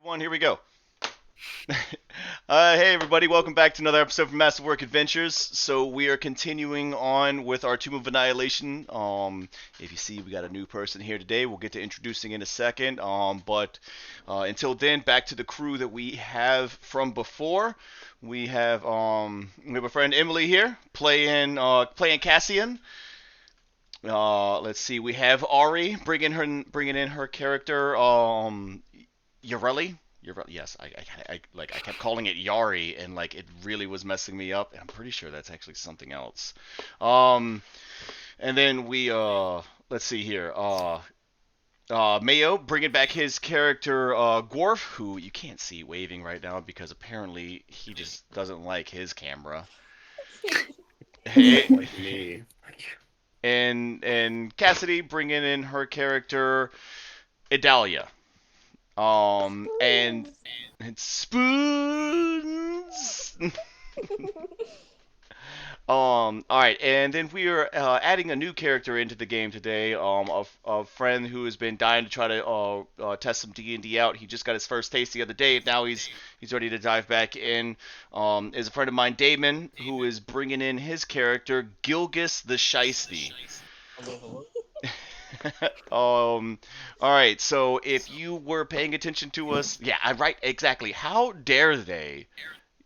One, here we go. Hey everybody, welcome back to another episode from Masterwork Adventures. So we are continuing on with our Tomb of Annihilation. If you see, we got a new person here today. We'll get to introducing in a second. But until then, back to the crew that we have from before. We have a friend Emily here playing Cassian. Let's see, we have Ari bringing in her character Yareli. Yes, I kept calling it Yari, and like it really was messing me up. And I'm pretty sure that's actually something else. Um, and then let's see here. Mayo bringing back his character Gworf, who you can't see waving right now because apparently he just doesn't like his camera. Hey, Like me. and Cassidy bringing in her character Idalia. And Spoons. it's spoons. All right, and then we are adding a new character into the game today. A friend who has been dying to try to test some D&D out. He just got his first taste the other day. Now he's ready to dive back in. Is a friend of mine, Damon, who is bringing in his character Gilgis the Shiesty. Hello, hello. All right. So if you were paying attention to us, yeah, I right exactly. How dare they?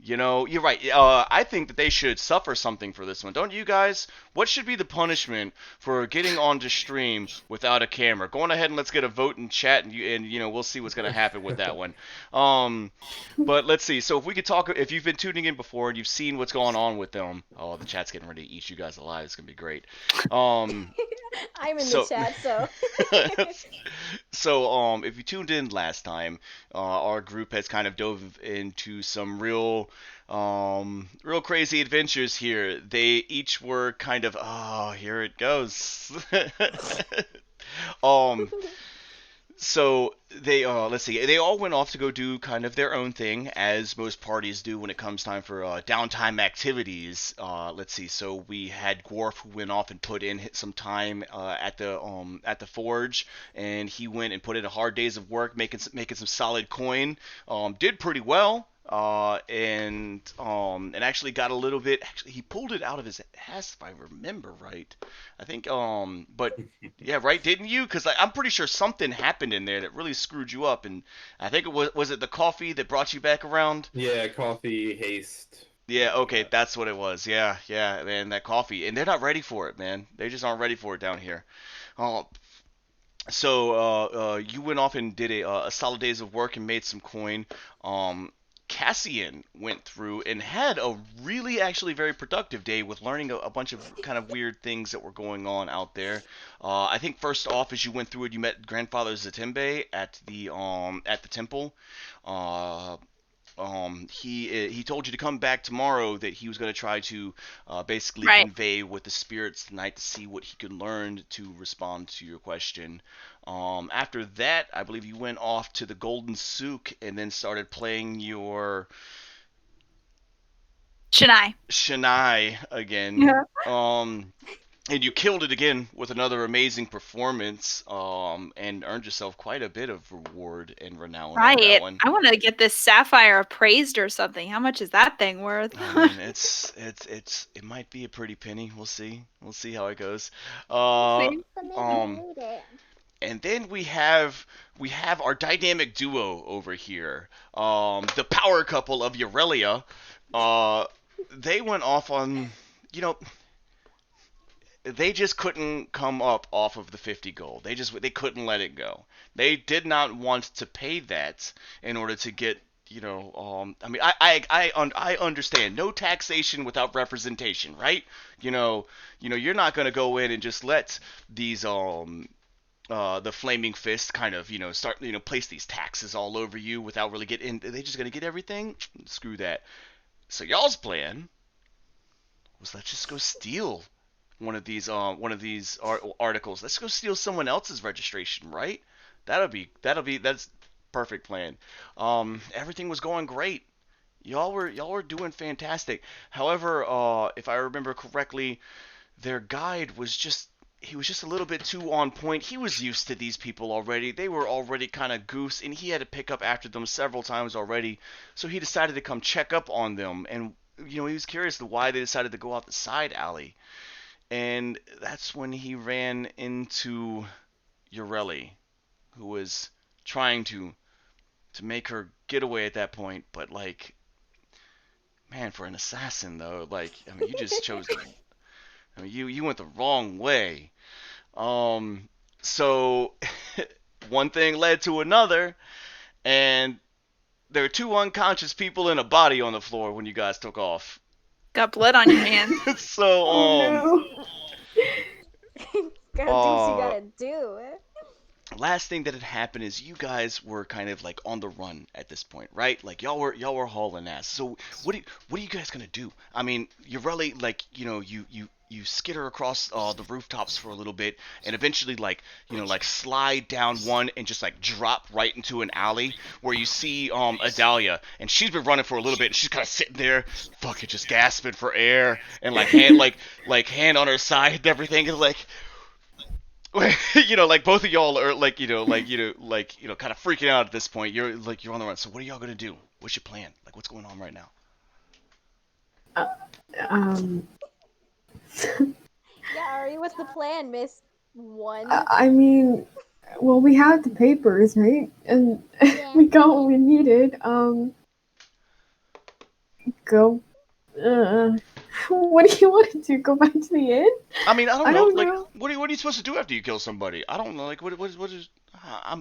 You're right. I think that they should suffer something for this one, don't you guys? What should be the punishment for getting onto stream without a camera? Go on ahead and let's get a vote in chat, and we'll see what's gonna happen with that one. Um, but let's see. So if we could talk, if you've been tuning in before and you've seen what's going on with them, oh, the chat's getting ready to eat you guys alive. It's gonna be great. Um, I'm in the so. chat, so. So, if you tuned in last time, our group has kind of dove into some real crazy adventures here. They each were kind of, oh, here it goes. um, so let's see, they all went off to go do kind of their own thing, as most parties do when it comes time for downtime activities. Let's see, so we had Gworf who went off and put in some time at the forge, and he went and put in a hard days of work making some solid coin. Did pretty well. And actually got a little bit. Actually, he pulled it out of his ass, if I remember right. I think. But yeah, right, didn't you? Because I'm pretty sure something happened in there that really screwed you up, and I think was it the coffee that brought you back around? Yeah, coffee, haste. Yeah, okay, Yeah. that's what it was. Yeah, yeah, man, that coffee, and they're not ready for it, man. They just aren't ready for it down here. Uh, so you went off and did a solid days of work and made some coin. Cassian went through and had a really actually very productive day with learning a bunch of kind of weird things that were going on out there. I think first off, as you went through it, you met Grandfather Zatembe at the temple. Uh, he told you to come back tomorrow, that he was going to try to basically Right. convey with the spirits tonight to see what he could learn to respond to your question. After that, I believe you went off to the Golden Souk and then started playing your Shania. Shania again. Yeah. And you killed it again with another amazing performance, and earned yourself quite a bit of reward and renown on that Right. one. I want to get this sapphire appraised or something. How much is that thing worth? I mean, it might be a pretty penny. We'll see. We'll see how it goes. Uh, See? So maybe um, you need it. and then we have our dynamic duo over here. The power couple of Aurelia. Uh, they went off on, you know, they just couldn't come up off of the 50 gold. They couldn't let it go. They did not want to pay that in order to get, I mean, I understand no taxation without representation, right? You're not going to go in and just let these the flaming fist kind of start place these taxes all over you without really getting. They just going to get everything. Screw that. So y'all's plan was, let's just go steal one of these articles. Let's go steal someone else's registration, right? That's perfect plan. Everything was going great. Y'all were doing fantastic. However, if I remember correctly, their guide was just he was just a little bit too on point. He was used to these people already. They were already kind of goose, and he had to pick up after them several times already. So he decided to come check up on them, and he was curious to why they decided to go out the side alley. And that's when he ran into Ureli, who was trying to make her get away at that point. But like, man, for an assassin though, like, I mean, you just chose the. I mean, you went the wrong way. Um, so one thing led to another, and there were two unconscious people in a body on the floor when you guys took off. Got blood on your hands. So Oh no. Gotta do what you uh, gotta do. last thing that had happened is you guys were kind of like on the run at this point, right? Like y'all were hauling ass. So what are you guys gonna do? I mean, you're really like you skitter across the rooftops for a little bit, and eventually like like slide down one and just like drop right into an alley where you see Adalia, and she's been running for a little bit, and she's kind of sitting there, fucking just gasping for air, and like hand like hand on her side and everything, and like like both of y'all are like kind of freaking out at this point. You're on the run. So what are y'all gonna do? What's your plan? Like what's going on right now? Um, Yeah, Ari, what's the plan, Miss One? I mean, well, we had the papers, right? And Yeah. we got what we needed. Go. What do you want to do? Go back to the inn? I mean, I don't I know. don't Like, know. what are you supposed to do after you kill somebody? I don't know. Like, what is?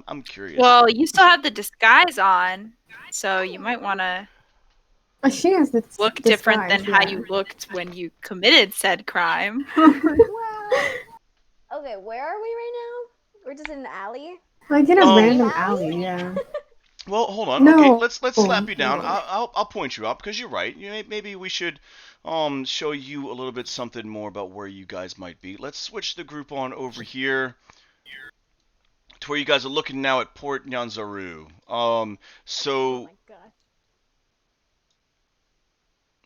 I'm curious. Well, you still have the disguise on, so you might want to She has the look different disguise, than how yeah. you looked when you committed said crime. Well, okay, where are we right now? We're just in an alley. Like in a Um, random alley? alley, yeah. Well, hold on. No. Okay, let's slap you down. No. I'll point you out because you're right. Maybe we should show you a little bit something more about where you guys might be. Let's switch the group on over here to where you guys are looking now at Port Nyanzaru. Oh So my gosh.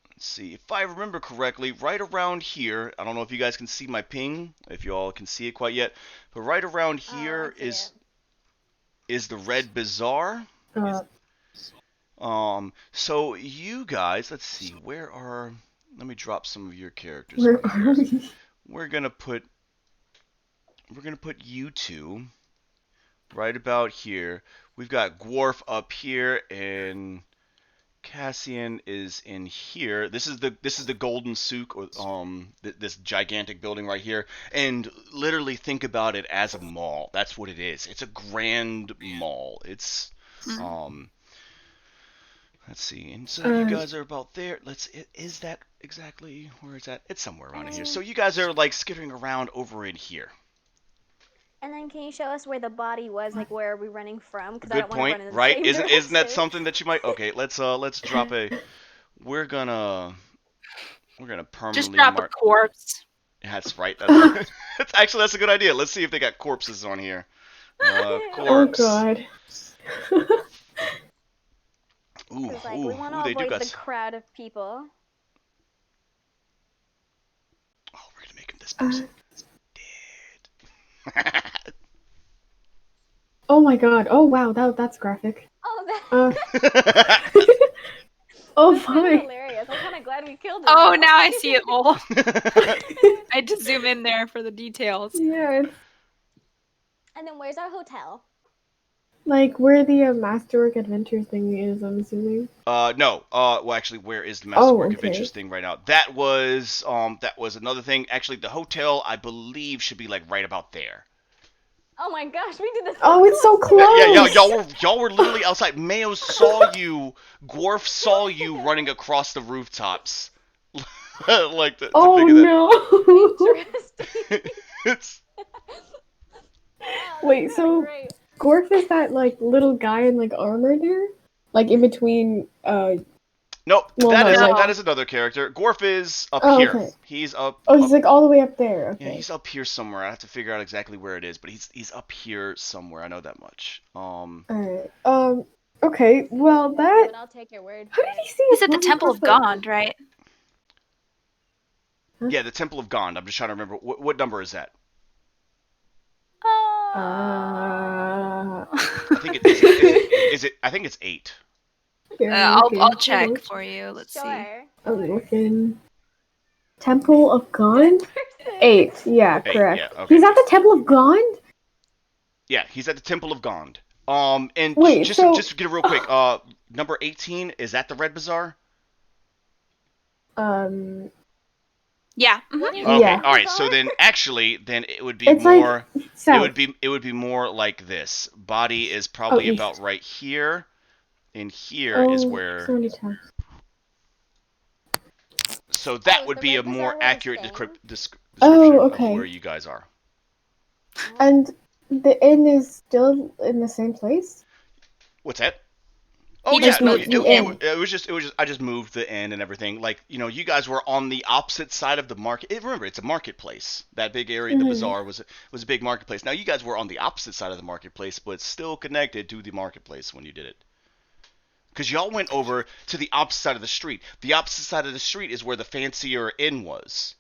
let's see if I remember correctly. Right around here, I don't know if you guys can see my ping, if you all can see it quite yet, but right around here I see is the Red Bazaar. So you guys, let's see, let me drop some of your characters Where over are here. we? We're gonna put you two right about here. We've got Gworf up here, and Cassian is in here. This is the Golden Souk, or this gigantic building right here. And literally think about it as a mall. That's what it is. It's a grand mall. It's let's see. And so you guys are about there. Is that exactly where it's at? It's somewhere around in here. So you guys are like skittering around over in here. And then can you show us where the body was? Like, where are we running from? Because I Good don't want to point, run in the right? same Isn't that direction. something that you might? Okay, let's drop a. We're gonna permanently Just drop mark. a corpse. That's right. That's a good idea. Let's see if they got corpses on here. Oh Corpse. god. Ooh, Because like we want to they do avoid got. the crowd of people. Oh, we're gonna make him this person dead. Oh my god. Oh wow, that's graphic. Oh, Oh that's kind of my. hilarious. I'm kind of glad we killed him. Oh, though. now I see it all. I had to zoom in there for the details. Yeah, it's And then where's our hotel? like where the Masterwork Adventures thing is, I'm assuming. No. Well, actually, where is the Masterwork okay. Adventures thing right now? That was another thing. Actually, the hotel I believe should be like right about there. Oh my gosh, we did this. Oh, it's so close. Yeah, y'all were literally outside. Mayo saw you. Gworf saw you running across the rooftops. Like to Oh think of that. no. Interesting. It's Wait, That's so great. Gorf is that like little guy in like armor there? Like in between nope. Well, that no, is like- that is another character. Gworf is up Oh, here. okay. He's up. Oh, he's up- like all the way up there. Yeah, Okay. he's up here somewhere. I have to figure out exactly where it is, but he's up here somewhere. I know that much. Alright. Okay, well that But I'll take your word how for did he it. see He's us at the running Temple of across Gond, right? Yeah, the Temple of Gond. I'm just trying to remember what number is that. I think it is it. I think it's 8. Here, I'll looking. check Hold on. for you. Let's see. Sure. I'm looking. Temple of Gond? 8. Yeah, 8. correct. Yeah. Okay. He's at the Temple of Gond? Yeah, he's at the Temple of Gond. And Wait, just so- just to get it real quick. Number 18 is that the Red Bazaar? Yeah. What is Okay. Yeah. All right. So then, actually, then it would be It's like more. south. It would be more like this. Body is probably east. about right here, and here is where. so many times. So that is would the be a Red Bazaar more where we're accurate staying? description Oh, okay. of where you guys are. And the inn is still in the same place? What's that? Oh He yeah, just no, moved it was just I just moved the end and everything. Like, you guys were on the opposite side of the market. Remember, it's a marketplace. That big area, the bazaar was a big marketplace. Now you guys were on the opposite side of the marketplace, but still connected to the marketplace when you did it. Because y'all went over to the opposite side of the street. The opposite side of the street is where the fancier inn was.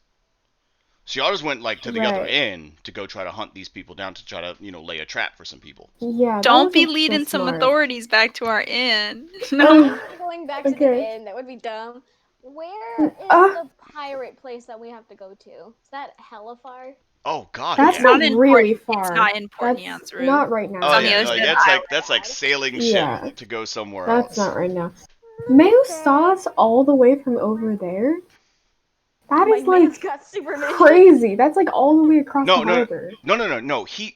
So y'all just went like to the other Right. end to go try to hunt these people down to try to lay a trap for some people. Yeah. that Don't be wasn't so leading some smart. authorities back to our inn. No. Going back to the Okay. inn, that would be dumb. Where is Uh. the pirate place that we have to go to? Is that hella far? Oh God, That's yeah. not not in really Port- far. it's not in Port That's Neon's route. not right now. Oh on the yeah, other no, side of that's the like that's like sailing Yeah. ship to go somewhere That's else. not right now. Mayo saw us all the way from over there. That My is like man's got Superman. crazy. That's like all the way across No, the no, harbor.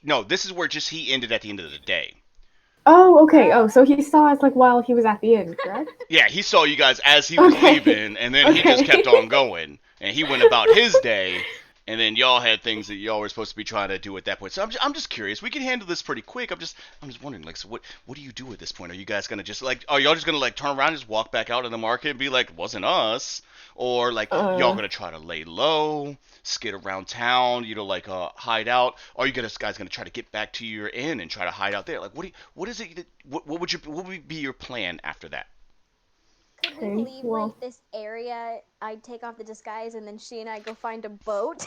no. This is where just he ended at the end of the day. Oh, okay. Oh, so he saw us like while he was at the inn, correct? Yeah, he saw you guys as he was Okay. leaving, and then he just Okay. kept on going, and he went about his day, and then y'all had things that y'all were supposed to be trying to do at that point. So I'm just curious. We can handle this pretty quick. I'm just wondering, like, so what do you do at this point? Are you guys gonna just are y'all just gonna like turn around and just walk back out in the market and be like, wasn't us? Or like y'all gonna try to lay low, skid around town, like hide out? Or are you guys gonna try to get back to your inn and try to hide out there? Like what is it? What would be your plan after that? Could we Okay, leave well- like this area? I'd take off the disguise, and then she and I go find a boat.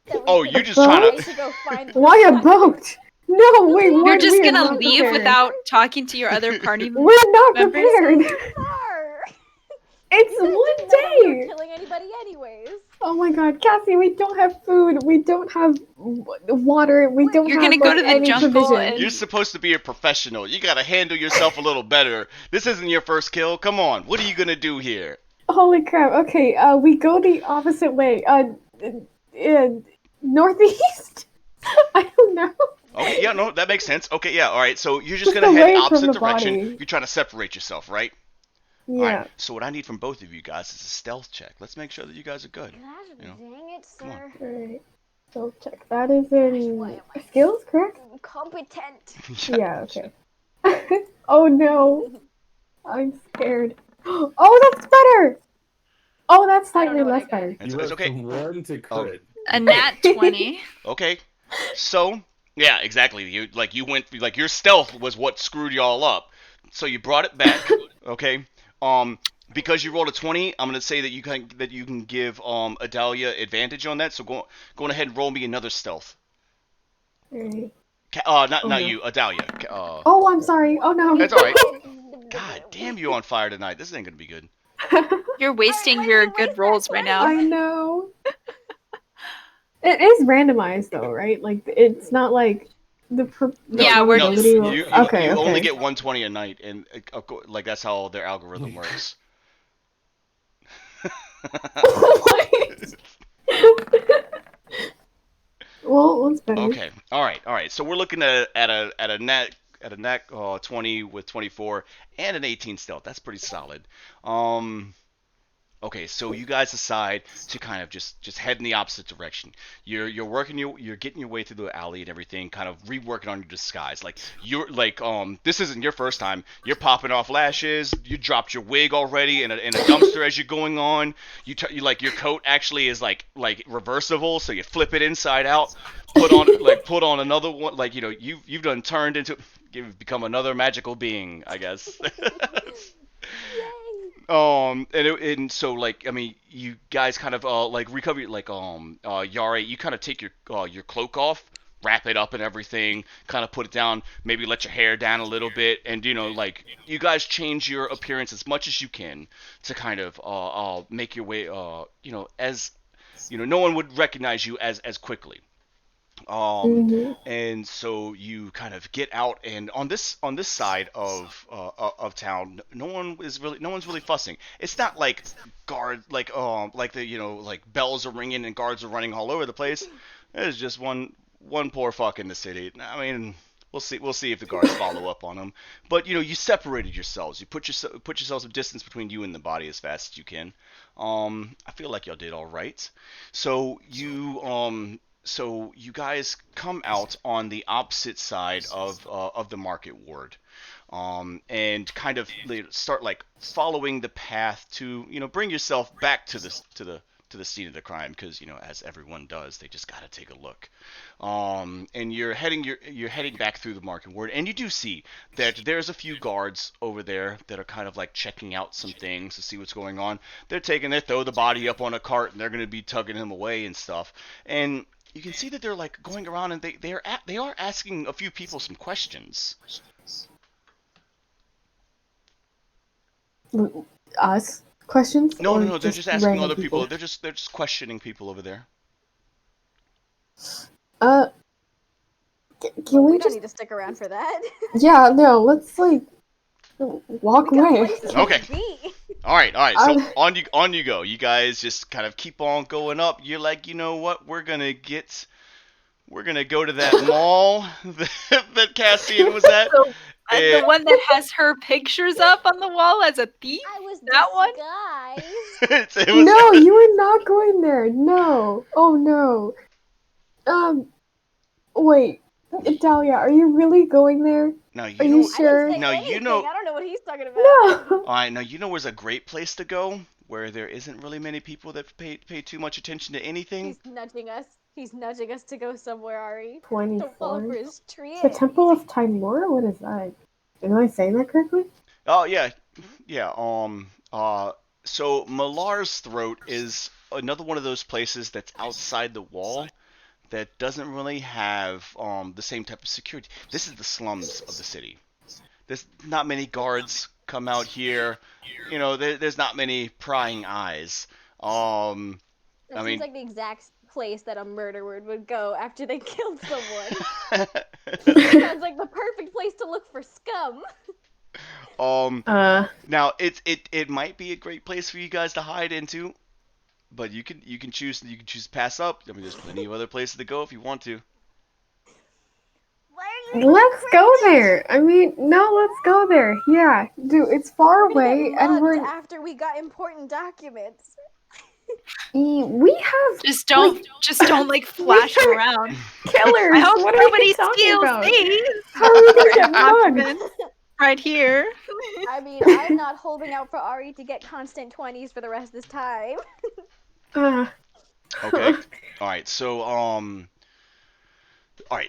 that we Oh, could you're just trying try to go find. Why a boat? No, wait, You're we're just we are gonna not leave prepared. without talking to your other party We're not members? prepared. Far. It's Didn't know one that we were day. killing anybody, anyways. Oh my God, Cassie, we don't have food. We don't have water. We don't You're have gonna go like, to the any jungle provisions. and- You're supposed to be a professional. You gotta handle yourself a little better. This isn't your first kill. Come on. What are you gonna do here? Holy crap. Okay, we go the opposite way. Northeast? I don't know. Okay, yeah, no, that makes sense. Okay, yeah, all right. So you're just Just gonna head away the from opposite the direction. body. You're trying to separate yourself, right? All Yeah. right. So what I need from both of you guys is a stealth check. Let's make sure that you guys are good. Gosh, You know, dang it, come on. sir. Alright. So check. That is Why in am I skills, correct? competent? Yeah, okay. Oh no. I'm scared. Oh, that's better! Oh, that's I don't slightly know what I less got. better. It's, You it's went okay. from 1 to crit. a nat 20. Okay. So yeah, exactly. You went your stealth was what screwed y'all up. So you brought it back. Okay. Because you rolled a 20, I'm gonna say that you can give Adalia advantage on that. So go ahead and roll me another stealth. Alright. Not no. you, Adalia. Oh, I'm sorry. Oh no. That's all right. God damn, you on fire tonight. This ain't gonna be good. You're wasting I your didn't good waste rolls that right I now. know. It is randomized though, right? Like it's not like the Yeah, we're No, probability just- will- you okay, only okay. get 120 a night, and like that's how their algorithm works. Well, it's better. Okay. All right. So we're looking at a net 20 with 24 and an 18 stealth. That's pretty solid. Okay, so you guys decide to kind of just head in the opposite direction. You're getting your way through the alley and everything, kind of reworking on your disguise. Like you're like this isn't your first time. You're popping off lashes. You dropped your wig already in a dumpster as you're going on. You like your coat actually is like reversible, so you flip it inside out. Put on another one. Like you've done turned into you've become another magical being, I guess. And so like I mean you guys kind of like recover like Yare, you kind of take your cloak off wrap it up and everything, kind of put it down, maybe let your hair down a little bit, and like you guys change your appearance as much as you can to kind of make your way, as no one would recognize you as quickly. Um, Hmm. and so you kind of get out, and on this side of town, no one's really fussing. It's not like like the like bells are ringing and guards are running all over the place. There's just one poor fuck in the city. I mean, we'll see if the guards follow up on them. But you separated yourselves. You put yourselves a distance between you and the body as fast as you can. I feel like y'all did all right. So you guys come out on the opposite side of the market ward, and kind of start like following the path to bring yourself back to the scene of the crime, because as everyone does, they just gotta take a look. And you're heading back through the market ward, and you do see that there's a few guards over there that are kind of like checking out some things to see what's going on. They throw the body up on a cart, and they're gonna be tugging him away and stuff. And you can see that they're like going around, and they are asking a few people some questions. Us questions No, no, or no. They're just asking random other people. They're just questioning people over there. Uh, can We we don't just? need to stick around for that. Yeah, no. Let's like walk We got away. places we Okay. can be. All right, all right. So Uh, on you go. You guys just kind of keep on going up. You're like, you know what? We're gonna go to that mall that Cassian was at. So, the And one that has her pictures up on the wall as a thief? I was That one? disguised. it was. No, you are not going there. No. Oh no. Wait. Italia, are you really going there? Now Are you you know. I didn't sure? say Now anything. you know. I don't know what he's talking about. No. All right. Now you know where's a great place to go, where there isn't really many people that pay too much attention to anything. He's nudging us. He's nudging us to go somewhere, Ari. Don't fall 24. for his trick. The Temple of Timur? What is that? Am I saying that correctly? Oh yeah, yeah. So Malar's Throat is another one of those places that's outside the wall that doesn't really have the same type of security. This is the slums of the city. There's not many guards come out here. There's not many prying eyes. Um, That I seems mean, like the exact place that a murderer would go after they killed someone. Sounds like the perfect place to look for scum. um, Uh, now it might be a great place for you guys to hide into, but you can choose to pass up. I mean, there's plenty of other places to go if you want to. Why are you let's go crazy? there. I mean, no, let's go there. Yeah, dude, it's far We're gonna away, get and mugged after we got important documents. we have Just don't like flash we are around. killers. I hope What are you nobody talking steals about? these How are we gonna get mugged? documents right here. I mean, I'm not holding out for Ari to get constant 20s for the rest of this time. Uh, Okay. All right.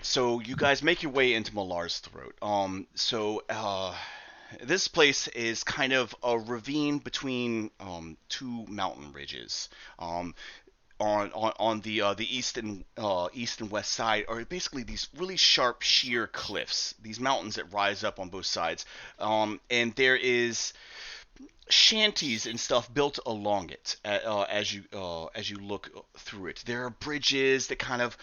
So you guys make your way into Malar's Throat. This place is kind of a ravine between two mountain ridges. Um, on the east and west side are basically these really sharp sheer cliffs, these mountains that rise up on both sides, and there is shanties and stuff built along it as you look through it. There are bridges that kind of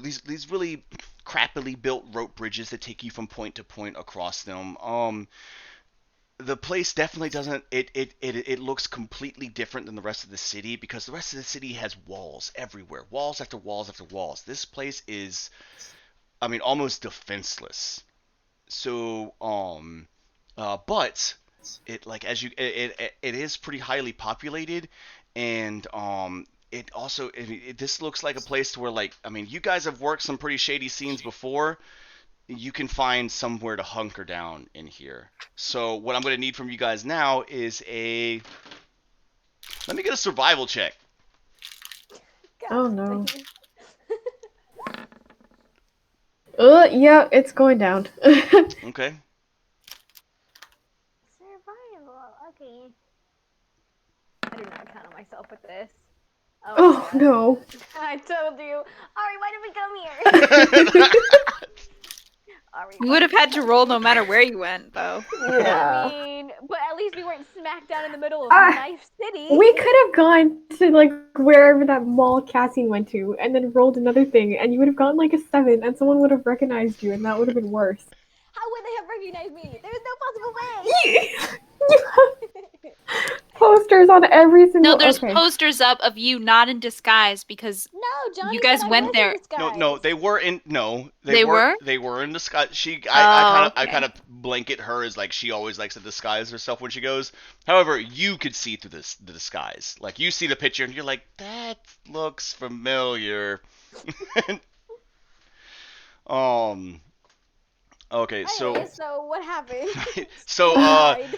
these really crappily built rope bridges that take you from point to point across them. The place definitely doesn't it looks completely different than the rest of the city, because the rest of the city has walls everywhere, walls after walls after walls. This place is, I mean, almost defenseless. So but it, like, as you it is pretty highly populated, and this looks like a place where, like, I mean, you guys have worked some pretty shady scenes before. You can find somewhere to hunker down in here. So what I'm going to need from you guys now is let me get a survival check. God, Oh, no. please. yeah, it's going down. Okay. Survival. Okay. I do not count on myself with this. Oh yeah. no. I told you. Ari, why did we come here? Ari, You why would did have we had to come roll here? no matter where you went, Bo. Yeah. I mean, but at least we weren't smack down in the middle of Ah, Knife City. We could have gone to like wherever that mall Cassie went to, and then rolled another thing, and you would have gotten like a 7, and someone would have recognized you, and that would have been worse. How would they have recognized me? There's no possible You have posters on every No, single. there's Okay. posters up of you not in disguise because No, Johnny you guys said I went was there. in disguise. No, they were in. No, They were? They were in disguise. Oh, I okay. kind of blanket her as like she always likes to disguise herself when she goes. However, you could see through the disguise. Like you see the picture and you're like, that looks familiar. um. Okay, Anyway, so what happened? so Who died?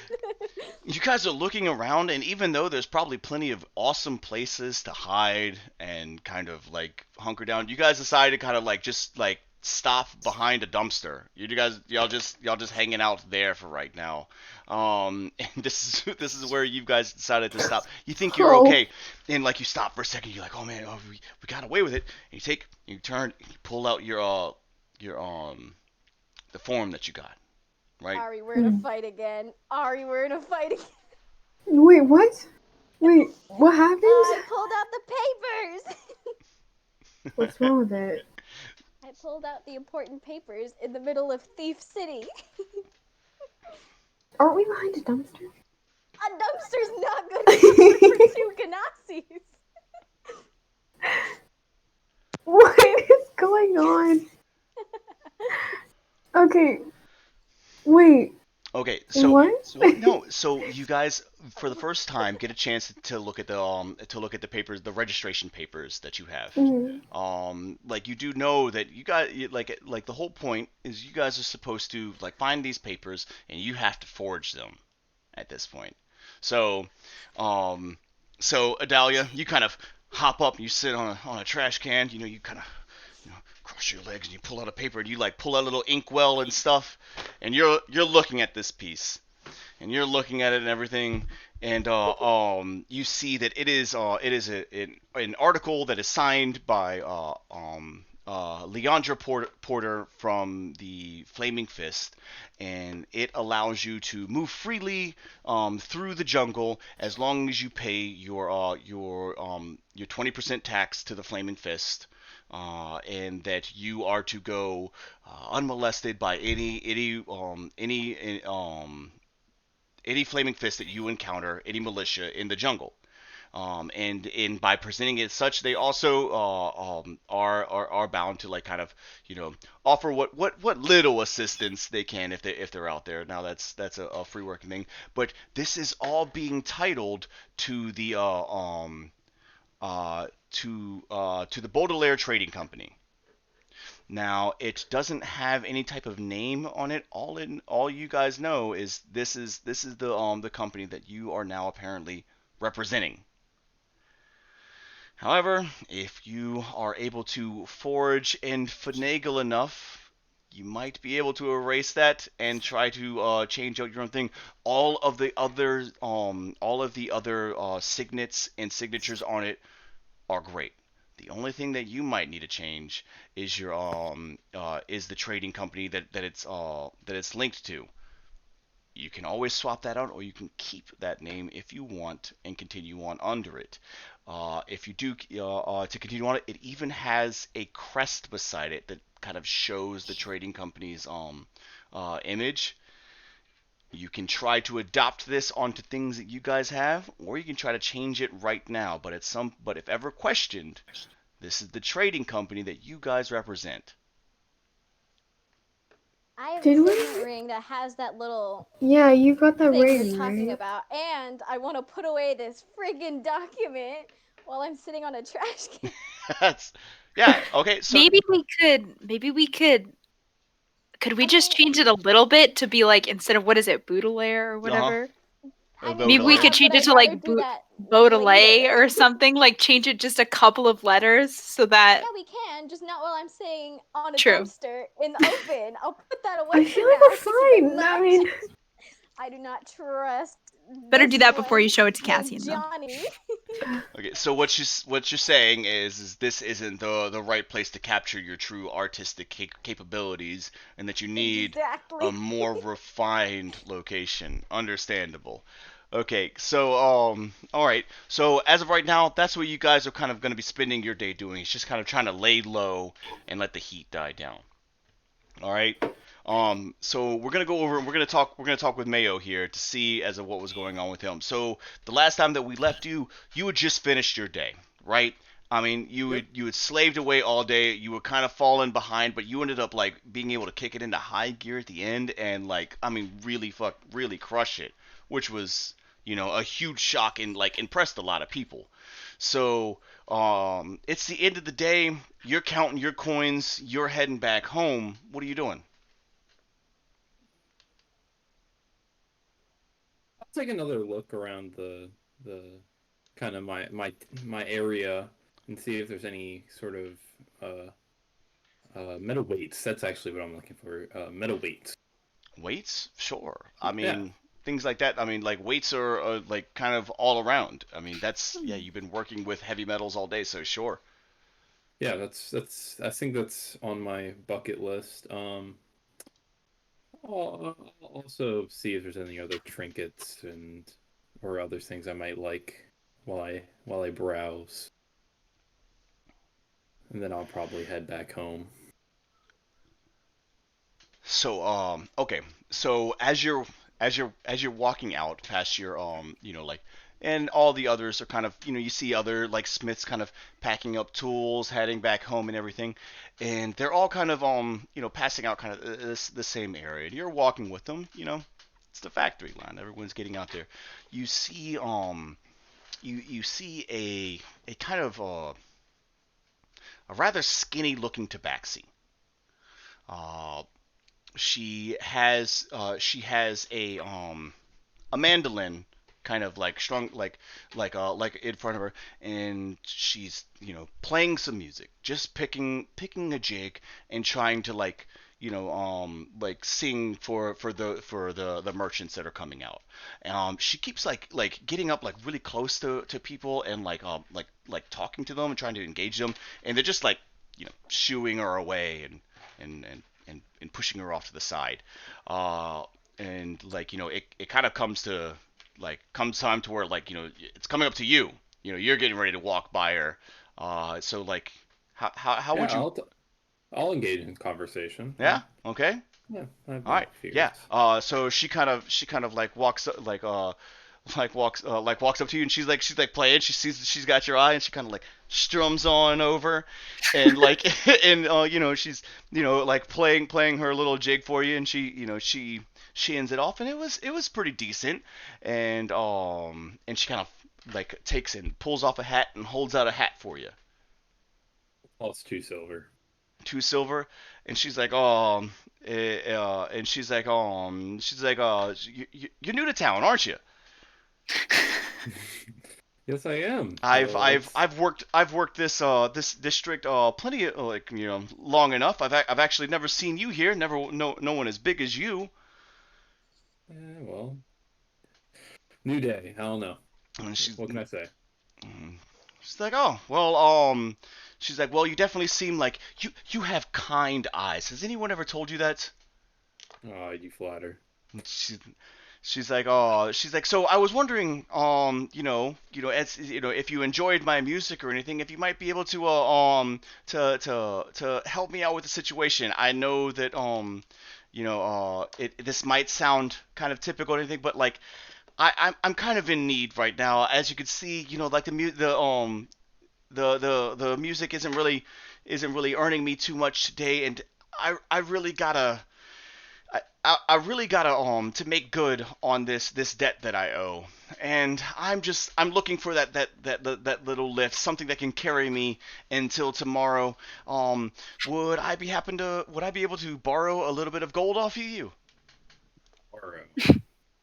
you guys are looking around, and even though there's probably plenty of awesome places to hide and kind of like hunker down, you guys decide to kind of like just like stop behind a dumpster. Y'all just hanging out there for right now. And this is where you guys decided to stop. You think you're Oh. okay, and like you stop for a second. You're like, oh man, we got away with it. And you turn, you pull out your the form that you got, right? Ari, we're in a fight again. Ari, we're in a fight again. Wait, what? Wait, what happened? I pulled out the papers. What's wrong with it? I pulled out the important papers in the middle of Thief City. Aren't we behind a dumpster? A dumpster's not good cover for two Ganassi's. What is going on? Okay. Wait. Okay, so What? no, so you guys for the first time get a chance to look at the papers, the registration papers that you have. Like you do know that you got like the whole point is you guys are supposed to like find these papers and you have to forge them at this point. So, um, so Adalia, you kind of hop up and you sit on a trash can. You know, you kind of cross your legs and you pull out a paper and you like pull out a little inkwell and stuff, and you're looking at this piece and you're looking at it and everything, and you see that it is an article that is signed by Leandra Porter from the Flaming Fist, and it allows you to move freely through the jungle as long as you pay your 20% tax to the Flaming Fist. And that you are to go unmolested by any flaming fist that you encounter, any militia in the jungle. And by presenting it as such, they also are bound to like kind of offer what little assistance they can if they're out there. Now that's a free working thing, but this is all being titled to the to the Baudelaire Trading Company. Now it doesn't have any type of name on it. All you guys know is this is the company that you are now apparently representing. However, if you are able to forge and finagle enough, you might be able to erase that and try to change out your own thing. All of the other signets and signatures on it are great. The only thing that you might need to change is your is the trading company that it's linked to. You can always swap that out, or you can keep that name if you want and continue on under it. If you do to continue on it, it even has a crest beside it that kind of shows the trading company's image. You can try to adopt this onto things that you guys have, or you can try to change it right now. But if ever questioned, this is the trading company that you guys represent. I have Did a we? signet ring that has that little Yeah, you got that thing ring, you're talking right? about, and I want to put away this friggin' document while I'm sitting on a trash can. That's yeah. Okay. So Maybe we could we just change it a little bit to be like instead of what is it, Baudelaire or uh huh. whatever? I mean, Maybe we Baudelaire. could but change it I'd to rather like do that Baudelaire later. or something, like change it just a couple of letters so that Yeah, we can, just not while I'm sitting on a True. dumpster in the open. I'll put that away I for feel like now. we're Just to fine. I mean, I do not trust Better this do that before one you show it to named Cassian, though. Johnny. Okay, so what you're saying is this isn't the right place to capture your true artistic capabilities, and that you need Exactly. a more refined location. Understandable. Okay, so all right. So as of right now, that's what you guys are kind of going to be spending your day doing. It's just kind of trying to lay low and let the heat die down. All right. So we're gonna go over. We're gonna talk. We're gonna talk with Mayo here to see as of what was going on with him. So the last time that we left you, you had just finished your day, right? I mean, Yep. you had slaved away all day. You were kind of falling behind, but you ended up like being able to kick it into high gear at the end, and like I mean, really crush it, which was a huge shock and like impressed a lot of people. So it's the end of the day. You're counting your coins. You're heading back home. What are you doing? I'll take another look around the kind of my area and see if there's any sort of metal weights. That's actually what I'm looking for. Metal weights. Weights? Sure. I Yeah. mean, things like that. I mean, like weights are like kind of all around. I mean, that's yeah. Hmm. You've been working with heavy metals all day, so sure. Yeah, that's I think that's on my bucket list. I'll also see if there's any other trinkets and or other things I might like while I browse, and then I'll probably head back home. So okay. So as you're walking out past your like and all the others are kind of you see other like smiths kind of packing up tools, heading back home and everything, and they're all kind of passing out kind of the same area. And you're walking with them. It's the factory line. Everyone's getting out there. You see you see a kind of a rather skinny looking tabaxi. Uh, she has a mandolin kind of like strung like in front of her, and she's playing some music, just picking a jig and trying to like sing for the merchants that are coming out. She keeps like getting up like really close to people and like talking to them and trying to engage them, and they're just like shooing her away and pushing her off to the side. Uh, and like it kind of comes time to where like it's coming up to you. You're getting ready to walk by her. So like how Yeah, would you? I'll engage in conversation. Yeah. Okay. Yeah, I have All no right. Yeah. fears. So she kind of like walks walks up to you, and she's like playing. She sees that she's got your eye, and she kind of like strums on over, and like and she's like playing her little jig for you, and she ends it off, and it was pretty decent, and she kind of like takes and pulls off a hat and holds out a hat for you. Plus 2 silver. 2 silver, and she's like, and you're new to town, aren't you? Yes, I am. I've worked this district plenty of like long enough. I've actually never seen you here. Never no one as big as you. Well, new day. I don't know. And What can I say? she's like, oh well, she's like, well, you definitely seem like you have kind eyes. Has anyone ever told you that? Oh, you flatter. She, she's like, so I was wondering, as if you enjoyed my music or anything, if you might be able to help me out with the situation. I know that this might sound kind of typical or anything, but like I'm kind of in need right now. As you can see, like the music isn't really earning me too much today, and I really gotta. I really gotta to make good on this debt that I owe, and I'm looking for that little lift, something that can carry me until tomorrow. Would I be able to borrow a little bit of gold off of you? Borrow.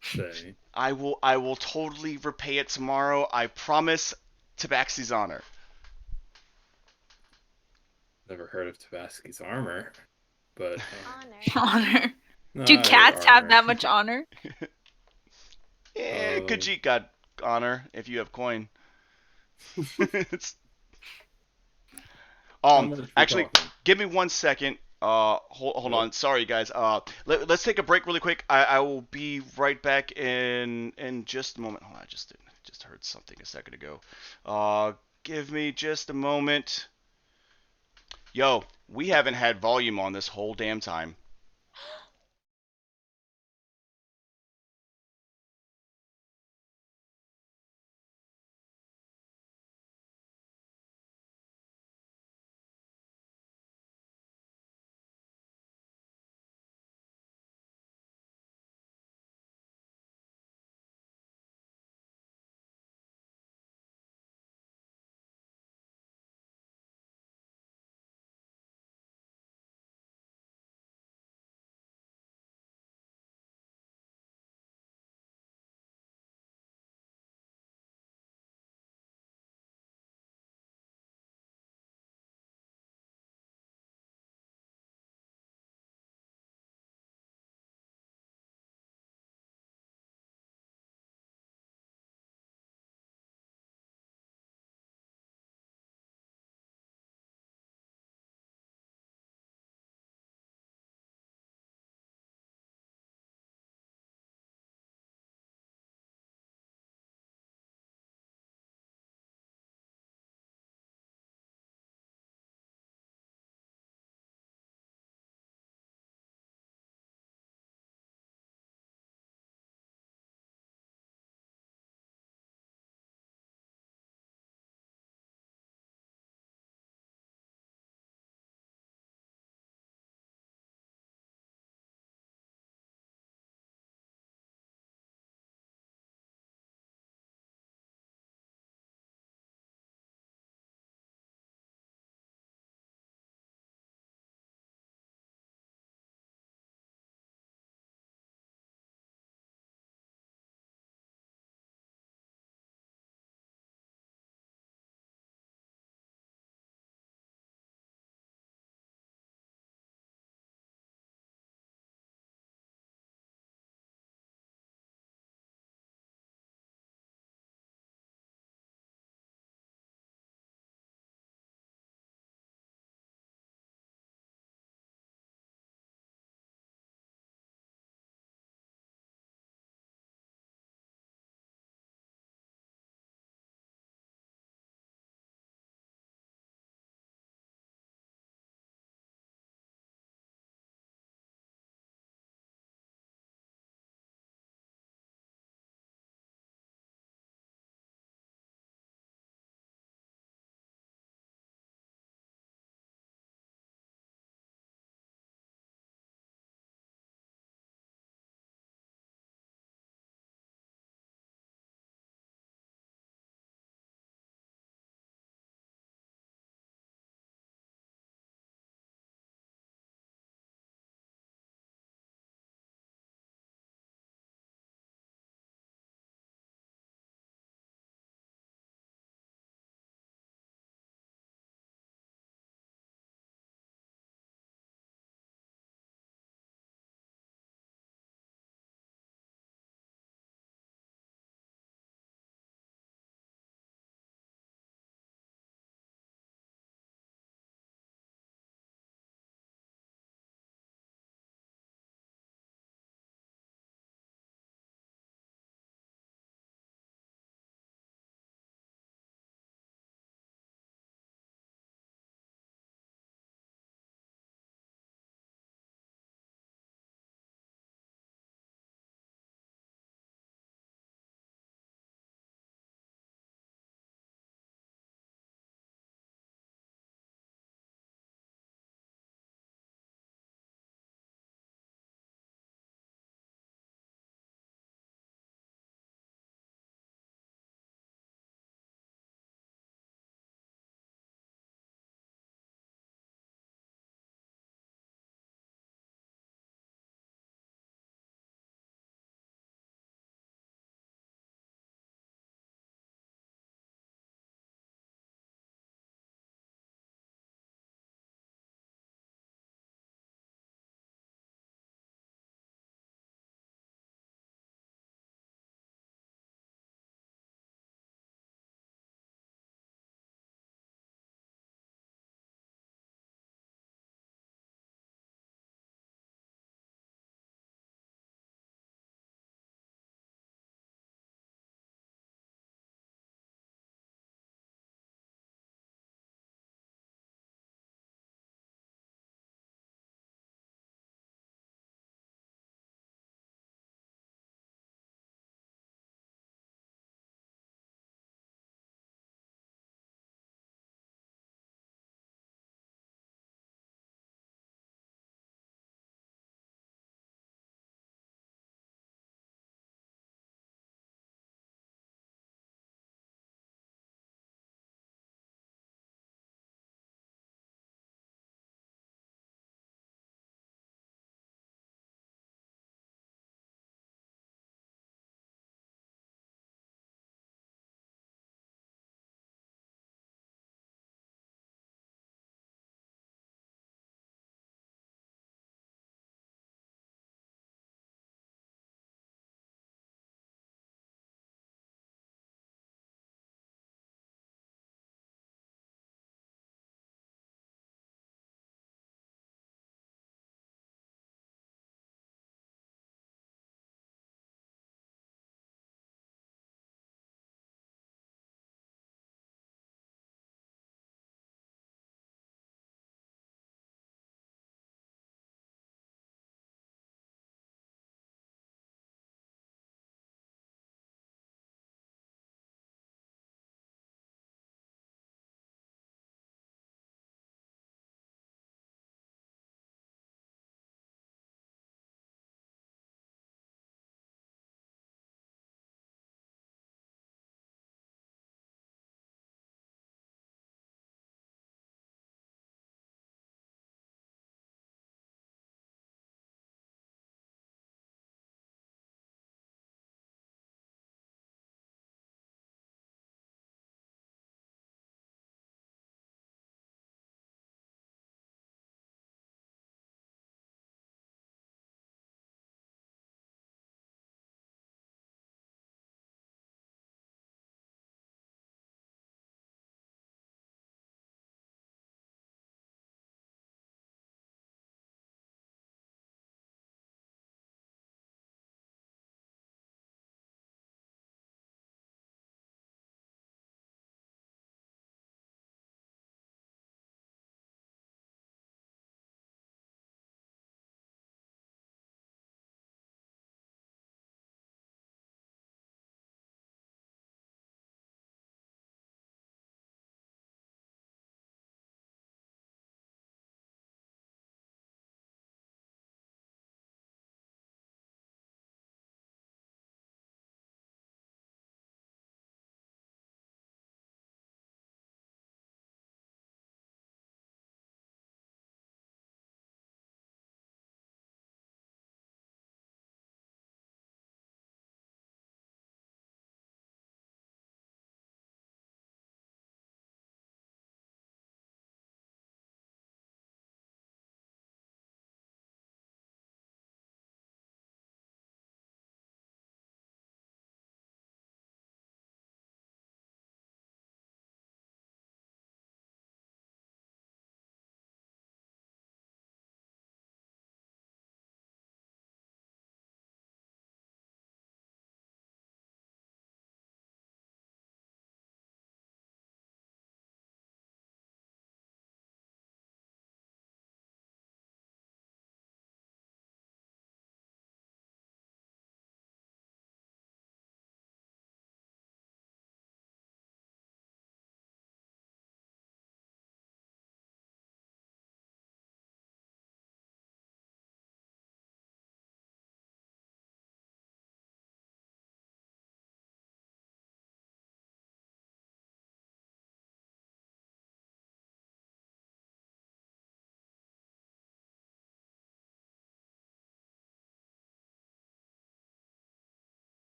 Say. I will totally repay it tomorrow. I promise. Tabaxi's honor. Never heard of Tabasky's armor, but Honor. Honor. no, Do I heard cats have armor. that much honor? Khajiit got honor if you have coin. It's- How much we actually, talking? give me 1 second. Hold Nope. on. Sorry, guys. Let's take a break really quick. I will be right back in just a moment. Hold on, I just heard something a second ago. Give me just a moment. Yo, we haven't had volume on this whole damn time.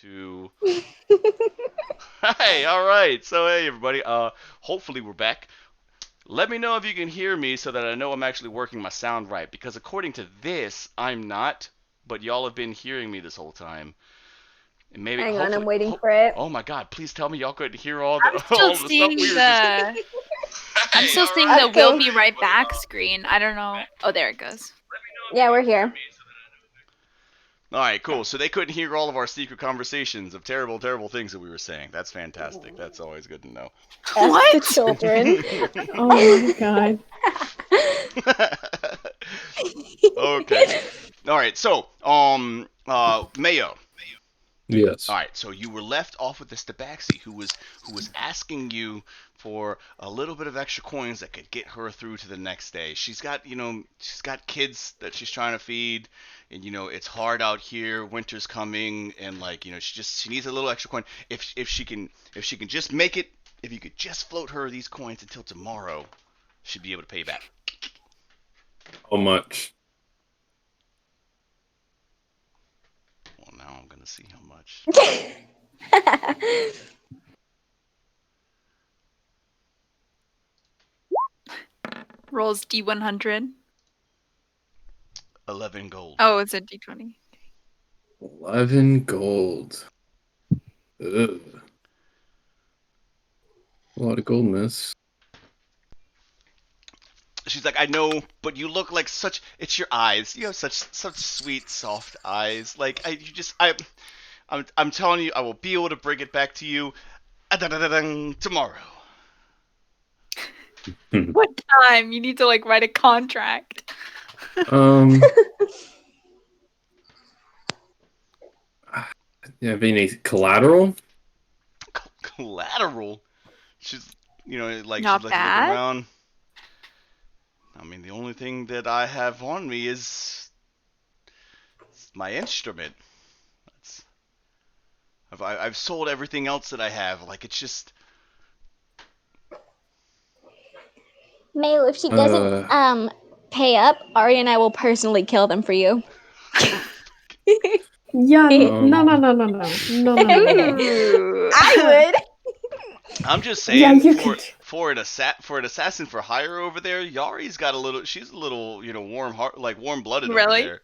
2. Hey, all right. So hey, everybody. Hopefully we're back. Let me know if you can hear me so that I know I'm actually working my sound right. Because according to this, I'm not. But y'all have been hearing me this whole time. And maybe, Hang on, I'm hopefully, waiting for it. oh my God! Please tell me y'all couldn't hear all the I'm still all the stuff seeing we were just. the. I'm Hey, still all seeing right. the Okay. "We'll be right back" screen. I don't know. Oh, there it goes. Yeah, we're here. All right, cool. So they couldn't hear all of our secret conversations of terrible, terrible things that we were saying. That's fantastic. That's always good to know. Ask the What? children. Oh my god. Okay. All right. So, Mayo. Yes. All right. So you were left off with this Tabaxi who was asking you for a little bit of extra coins that could get her through to the next day. She's got kids that she's trying to feed, and it's hard out here. Winter's coming, and she needs a little extra coin. If she can just make it, if you could just float her these coins until tomorrow, she'd be able to pay back. How much? Well, now I'm gonna see how much. Rolls D100. 11 gold. Oh, it's a D20. 11 gold. Ugh. A lot of gold in this. She's like, I know, but you look like such. It's your eyes. You have such sweet, soft eyes. Like I'm telling you, I will be able to bring it back to you tomorrow. What time? You need to write a contract. Um, you have any collateral? Collateral. She's, Not she's looking bad. around. I mean, the only thing that I have on me is my instrument. That's, I've sold everything else that I have. Like, it's just. Mail, if she doesn't pay up, Ari and I will personally kill them for you. Yeah, Um, no. I would. I'm just Yeah, saying you for could. for an assassin for hire over there, Yari's got a little. She's a little, warm heart, like warm blooded over Really? there.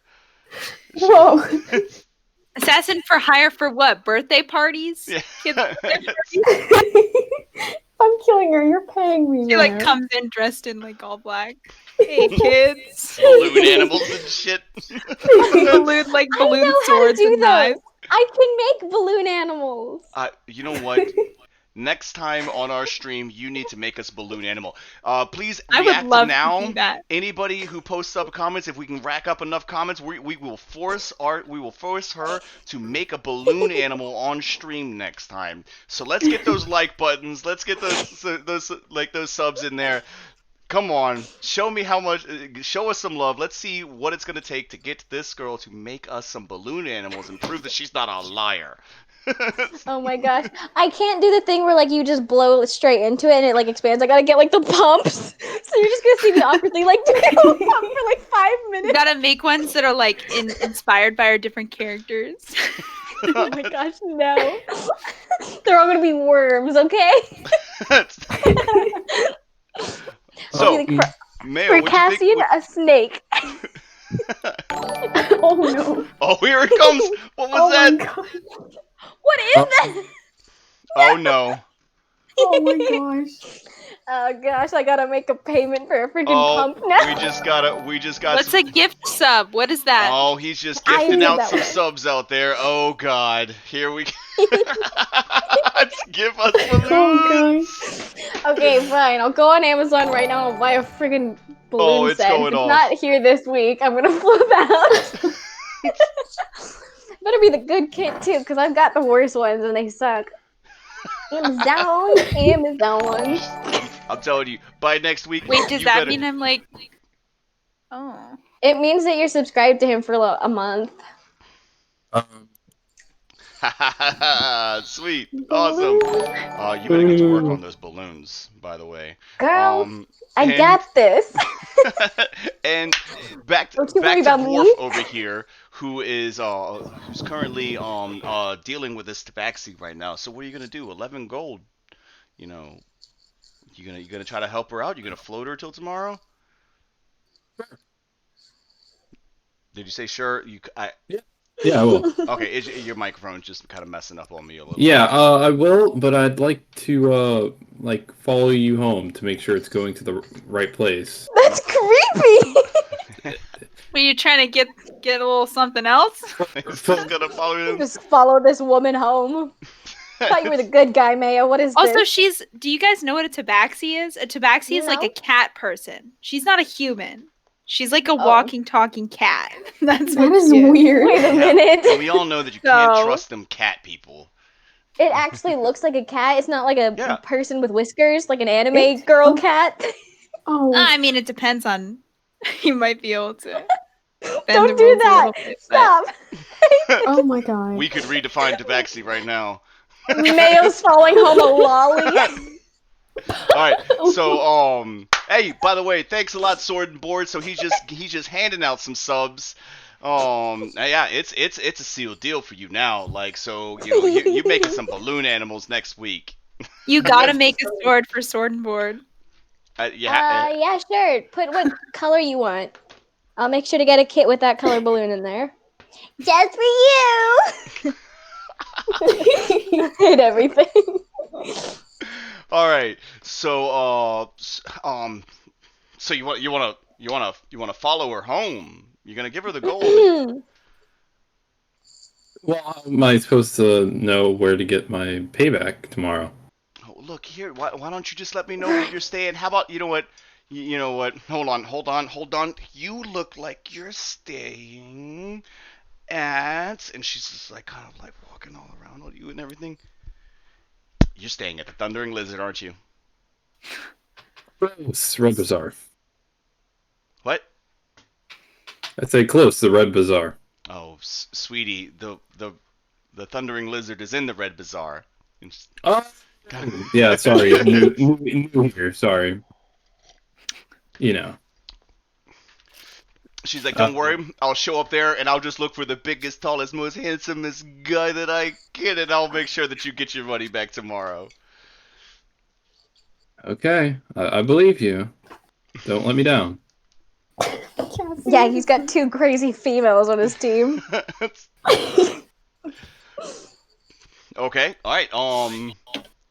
Whoa. Assassin for hire for what? Birthday parties? Yeah. Kids' I'm killing her. You're paying me. She man. comes in dressed in all black. Hey kids. Balloon animals and shit. balloon I balloon know how to swords do and those. knives. I can make balloon animals. You know what? Next time on our stream, you need to make us a balloon animal. Please I would react love to now. see that. Anybody who posts up comments, if we can rack up enough comments, we will force her to make a balloon animal on stream next time. So let's get those like buttons. Let's get those subs in there. Come on, show me how much. Show us some love. Let's see what it's gonna take to get this girl to make us some balloon animals and prove that she's not a liar. Oh my gosh. I can't do the thing where you just blow straight into it and it expands. I gotta get the pumps. So you're just gonna see me awkwardly doing a pump for 5 You minutes. gotta make ones that are inspired by our different characters. Oh my gosh, no. They're all gonna be worms, okay? So, I'll be Mayo, for what you think? Cassian, a snake. Oh no. Oh, here it comes. What was Oh that? my god. What is that? Oh no. Oh my gosh. Oh gosh, I gotta make a payment for a freaking Oh, pump now. we just got What's some. a gift sub? What is that? Oh, he's just I gifting knew out that some one. subs out there. Oh God, here we go. Give us Oh balloons. god. Okay, fine. I'll go on Amazon right now and buy a friggin' balloon Oh, it's set. going If it's off. not here this week, I'm gonna flip out. Better be the good kid too, because I've got the worst ones and they suck. Amazon. I'm telling you, by next week. Wait, does you that better... mean I'm oh. It means that you're subscribed to him for a month. Um, Sweet, awesome. You better get to work on those balloons, by the way. Girl, I And got this. and back Don't you worry back to about Dwarf me. over here, who's currently dealing with this tabaxi right now. So what are you gonna do? 11 gold. You know, you gonna try to help her out? You gonna float her till tomorrow? Did you say sure? Yeah, I will. Okay. Your microphone's just kind of messing up on me a little bit. Yeah, I will, but I'd like to like follow you home to make sure it's going to the right place. That's creepy. Were you trying to get a little something else? He's just gonna follow him. Just follow this woman home. Thought you were the good guy, Maya. What is Also, this? do you guys know what a tabaxi is? A tabaxi is like No. a cat person. She's not a human. She's like a Oh. walking, talking cat. That's That what is she is. weird. Wait a Yeah, minute. and we all know that you can't So- trust them cat people. It actually looks like a cat. It's not like a Yeah. person with whiskers, like an anime It's- girl oh. cat. Oh, I mean, it depends on. You might be able to. bend the Don't do rules a that. little bit, but- Stop. oh my god. We could redefine tabaxi right now. Mayo's following home a lolly. Alright, so hey, by the way, thanks a lot, Sword and Board. So he's just handing out some subs. Yeah, it's a sealed deal for you now. Like, so you're making some balloon animals next week. You gotta make a sword for Sword and Board. Yeah, sure. Put what color you want. I'll make sure to get a kit with that color balloon in there. Just for you. I hate everything. All right, so so you want to follow her home? You're gonna give her the gold. Well, how am I supposed to know where to get my payback tomorrow? Oh, look here. Why don't you just let me know where you're staying? How about you know what? You know what? Hold on. You look like you're staying at, and she's just like kind of like walking all around on you and everything. You're staying at the Thundering Lizard, aren't you? Close, Red Bazaar. What? I'd say close, the Red Bazaar. Oh, sweetie, the Thundering Lizard is in the Red Bazaar. Oh, yeah, sorry. New here, sorry. You know. She's like, don't worry, I'll show up there and I'll just look for the biggest, tallest, most handsomest guy that I can, and I'll make sure that you get your money back tomorrow. Okay, I believe you. Don't let me down. Yeah, he's got two crazy females on his team. Okay, alright,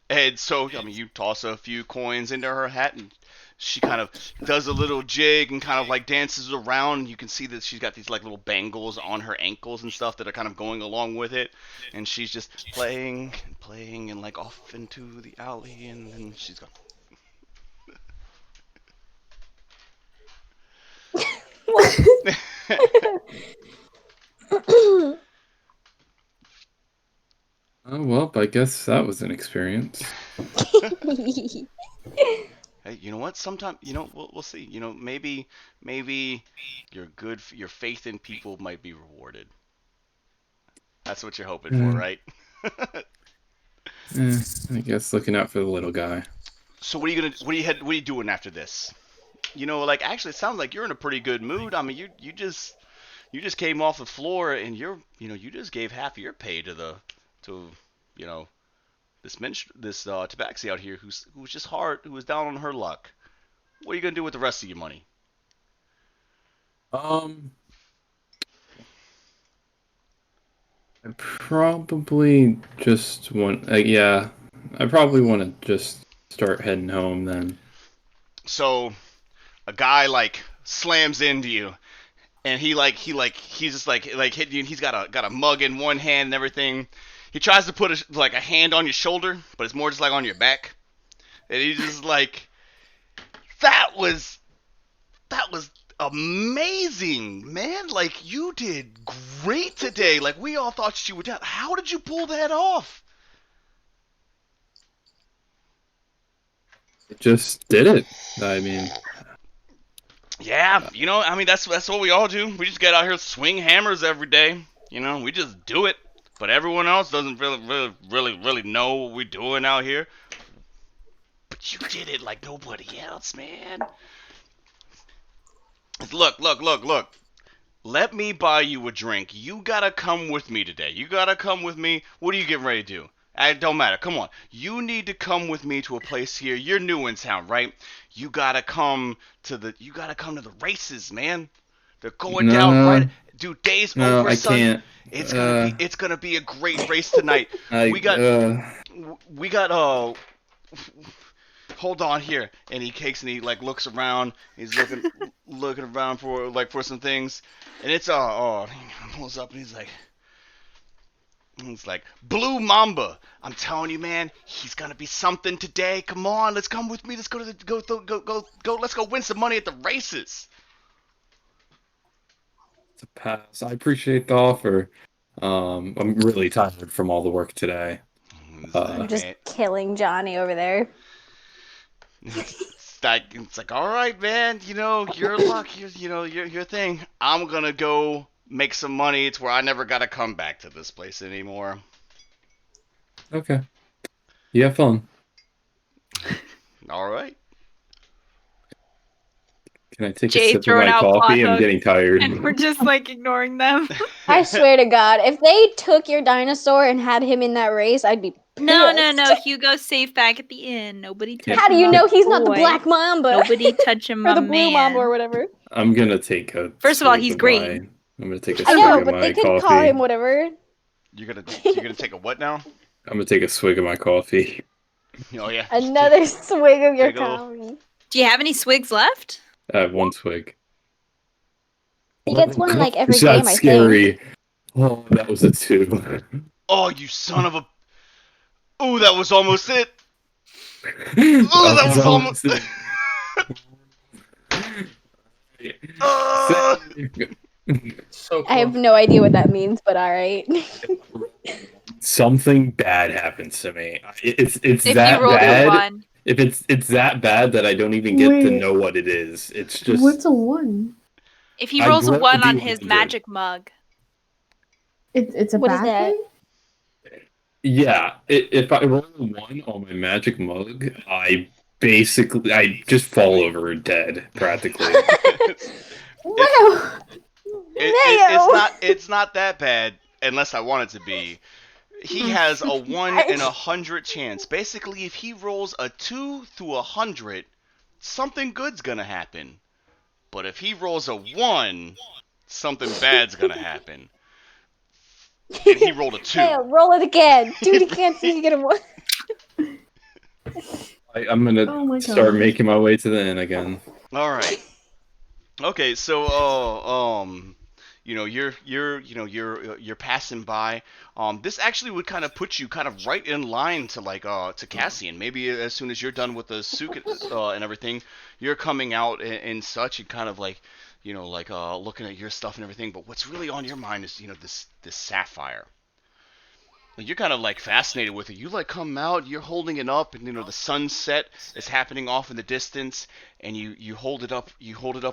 and so, I mean, you toss a few coins into her hat, and she kind of does a little jig and kind of like dances around, and you can see that she's got these like little bangles on her ankles and stuff that are kind of going along with it, and she's just playing and like off into the alley, and then she's gone. Oh, well, I guess that was an experience. Hey, you know what? Sometime, we'll see. Maybe your faith in people might be rewarded. That's what you're hoping for, right? I guess looking out for the little guy. So what are you doing after this? Like actually, it sounds like you're in a pretty good mood. I mean, you just came off the floor and you just gave half of your pay to this tabaxi out here who was just who was down on her luck. What are you gonna do with the rest of your money? I probably just want. Yeah, I probably want to just start heading home then. So a guy like slams into you, and he's just like hitting you. And he's got a mug in one hand and everything. He tries to put a hand on your shoulder, but it's more just like on your back. And he's just like, that was amazing, man. Like, you did great today. Like, we all thought you were down. How did you pull that off? I just did it. I mean, Yeah, I mean, that's what we all do. We just get out here swing hammers every day. We just do it. but everyone else doesn't really know what we're doing out here. But you did it like nobody else, man. Look. Let me buy you a drink. You gotta come with me today. You gotta come with me. What are you getting ready to do? It don't matter. Come on. You need to come with me to a place here. You're new in town, right? You gotta come to the races, man. They're going down right. No, Dude, day's no, over, I son. can't. It's gonna be a great race tonight. I We got we got hold on here, and he takes and he like looks around. He's looking around for some things, and it's he pulls up and he's like Blue Mamba. I'm telling you, man, he's gonna be something today. Come on, let's come with me. Let's go to the go. Let's go win some money at the races. It's a pass. I appreciate the offer. I'm really tired from all the work today. It's I'm like, just man, killing Johnny over there. it's like all right, man. You know your luck. Your thing. I'm gonna go make some money. It's where I never gotta come back to this place anymore. Okay. You have fun. All right. Can I take a Jay sip of throwing my out plot coffee? I'm hooks, getting tired. and we're just like ignoring them. I swear to God, if they took your dinosaur and had him in that race, I'd be pissed. No. Hugo's safe back at the inn. Nobody touch How do him, you my know he's not the boy. black mamba? Nobody touching or my the blue mamba or man. whatever. I'm gonna take a First of all, swig he's of green. I'm gonna take a I swig know, of but my they could coffee. call him whatever. You're gonna take a what now? I'm gonna take a swig of my coffee. Oh yeah. Another swig of your Take a little- coffee. Do you have any swigs left? I have one swig. He gets one like every That's game, I think. scary. Oh, that was a 2. Oh, you son of a. Ooh, that was almost it. That That was almost. it. Uh, So I have close. no idea what that means, but alright. Something bad happens to me. It's If that you rolled bad. a 1. If it's that bad that I don't even get to Wait. know what it is. It's just What's a 1? If he I rolls a rolled 1 a on his D100. magic mug. It's a What is bad that? thing? yeah. If I roll a 1 on my magic mug, I just fall over dead practically. Wow. it's not that bad unless I want it to be. He has a 1 in 100 chance. Basically, if he rolls a 2 through 100, something good's gonna happen. But if he rolls a 1, something bad's gonna happen. And he rolled a 2. Hey, roll it again. Do it again so you get a 1. I'm gonna Oh my start gosh. making my way to the inn again. All right. Okay, so you're passing by. This actually would kind of put you kind of right in line to to Cassian. Maybe as soon as you're done with the suit and everything, you're coming out and such, and kind of looking at your stuff and everything. But what's really on your mind is this sapphire. Like, you're kind of like fascinated with it. You like come out, you're holding it up, and the sunset is happening off in the distance, and you hold it up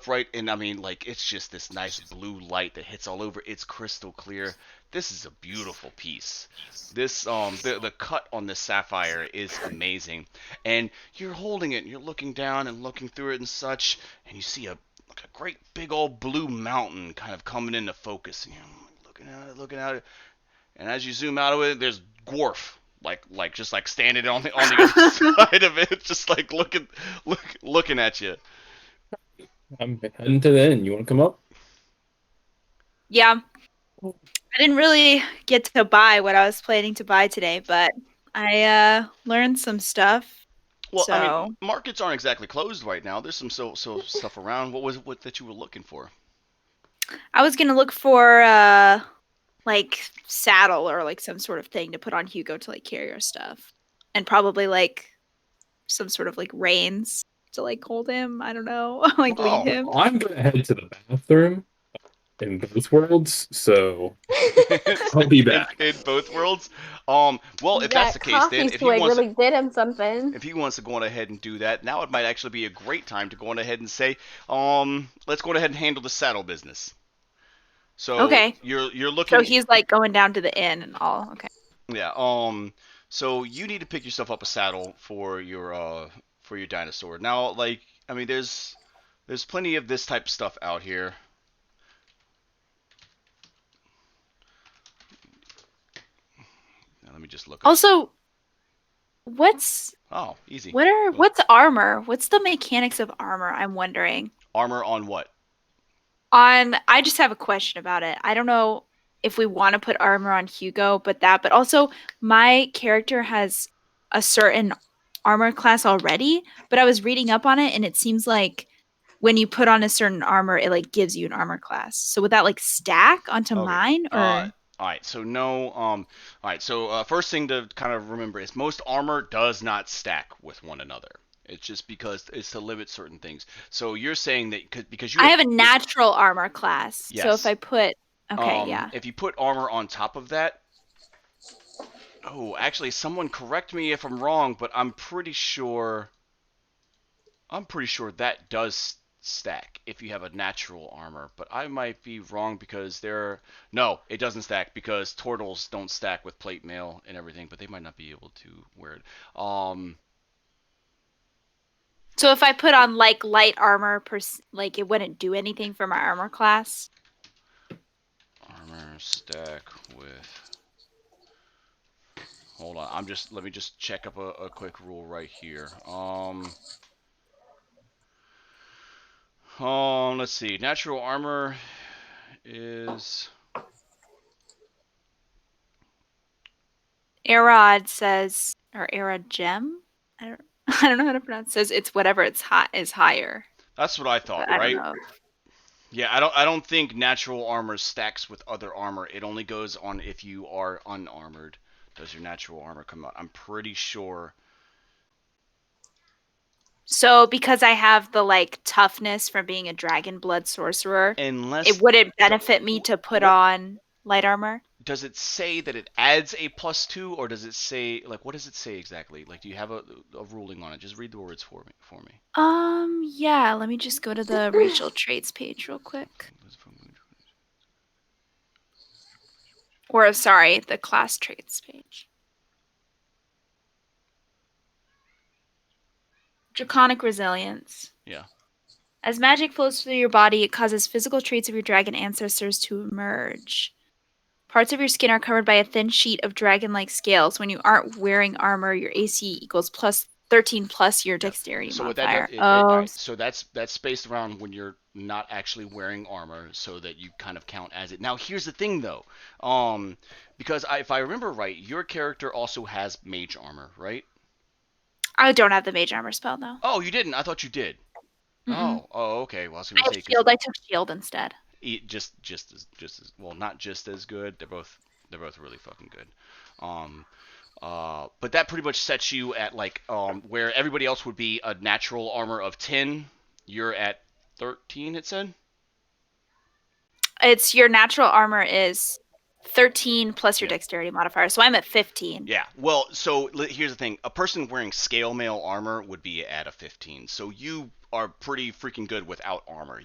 right, and I mean like it's just this nice blue light that hits all over. It's crystal clear. This is a beautiful piece. This the cut on this sapphire is amazing, and you're holding it, and you're looking down and looking through it and such, and you see a great big old blue mountain kind of coming into focus, and you're looking at it. And as you zoom out of it, there's Gworf, just like standing on the other side of it, just like looking at you. I'm heading to the inn. You want to come up? Yeah. I didn't really get to buy what I was planning to buy today, but I learned some stuff. Well, I So mean, markets aren't exactly closed right now. There's some stuff around. What was it that you were looking for? I was gonna look for like saddle or like some sort of thing to put on Hugo to like carry our stuff, and probably like some sort of like reins to like hold him. I don't know, like Oh. lead him. I'm gonna head to the bathroom in both worlds, so I'll be back. in both worlds. Well, if that's the case, then if really did him something. if he wants to go on ahead and do that, now it might actually be a great time to go on ahead and say, let's go on ahead and handle the saddle business. So Okay. you're So looking. he's like going down to the inn and all. Okay. Yeah. So you need to pick yourself up a saddle for your dinosaur. Now, like, I mean, there's plenty of this type of stuff out here. Now, let me just look up. Also, what's Oh, easy. Boom. what's armor? What's the mechanics of armor? I'm wondering. Armor on what? I just have a question about it. I don't know if we want to put armor on Hugo, but also my character has a certain armor class already, but I was reading up on it and it seems like when you put on a certain armor, it like gives you an armor class. So would that like stack onto Okay. mine or All right. So no. All right. So first thing to kind of remember is most armor does not stack with one another. It's just because it's to limit certain things. So you're saying that because you I have have a you're, natural armor class. So if yes. I put okay, yeah. If you put armor on top of that, oh, actually, someone correct me if I'm wrong, but I'm pretty sure that does stack if you have a natural armor, but I might be wrong because no, it doesn't stack because turtles don't stack with plate mail and everything, but they might not be able to wear it. So if I put on like light armor like it wouldn't do anything for my armor class. Armor stack with. Hold on, let me just check up a quick rule right here. Let's see. Natural armor is. Arod says, or Arod Gem? I don't, I don't know how to pronounce it. Says it's whatever it's hot is higher, That's what I but thought, I don't right? know. Yeah, I don't think natural armor stacks with other armor. It only goes on if you are unarmored. Does your natural armor come out? I'm pretty sure. So because I have the like toughness from being a dragon blood sorcerer, it Unless wouldn't benefit me to put what on light armor. does it say that it adds a +2, or does it say like what does it say exactly? Like, do you have a ruling on it? Just read the words for me. Yeah, let me just go to the racial traits page real quick. Or sorry, the class traits page. Draconic resilience. Yeah. As magic flows through your body, it causes physical traits of your dragon ancestors to emerge. Parts of your skin are covered by a thin sheet of dragon-like scales. When you aren't wearing armor, your AC equals plus 13 plus your Yeah. dexterity So what that does, modifier. Oh, all right. So that's spaced around when you're not actually wearing armor, so that you kind of count as it. Now here's the thing, though, because if I remember right, your character also has mage armor, right? I don't have the mage armor spell though. Oh, you didn't. I thought you did. Mm-mm. Oh, okay. Well, I was I gonna have say because shield. I took shield instead. just as well, not just as good. They're both really fucking good. Um, but that pretty much sets you at like where everybody else would be a natural armor of 10. You're at 13. It said. It's your natural armor is 13 plus your Yeah. dexterity modifier, so I'm at 15. Yeah. Well, so here's the thing: a person wearing scale mail armor would be at a 15. So you are pretty freaking good without armor.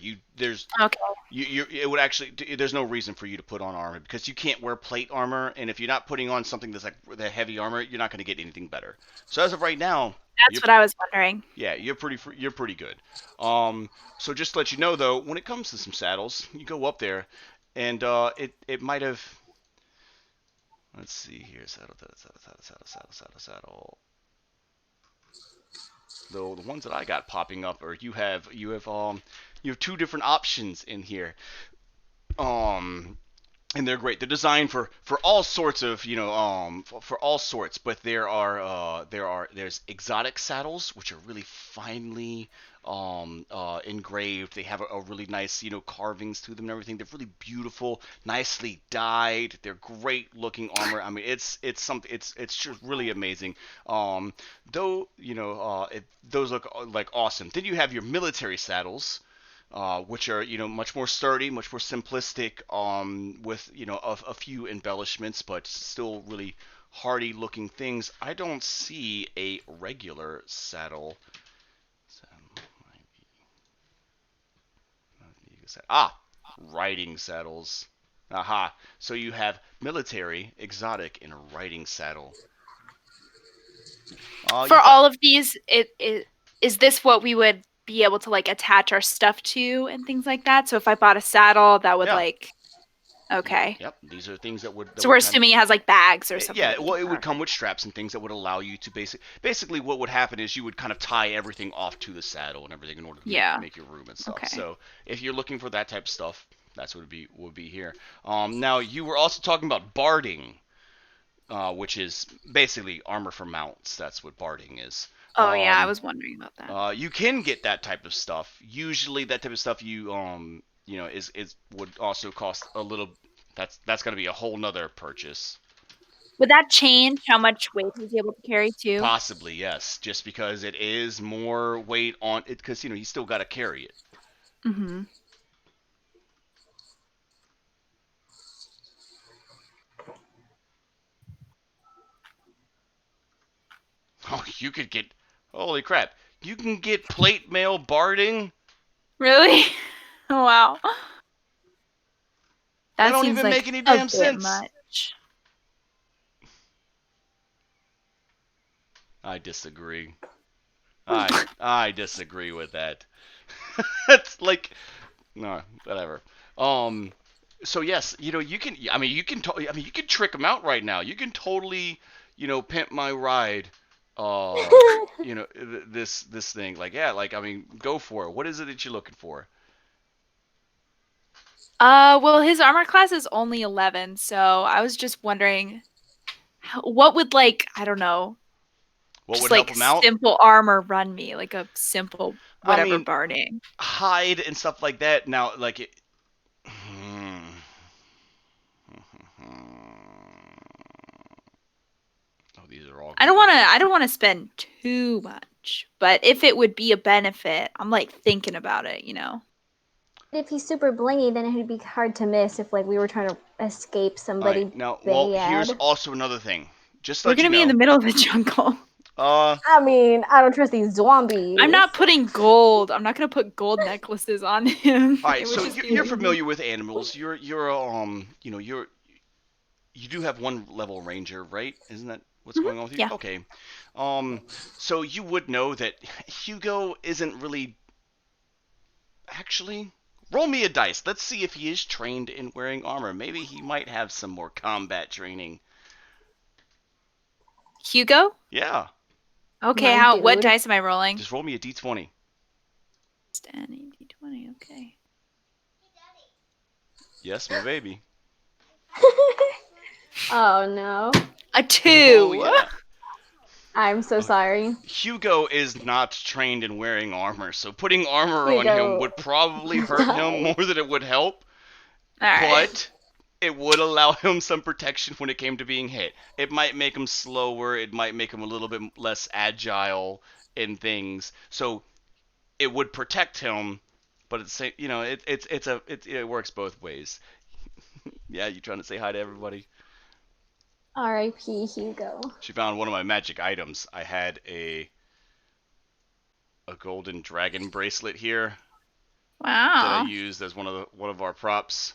Okay. It would actually there's no reason for you to put on armor because you can't wear plate armor, and if you're not putting on something that's like the heavy armor, you're not going to get anything better. So as of right now, That's you're what I was wondering. yeah, you're pretty good. So just to let you know though, when it comes to some saddles, you go up there, and it might have. Let's see here, saddle. Though the ones that I got popping up are you have two different options in here. Um, and they're great. They're designed for all sorts of for all sorts. But there's exotic saddles which are really finely engraved. They have a really nice carvings to them and everything. They're really beautiful, nicely dyed. They're great looking armor. I mean it's something it's just really amazing. Though those look like awesome. Then you have your military saddles, which are much more sturdy, much more simplistic, with a few embellishments, but still really hardy looking things. I don't see a regular saddle. Ah, riding saddles. Aha. So you have military, exotic, and a riding saddle. You For thought, all of these, it is this what we would be able to like attach our stuff to and things like that? So if I bought a saddle, that would yeah. like okay. Yep. These are things that So would we're kind of. assuming it has like bags or something Yeah, well, underneath. it would Okay. come with straps and things that would allow you to basically what would happen is you would kind of tie everything off to the saddle and everything in order to Yeah. make your room and stuff. Okay. So if you're looking for that type of stuff, that's what would be here. Now you were also talking about barding, which is basically armor for mounts. That's what barding is. Oh yeah, I was wondering about that. You can get that type of stuff. Usually, that type of stuff is would also cost a little. That's going to be a whole nother purchase. Would that change how much weight he's able to carry too? Possibly, yes. Just because it is more weight on it, because you still got to carry it. Mm-hmm. Oh, you could get. Holy crap! You can get plate mail barding. Really? Wow. That That don't seems even like make any a damn bit sense. much. I disagree. I disagree with that. It's like no, whatever. Um, so yes, you can. I mean, you can trick them out right now. You can totally, pimp my ride. Uh, this thing. Like, yeah, like I mean, go for it. What is it that you're looking for? Well, his armor class is only 11, so I was just wondering what would like, I don't know, What just would help like him out? simple armor run me, like a simple I whatever mean, barding. hide and stuff like that. Now, like it. Hmm. Oh, these are all I gonna don't be. want to I don't want to spend too much, but if it would be a benefit, I'm like thinking about it. If he's super blingy, then it'd be hard to miss if like we were trying to escape All right. somebody Now, well, here's bad. also another thing. Just to We're let going you to be in know. the middle of the jungle. Uh, I mean, I don't trust these I'm zombies. not putting gold. I'm not going to put gold necklaces on him. all It right. would So just be you're easy. familiar with animals. You do have one level ranger, right? Isn't that what's Mhm. going on with you? Yeah. Okay. Um, so you would know that Hugo isn't really actually. Roll me a dice. Let's see if he is trained in wearing armor. Maybe he might have some more combat training. Hugo? Yeah. Okay, My what dude. dice am I rolling? Just roll me a d20. Standing D20, okay. Yes, my baby. Oh no. A Oh 2. yeah. I'm so sorry. Hugo is not trained in wearing armor, so putting armor on him Hugo would probably hurt him died. more than it would help, All right. but it would allow him some protection when it came to being hit. It might make him slower, it might make him a little bit less agile in things. So it would protect him, but it's it works both ways. Yeah, you trying to say hi to everybody? R.I.P. Hugo. She found one of my magic items. I had a golden dragon bracelet here that I Wow. used as one of our props.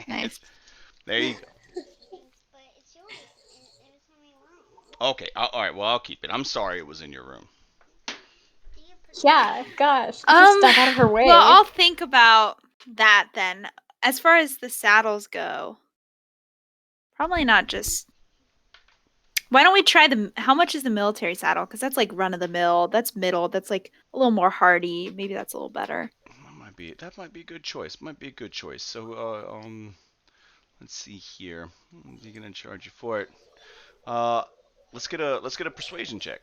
Nice. There you go. Okay, all right. Well, I'll keep it. I'm sorry it was in your room. Yeah, gosh. Get your stuff out of her way. Well, I'll think about that then. As far as the saddles go, probably not just. Why don't we try how much is the military saddle? Because that's like run of the mill. That's middle. That's like a little more hardy. Maybe that's a little better. That might be a good choice. Might be a good choice. So let's see here. They're gonna charge you for it. Uh, let's get a persuasion check.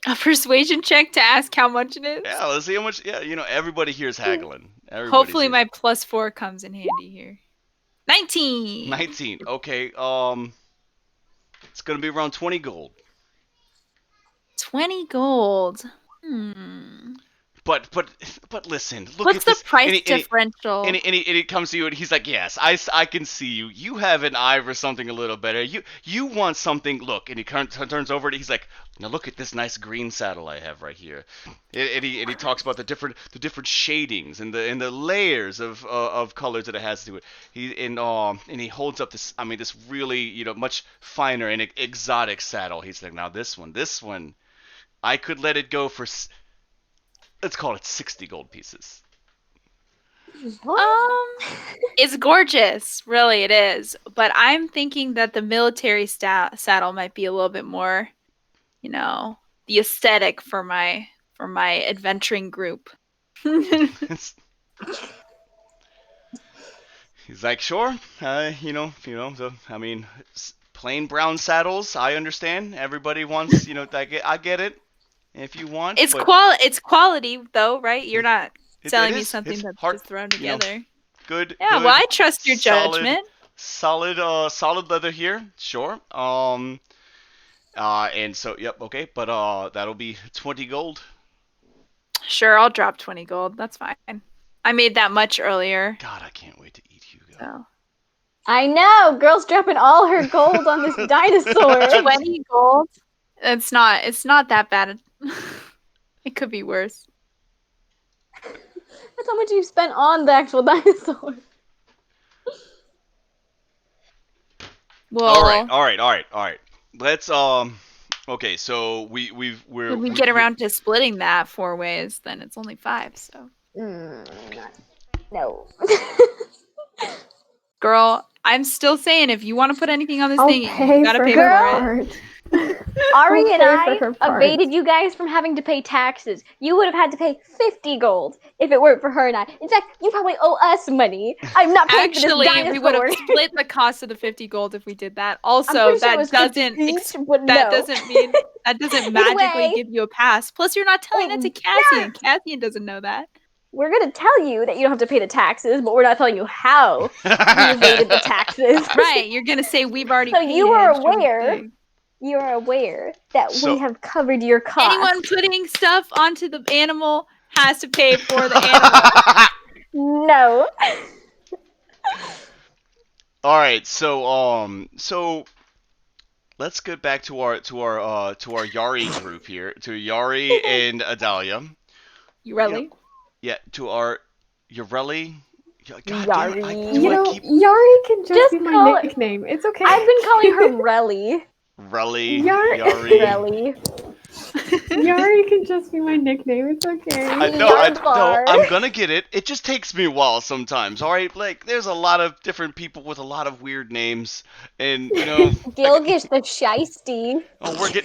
A persuasion check to ask how much it is. Yeah, let's see how much. Yeah, everybody here's haggling. Hopefully, my +4 comes in handy here. 19. 19. Okay. It's gonna be around 20 gold. 20 gold. Hmm. But but listen, look What's at the this. price differential? And he comes to you and he's like, yes, I can see you. You have an eye for something a little better. You want something. Look, and he turns over and he's like, now look at this nice green saddle I have right here. And he talks about the different shadings and the layers of colors that it has to it. And he holds up this, I mean, this really, much finer and exotic saddle. He's like, now this one, I could let it go for, let's call it 60 gold pieces. It's gorgeous, really it is. But I'm thinking that the military saddle might be a little bit more, the aesthetic for my adventuring group. He's like, sure, I mean, plain brown saddles. I understand. Everybody wants, I get it. If you want, It's but it's quality though, right? You're not it selling me is. something It's that's hard, just thrown you know, together. good, Yeah, good, well, I trust your solid, judgment. solid leather here. Sure. And so, yep, okay, but that'll be 20 gold. Sure, I'll drop 20 gold. That's fine. I made that much earlier. God, I can't wait to eat Hugo. So. I know, girl's dropping all her gold on this dinosaur. 20 gold. It's not that bad. It could be worse. That's how much you've spent on the actual dinosaur. Well, all right. Let's okay, so we're if we get around to splitting that 4 ways, then it's only 5, so. No. Girl, I'm still saying if you want to put anything on this I'll thing, pay you gotta for pay her for it. part. Ari I'll and pay for I her part. evaded you guys from having to pay taxes. You would have had to pay 50 gold if it weren't for her and I. In fact, you probably owe us money. I'm not paying Actually, for this dinosaur. we would have split the cost of the 50 gold if we did that. Also, I'm pretty sure it that was doesn't 50 each, but that no. doesn't mean that doesn't magically way- give you a pass. Plus, you're not telling that to Cassian. Cassian doesn't know that. We're gonna tell you that you don't have to pay the taxes, but we're not telling you how we evaded the taxes. Right, you're gonna say we've already So paid you are it, sort of aware. thing. You are aware that So- we have covered your costs. Anyone putting stuff onto the animal has to pay for the animal. No. All right, so let's get back to our Yari group here, to Yari and Adalia. You really? Yeah, to our Yareli. God damn, Yari. You I know, keep Yari can just Just be my call it- nickname. It's okay. I've been calling her Relly. Relly, Yari. Yari. Yari can just be my nickname. It's okay. Yarbar. I'm gonna get it. It just takes me a while sometimes. All right, like there's a lot of different people with a lot of weird names, and Gilgish the Shiesty.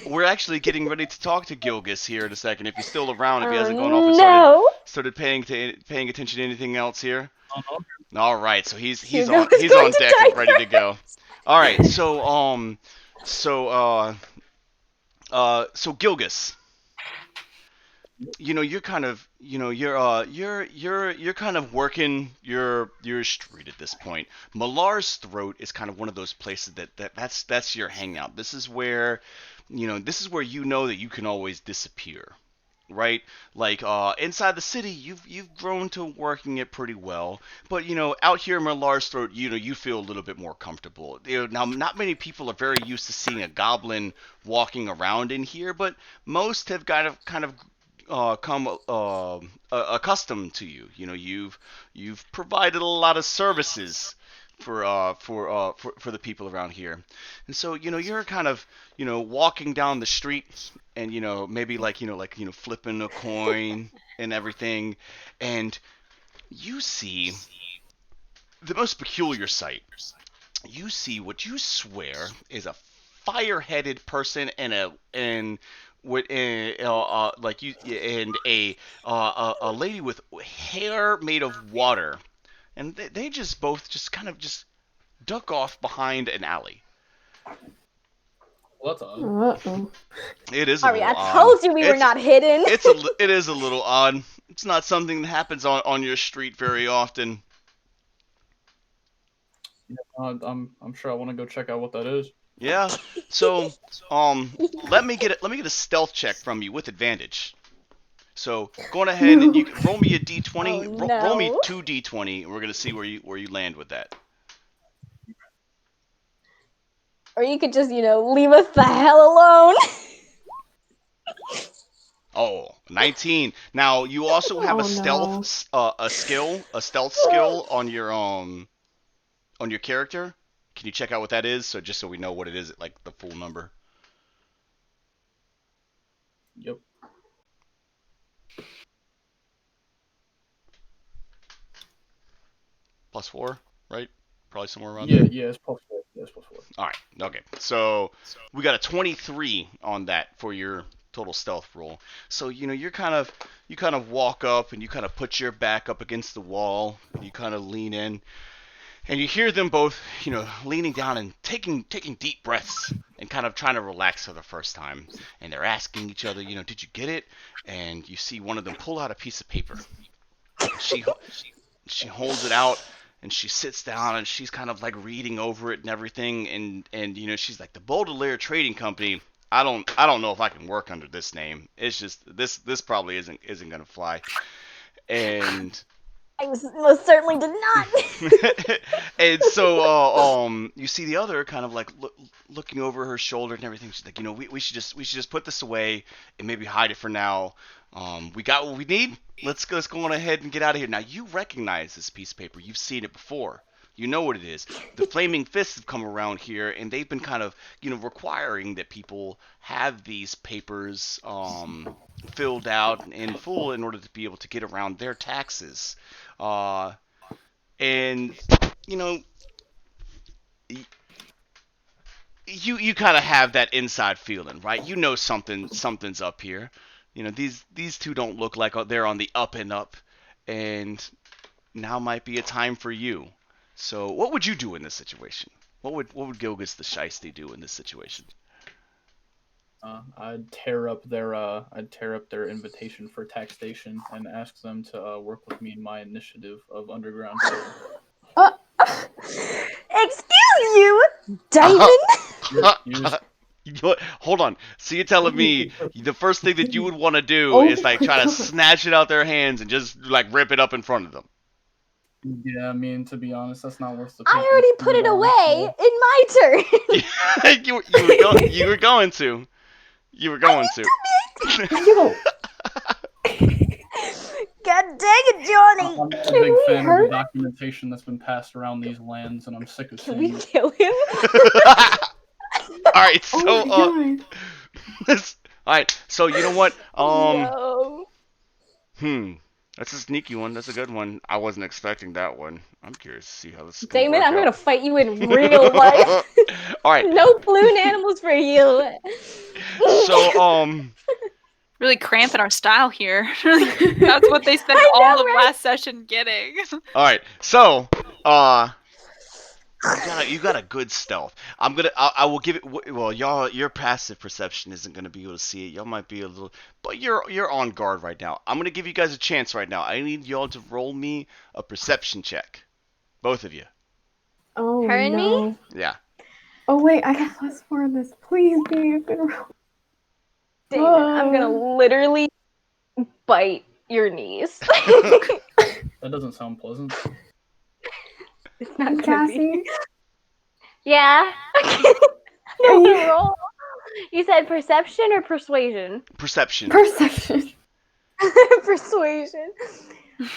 we're actually getting ready to talk to Gilgis here in a second. If he's still around, if he hasn't gone off and started paying attention to anything else here. All right, so he's Hugo on is he's going on to deck die and ready to go. All right, so Gilgis, you're kind of you're kind of working your street at this point. Malar's Throat is kind of one of those places that's your hangout. This is where you know that you can always disappear. Right, like inside the city, you've grown to working it pretty well, but out here in Malar's Throat, you feel a little bit more comfortable. Now, not many people are very used to seeing a goblin walking around in here, but most have kind of come accustomed to you. You've provided a lot of services for the people around here, and so you're kind of walking down the street and maybe flipping a coin and everything, and you see the most peculiar sight. You see what you swear is a fire-headed person and with like you and a lady with hair made of water, and they just both just kind of just duck off behind an alley. What's up? Uh-oh. It is a Sorry, little I odd. told you we were It's- not hidden. It is a little odd. It's not something that happens on your street very often. I'm sure I want to go check out what that is. Yeah. So let me get a stealth check from you with advantage. So going ahead and you No. roll me a d20. Oh Roll me no. 2d20, and we're gonna see where you land with that. Or you could just, leave us the hell alone. Oh, 19. Now you also have Oh no. a stealth skill on your character. Can you check out what that is? So just so we know what it is, like the full number. Yep. +4, right? Probably somewhere around Yeah, there. yeah, it's +4. Yeah, it's +4. All right. Okay. So we got a 23 on that for your total stealth roll. So you kind of walk up and you kind of put your back up against the wall. You kind of lean in, and you hear them both, leaning down and taking deep breaths and kind of trying to relax for the first time. And they're asking each other, did you get it? And you see one of them pull out a piece of paper. She she holds it out and she sits down and she's kind of like reading over it and everything, and she's like, the Baudelaire Trading Company. I don't know if I can work under this name. It's just this probably isn't gonna fly. And I most certainly did not. and so you see the other kind of like looking over her shoulder and everything. She's like, we should just put this away and maybe hide it for now. We got what we need. Let's go on ahead and get out of here. Now you recognize this piece of paper. You've seen it before. You know what it is. The Flaming Fists have come around here, and they've been kind of, requiring that people have these papers filled out in full in order to be able to get around their taxes. Uh, and you know, you kind of have that inside feeling, right? You know something's up here. These two don't look like they're on the up and up, and now might be a time for you. So, what would you do in this situation? What would Gilgis the Shiesty do in this situation? I'd tear up their invitation for taxation and ask them to work with me in my initiative of underground code. Uh, Excuse you, Damon. Hold on. So you're telling me the first thing that you would want to do Oh is like my try to God. snatch it out their hands and just like rip it up in front of them? Yeah, I mean, to be honest, that's not worth the I paper. already put it away in my turn. You were going to. You were going to. Yo, God dang it, Johnny. I'm not a Can big we fan of hurt? the documentation that's been passed around these lands, and I'm sick of Can seeing we it. kill him? All right. oh So my God. all right. So you know what? No. That's a sneaky one. That's a good one. I wasn't expecting that one. I'm curious to see how this is gonna Damon, work I'm gonna out. fight you in real life. All right. No balloon animals for you. So Really cramping our style here. That's what they spent I know, all of right? last session getting. all right. So you got a good stealth. I will give it. Well, y'all, your passive perception isn't gonna be able to see it. Y'all might be a little, but you're on guard right now. I'm gonna give you guys a chance right now. I need y'all to roll me a perception check, both of you. Oh Her and me? no. Yeah. Oh wait, I got +4 on this. Please be a good roll. Damon, I'm gonna literally bite your knees. That doesn't sound pleasant. It's not gonna Cassie, be. Yeah. Are No you- roll. You said perception or persuasion? Perception. perception. Persuasion.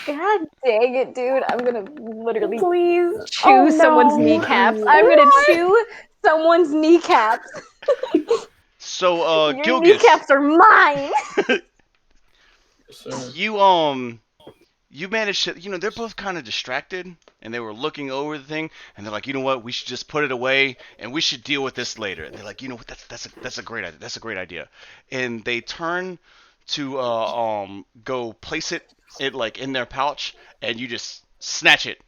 God dang it, dude. I'm gonna literally Please. chew Oh, someone's no. kneecaps. I'm gonna chew someone's kneecaps. So Your Gilgis, kneecaps are mine. Yes, sir. you managed to, they're both kind of distracted and they were looking over the thing and they're like, you know what, we should just put it away and we should deal with this later. And they're like, you know what, that's a great idea. That's a great idea. And they turn to go place it like in their pouch, and you just snatch it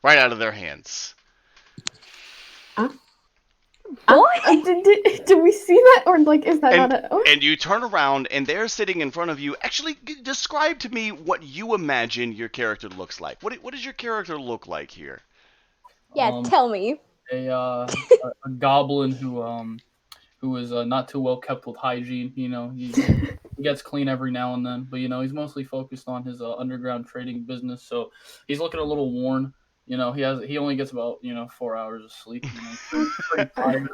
right out of their hands. Did we see that, or like is that And, not a? Oh. and you turn around and they're sitting in front of you. Actually, describe to me what you imagine your character looks like. What does your character look like here? Yeah, tell me. A goblin who is not too well kept with hygiene. He's He gets clean every now and then, but he's mostly focused on his underground trading business. So he's looking a little worn. He only gets about 4 hours of sleep. Pretty tired.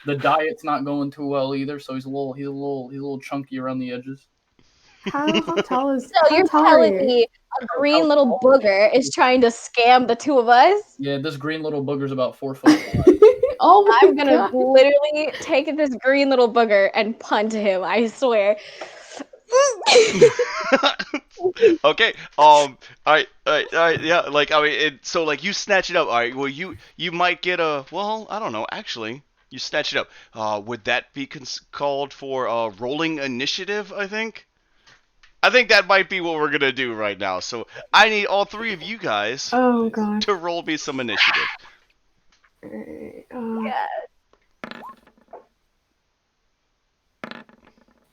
The diet's not going too well either, so he's a little chunky around the edges. How tall is? So how you're tall are telling you? me a green little booger is trying to scam the two of us? Yeah, this green little booger's about 4 foot. Oh my I'm gonna god! literally take this green little booger and punt him. I swear. Okay. All right. Yeah. Like I mean, so like you snatch it up. All right. Well, you might get a. Well, I don't know. Actually, you snatch it up. Would that be called for rolling initiative? I think that might be what we're gonna do right now. So I need all three of you guys Oh god. to roll me some initiative. Alright, Yeah.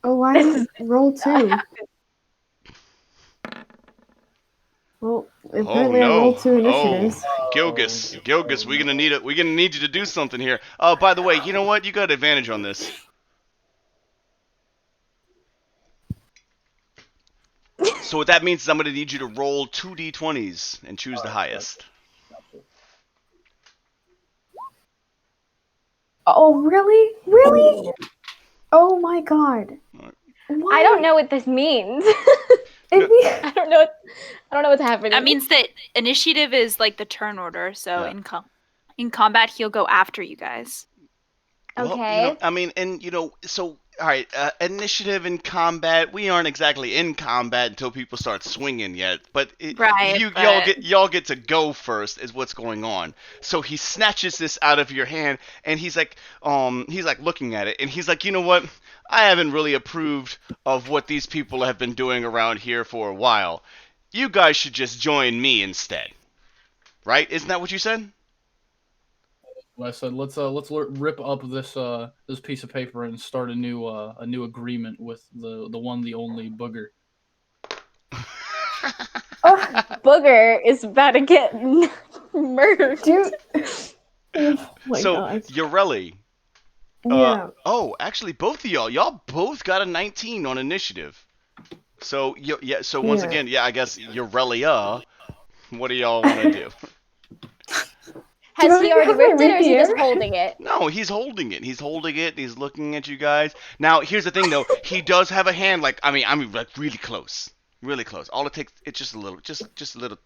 Oh, why did roll 2? Well, Oh apparently I no! rolled 2 initiatives. Gilgus, we're gonna need it. We're gonna need you to do something here. By the way, you know what? You got advantage on this. So what that means is I'm gonna need you to roll 2d20s and choose the highest. Oh, really? Really? Oh my god. Why? I don't know what this means. I don't know. I don't know what's happening. That means that initiative is like the turn order. So Yeah. in combat, he'll go after you guys. Well, Okay. I mean, and so all right, initiative in combat. We aren't exactly in combat until people start swinging yet. But Right, y'all get to go first, is what's going on. So he snatches this out of your hand, and he's like looking at it, and he's like, you know what? I haven't really approved of what these people have been doing around here for a while. You guys should just join me instead, right? Isn't that what you said? I said, let's rip up this piece of paper and start a new agreement with the one, the only booger. Booger is about to get murdered. Dude. Oh my So god. Yoreli. Yeah. Oh, actually, both of y'all both got a 19 on initiative. So So once Yeah. again, I guess Yorelia. What do y'all want to do? Has Do he I already have my ripped it, or is he just rapier? holding it? No, he's holding it. He's holding it. He's looking at you guys. Now, here's the thing, though. He does have a hand. Like I mean, like really close, really close. All it takes, it's just a little, just a little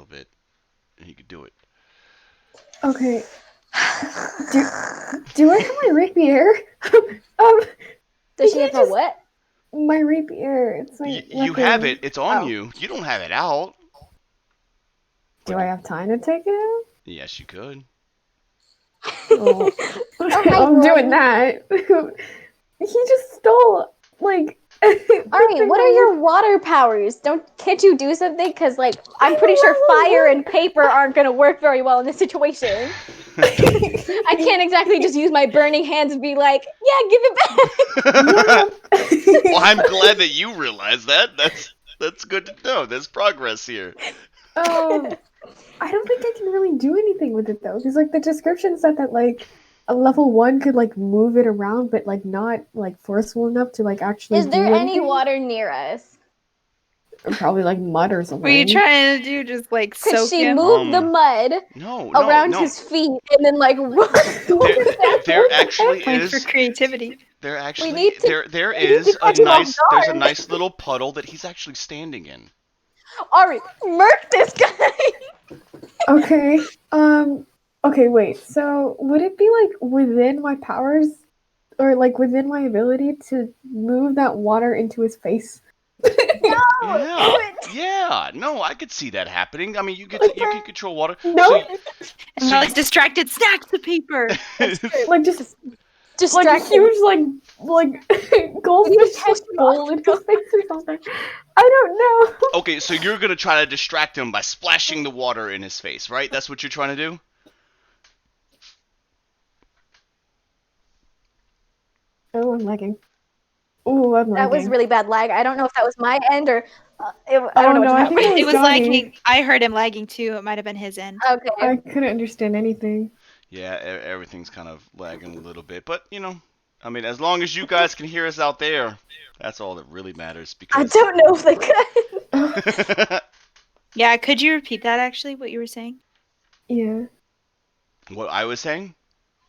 bit, and he could do it. Okay. Do I have my rapier? Does she you have a just- what? My rapier. It's my You weapon. have it. It's on Oh. you. You don't have it out. Do I have time to take it out? Yes, you could. Oh. Okay, my I'm God. doing that. He just stole, like. Ari, what are your water powers? Can't you do something? Because like I'm pretty sure fire and paper aren't gonna work very well in this situation. I can't exactly just use my burning hands and be like, yeah, give it back. Well, I'm glad that you realize that. That's good to know. There's progress here. I don't think I can really do anything with it though, because like the description said that like a level 1 could like move it around, but like not like forceful enough to like actually. Is there do any anything. water near us? Probably like mud or something. What are you trying to do? Just like Could soak she him? move the mud No, around no. his feet and then like run? There actually Point for is. creativity. There actually need to- there we need to is a catch him off nice there's a guard. nice little puddle that he's actually standing in. Ari, murk this guy. Okay. Okay, wait. So would it be like within my powers or like within my ability to move that water into his face? Yeah. No, I could see that happening. I mean, you can control water. No. And I was distracted. Snacks the paper. Like just Distract like a him. huge like goldfish catch him bowl in his face or something. I don't know. Okay, so you're gonna try to distract him by splashing the water in his face, right? That's what you're trying to do. Oh, I'm lagging. Oh, I'm lagging. That was really bad lag. I don't know if that was my end or I Oh, don't know no, what's I think happening. It was Johnny. lagging. I heard him lagging too. It might have been his end. Okay. I couldn't understand anything. Yeah, everything's kind of lagging a little bit, but I mean, as long as you guys can hear us out there, that's all that really matters. I Because don't know if they could. Yeah, could you repeat that actually, what you were saying? Yeah. what I was saying.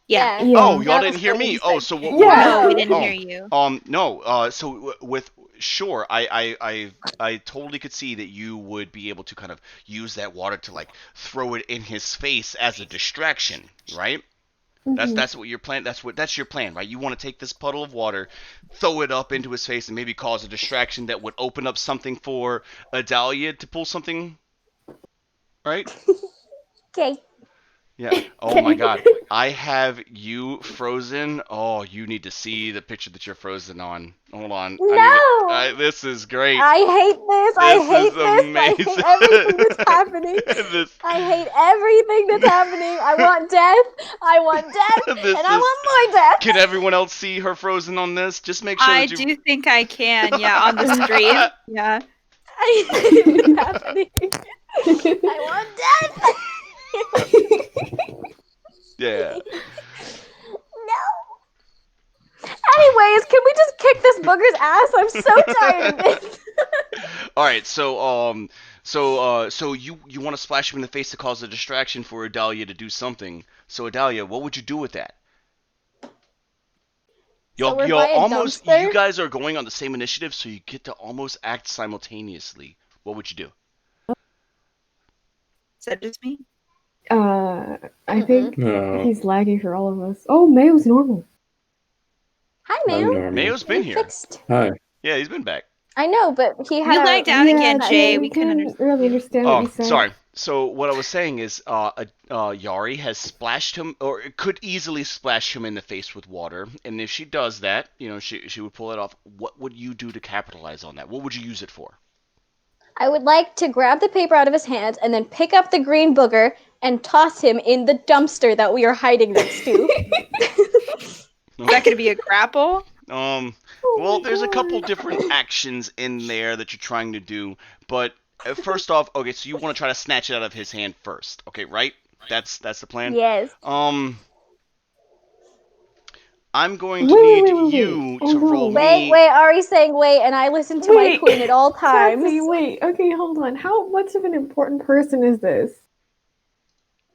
Yeah. Yeah. Oh, y'all That didn't was hear good, me. you Oh, said. so what? Yeah. No, we didn't Oh, hear you. no. With sure, I totally could see that you would be able to kind of use that water to like throw it in his face as a distraction, right? That's what your plan. That's your plan, right? You want to take this puddle of water, throw it up into his face, and maybe cause a distraction that would open up something for Adalia to pull something, right? Okay. Yeah. Oh my God. I have you frozen. Oh, you need to see the picture that you're frozen on. Hold on. I need No! to. This is great. I hate this. I This hate is this. I hate everything that's happening. this I hate everything that's happening. I want death. I want death. this And I is. want more death. Can everyone else see her frozen on this? Just make sure I that you. do think I can, yeah, on the stream. Yeah. I hate what's happening. I want death. Yeah. No. Anyways, can we just kick this booger's ass? I'm so tired of this. All right. So you want to splash him in the face to cause a distraction for Adalia to do something. So Adalia, what would you do with that? So we're You'll by a almost. dumpster? You guys are going on the same initiative, so you get to almost act simultaneously. What would you do? Is that just me? I think No, he's lagging for all of us. Oh, Mayo's normal. Hi, I'm ma'am. normal. Mayo's been You're here. fixed. Hi. Yeah, he's been back. I know, but he You had lagged out again, Yeah, Jay. we We couldn't couldn't really understand what Oh, you said. sorry. So what I was saying is, Yari has splashed him, or could easily splash him in the face with water. And if she does that, she would pull it off. What would you do to capitalize on that? What would you use it for? I would like to grab the paper out of his hands and then pick up the green booger and toss him in the dumpster that we are hiding next to. Is that going to be a grapple? Well, my there's a couple God. different actions in there that you're trying to do, but first off, okay, so you want to try to snatch it out of his hand first, okay, right? That's the plan. Yes. I'm going to need you Oh, to no. roll Wait, me. Ari's saying wait, and I listen to my queen at all times. Cassie, wait. Okay, hold on. How much of an important person is this?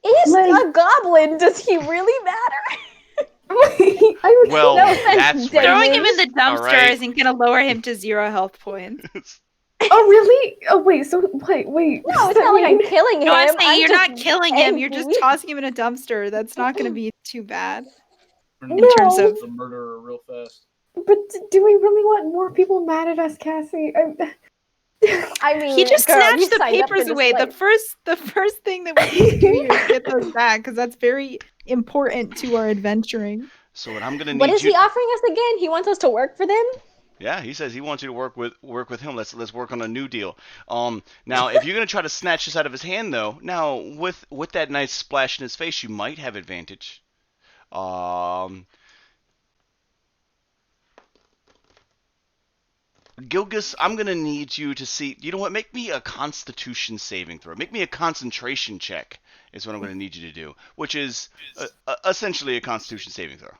He's Like- a goblin. Does he really matter? I would Well, No offense, that's where. Throwing him in the dumpster Alright. isn't going to lower him to 0 health points. Oh, really? Oh, wait. So, wait. No, it's not like I'm killing him. No, I'm saying you're just not killing him. You're just angry. tossing him in a dumpster. That's not going to be too bad. In terms of- a murderer real fast. But do we really want more people mad at us, Cassie? I mean, He just girl, snatched you the signed up for papers this away. The life. first thing that we need to do here is get those back because that's very important to our adventuring. So what I'm gonna need What is you. he offering us again? He wants us to work for them? Yeah, he says he wants you to work with him. Let's work on a new deal. Now if you're gonna try to snatch this out of his hand though, now with that nice splash in his face, you might have advantage. Gilgis, I'm gonna need you to see. You know what? Make me a Constitution saving throw. Make me a concentration check. Is what I'm gonna need you to do, which is essentially a Constitution saving throw.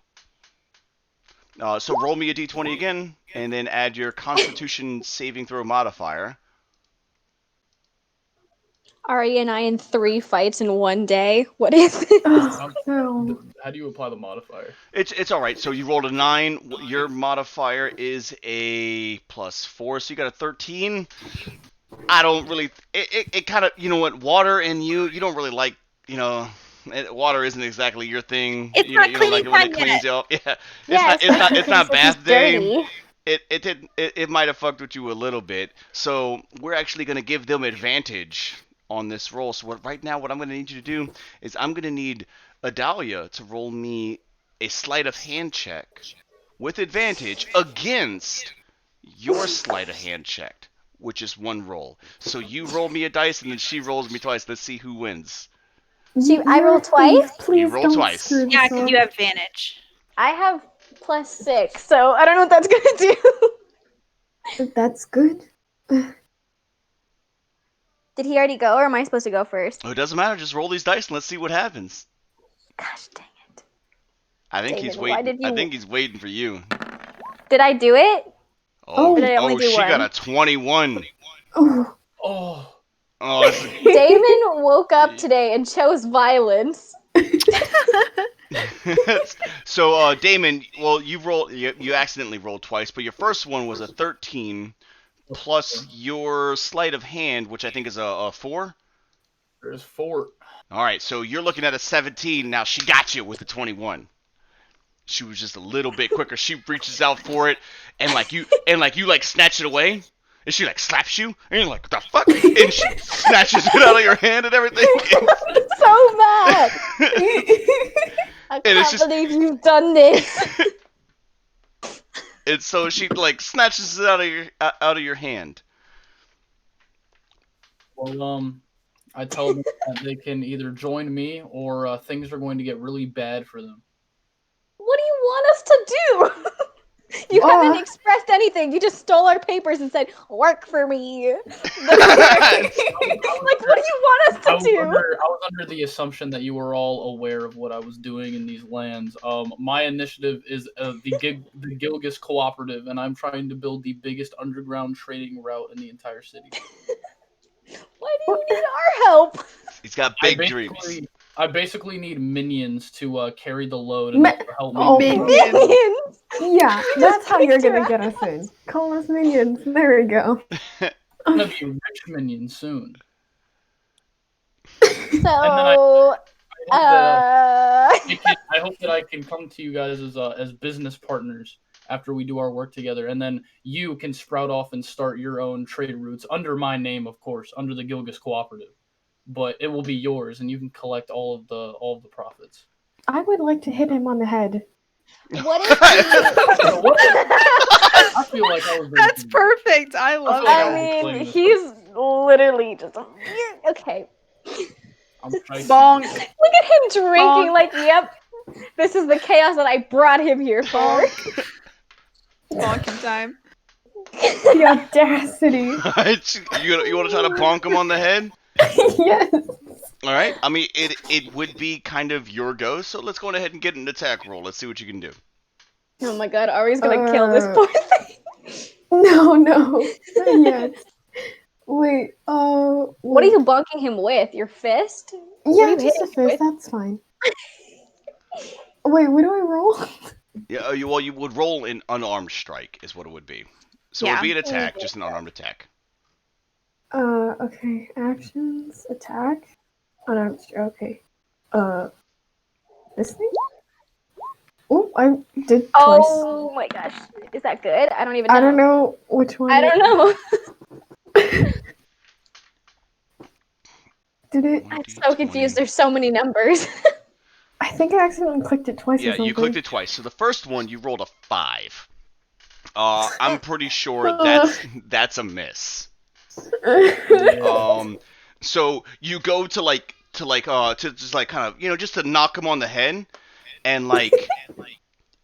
So roll me a d20 again, and then add your Constitution saving throw modifier. Ari and I in 3 fights in one day. What is this? Oh, no. How do you apply the modifier? It's all right. So you rolled a 9. Your modifier is a +4, so you got a 13. I don't really. It kind of, you know what? Water and you don't really like. Water isn't exactly your thing. It's you not don't like it when it cleaning cleans you up. Yeah. Yes, It's not so he's bath day. dirty. It might have fucked with you a little bit. So we're actually gonna give them advantage on this roll. So right now, what I'm gonna need you to do is I'm gonna need Adalia to roll me a sleight of hand check with advantage against your sleight of hand check, which is 1 roll. So you roll me a dice and then she rolls me twice. Let's see who wins. I roll twice? Please You roll don't twice. screw Yeah, this because up. you have advantage. I have +6, so I don't know what that's gonna do. That's good. Did he already go, or am I supposed to go first? Oh, it doesn't matter. Just roll these dice and let's see what happens. Gosh dang it. I think he's David, why waiting. did I you? think he's waiting for you. Did I do it? Oh, Or did I only do she got one? a 21. Oh, Oh, Oh, this Damon woke up today and chose violence. is... So, Damon, well, you accidentally rolled twice, but your first one was a 13 plus your sleight of hand, which I think is a 4. there's 4. All right, so you're looking at a 17. Now she got you with a 21. She was just a little bit quicker. She reaches out for it, and you snatch it away, and she like slaps you, and you're like, what the fuck? And she snatches it out of your hand and everything. So mad. I And it's can't just- believe you've done this. And so she like snatches it out of your hand. Well, I tell them that they can either join me or things are going to get really bad for them. What do you want us to do? You haven't expressed anything. You just stole our papers and said, "Work for me." Like, what do you want us to do? I was under the assumption that you were all aware of what I was doing in these lands. My initiative is the Gilgis Cooperative, and I'm trying to build the biggest underground trading route in the entire city. Why do you need our help? He's got big dreams. I basically need minions to carry the load and help me. Oh, Minions. yeah, that's how you're gonna get us in. Call us minions. There we go. I'm gonna be rich minions soon. So, I hope that I can come to you guys as business partners after we do our work together, and then you can sprout off and start your own trade routes under my name, of course, under the Gilgis Cooperative. But it will be yours, and you can collect all of the profits. I would like to hit him on the head. what if I feel like I was. That's perfect. I love feel like it. I I was mean, this he's literally just okay. I'm trying Bonk. Look at him drinking. Bonk. Like, yep, this is the chaos that I brought him here for. Bonking time. The audacity. You want to try to bonk him on the head? Yes. All right. I mean, it would be kind of your go. So let's go ahead and get an attack roll. Let's see what you can do. Oh my god, Ari's gonna kill this poor thing. No, not yet. Wait, What are you bonking him with? Your fist? Yeah, are you just a hitting fist, that's fine. Wait, what do I roll? Yeah. You would roll an unarmed strike is what it would be. So it would be an attack, just an unarmed attack. Okay. Actions, attack. Unarmed strike, okay. This thing? Oh, I did twice. Oh my gosh. Is that good? I don't even know. I don't know which one. I don't know. Did it? I'm so confused. There's so many numbers. I think I accidentally clicked it twice or Yeah, something. you clicked it twice. So the first one you rolled a 5. I'm pretty sure that's a miss. So you go to just like kind of just to knock him on the head, and like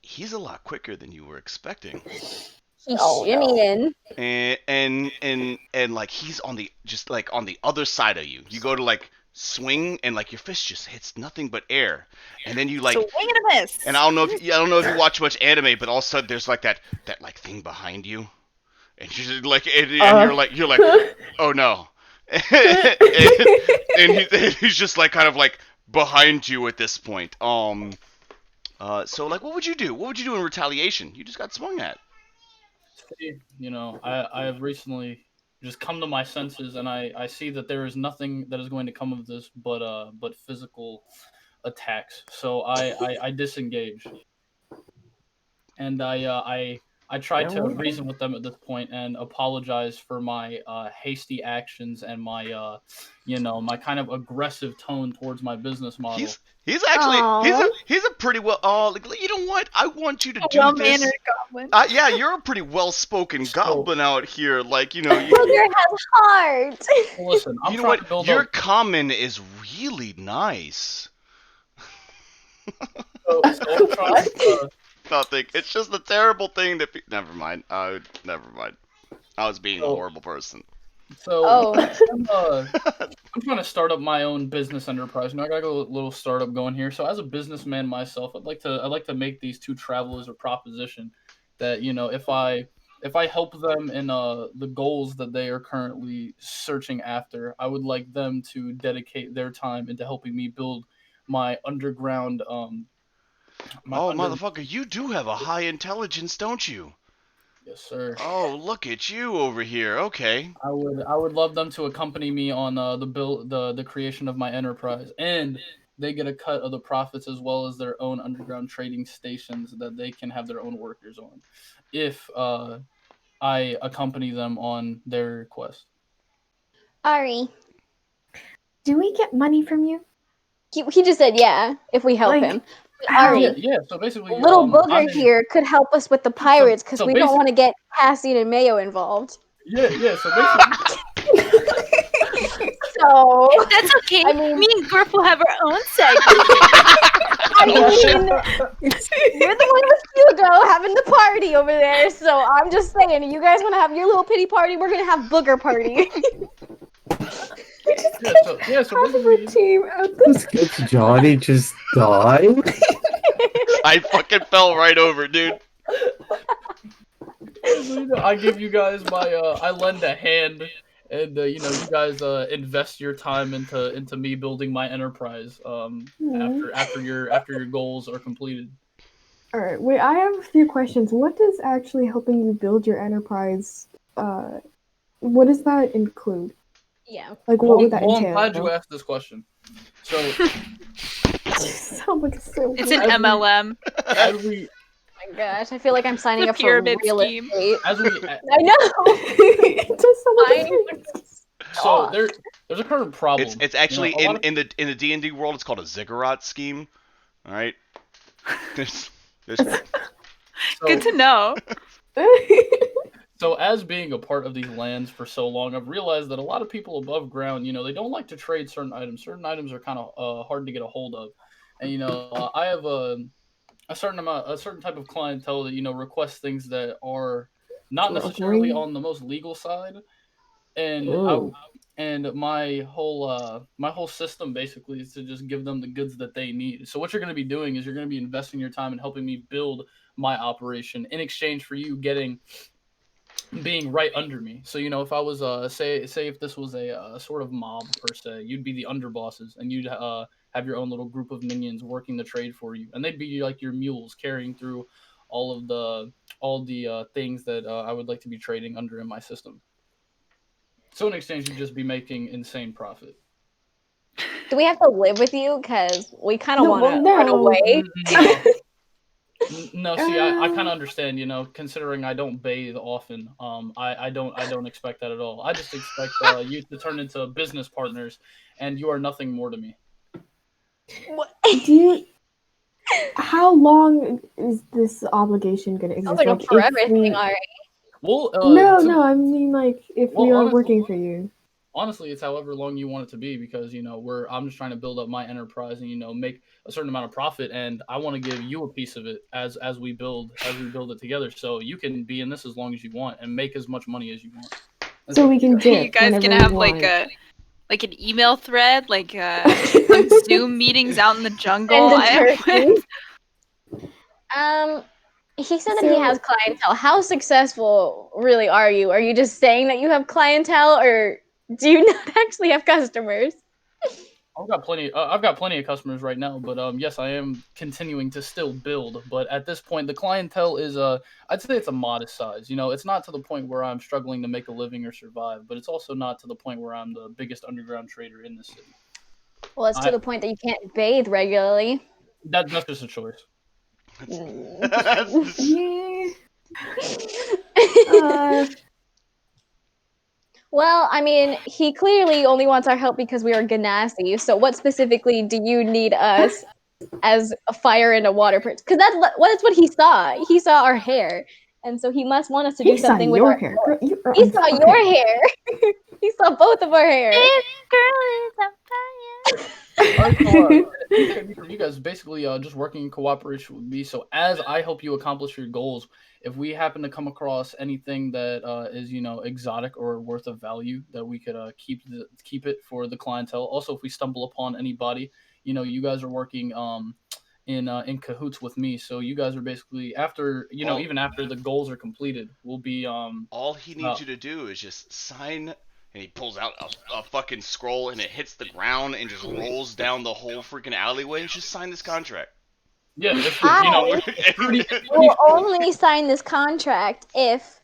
he's a lot quicker than you were expecting. He's shimmying. And like he's on the on the other side of you. You go to like swing, and like your fist just hits nothing but air, and then you like Swing and a miss. and I don't know if you watch much anime, but all of a sudden there's like that like thing behind you, and you're just like and you're like oh no, and he's just like kind of like behind you at this point. So like what would you do? What would you do in retaliation? You just got swung at. I have recently just come to my senses, and I see that there is nothing that is going to come of this but physical attacks. So I disengage, and I try to reason with them at this point and apologize for my hasty actions and my my kind of aggressive tone towards my business model. He's actually Aww. he's a pretty well you know what, I want you to do Well-mannered this. goblin. Yeah, you're a pretty well-spoken goblin out here. Like Sugar has heart. Listen, I'm you know trying to what? build Your up. common is really nice. So I'm trying to, Nothing. It's just a terrible thing that. Never mind. Never mind. I was being a So- horrible person. So Oh. I'm trying to start up my own business enterprise. I got a little startup going here. So as a businessman myself, I'd like to make these two travelers a proposition that if I help them in the goals that they are currently searching after, I would like them to dedicate their time into helping me build my underground my Oh, under motherfucker, you do have a high intelligence, don't you? yes sir. Oh, look at you over here. Okay. I would love them to accompany me on the creation of my enterprise, and they get a cut of the profits as well as their own underground trading stations that they can have their own workers on, if I accompany them on their quest. Ari, Do we get money from you? he just said yeah if we help Like, him. But how? Yeah, Ari, yeah. So basically, little I'm booger in. here could help us with the So pirates because so we don't basic. want to get Cassian and Mayo involved. Yeah. So basically, So That's okay. I mean- Me and Griff will have our own segment. I Oh, shit. mean, you're the one with Hugo having the party over there. So I'm just saying, you guys want to have your little pity party? We're gonna have booger party. So Half of our basically, team out there. Just gets Johnny just die. I fucking fell right over, dude. I give you guys my I lend a hand, and you guys invest your time into me building my enterprise after your goals are completed. All right, wait. I have a few questions. What does actually helping you build your enterprise? What does that include? Yeah. Like, Well, what would that I'm entail? glad you asked this question. So You sound like a so. It's an As we- MLM. as we Oh my gosh, I feel like I'm signing The up for pyramid real scheme. estate. as we I know. It does sound like Fine. a so there's a current problem. It's actually a lot of- in the D&D world. It's called a ziggurat scheme. All right. There's so, Good to know. So as being a part of these lands for so long, I've realized that a lot of people above ground, they don't like to trade certain items. Certain items are kind of hard to get a hold of, and I have a certain type of clientele that requests things that are not necessarily Agree. on the most legal side, and Ooh. my whole system basically is to just give them the goods that they need. So what you're going to be doing is you're going to be investing your time and helping me build my operation in exchange for you being right under me. So if I was say if this was a sort of mob per se, you'd be the underbosses, and you'd have your own little group of minions working the trade for you, and they'd be like your mules carrying through all the things that I would like to be trading under in my system. So in exchange, you'd just be making insane profit. Do we have to live with you? Because we kind of No, want to well, run no. away. No, see, I kind of understand, considering I don't bathe often. I don't expect that at all. I just expect you to turn into business partners, and you are nothing more to me. Do you? How long is this obligation going to exist? Sounds like Like, a if forever we... thing, alright. Well, No. I mean, like, if Well, we are honestly- working for you. Honestly, it's however long you want it to be, because I'm just trying to build up my enterprise and make a certain amount of profit, and I want to give you a piece of it as we build it together. So you can be in this as long as you want and make as much money as you want. That's So up we to you can guys. dip You guys whenever gonna we have want. like an email thread, like some Zoom meetings out in the jungle. Send a I am turkey. He said that he So- has clientele. How successful really are you? Are you just saying that you have clientele, or do you not actually have customers? I've got plenty of customers right now, but yes, I am continuing to still build. But at this point, the clientele is I'd say it's a modest size. It's not to the point where I'm struggling to make a living or survive, but it's also not to the point where I'm the biggest underground trader in the city. Well, it's to the point that you can't bathe regularly. That's just a choice. Yeah. Well, I mean, he clearly only wants our help because we are Ganassi. So, what specifically do you need us as a fire and a water person? Because that's what he saw. He saw our hair, and so he must want us to do He saw something with your our hair. Girl, He saw okay. your hair. He saw both of our hair. This girl is on fire. Alright, so, you guys basically just working in cooperation with me. So as I help you accomplish your goals, if we happen to come across anything that is exotic or worth of value, that we could keep it for the clientele. Also, if we stumble upon anybody, you guys are working in cahoots with me. So you guys are basically after All, even after the goals are completed, we'll be all he needs you to do is just sign, and he pulls out a fucking scroll, and it hits the ground and just rolls down the whole freaking alleyway. Just sign this contract. yeah, if I it's pretty will only sign this contract if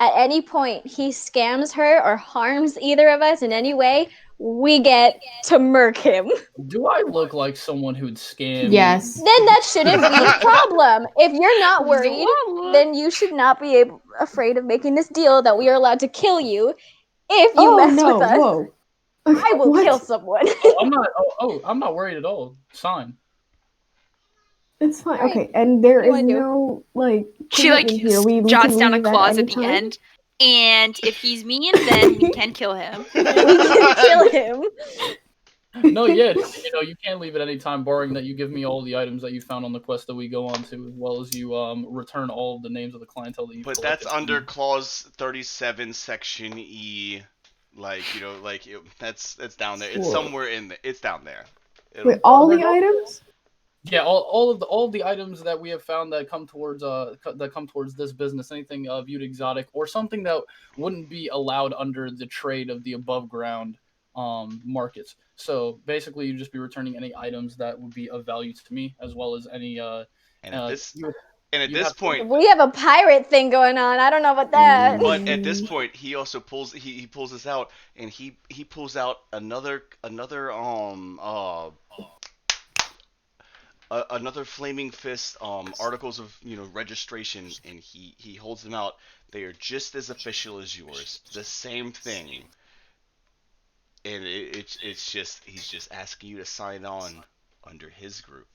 at any point he scams her or harms either of us in any way, we get to murk him. Do I look like someone who'd scam? Yes. Then that shouldn't be a problem. If you're not worried, then you should not be afraid of making this deal that we are allowed to kill you if you mess no, with us. whoa. I will What? kill someone. I'm not worried at all. Sign. It's fine. Alright. Okay, and there What do is I do? no like She like commitment here. We jots can down a leave at clause any at the time? end, and if he's mean, then we can kill him. We can kill him. No, yeah, you can leave at any time, barring that you give me all the items that you found on the quest that we go on to, as well as you return all of the names of the clientele that you. But that's under clause 37, section E. That's down there. It's Whoa. somewhere in there. It's down there. Wait, all the items? Yeah, all of the items that we have found that come towards this business, anything viewed exotic or something that wouldn't be allowed under the trade of the above ground markets. So basically, you'd just be returning any items that would be of value to me, as well as any. And at this you point, We have a pirate thing going on. I don't know about that. but at this point, he also pulls he pulls this out, and he pulls out another flaming fist articles of registration, and he holds them out. They are just as official as yours, the same thing, and it's just he's just asking you to sign on under his group.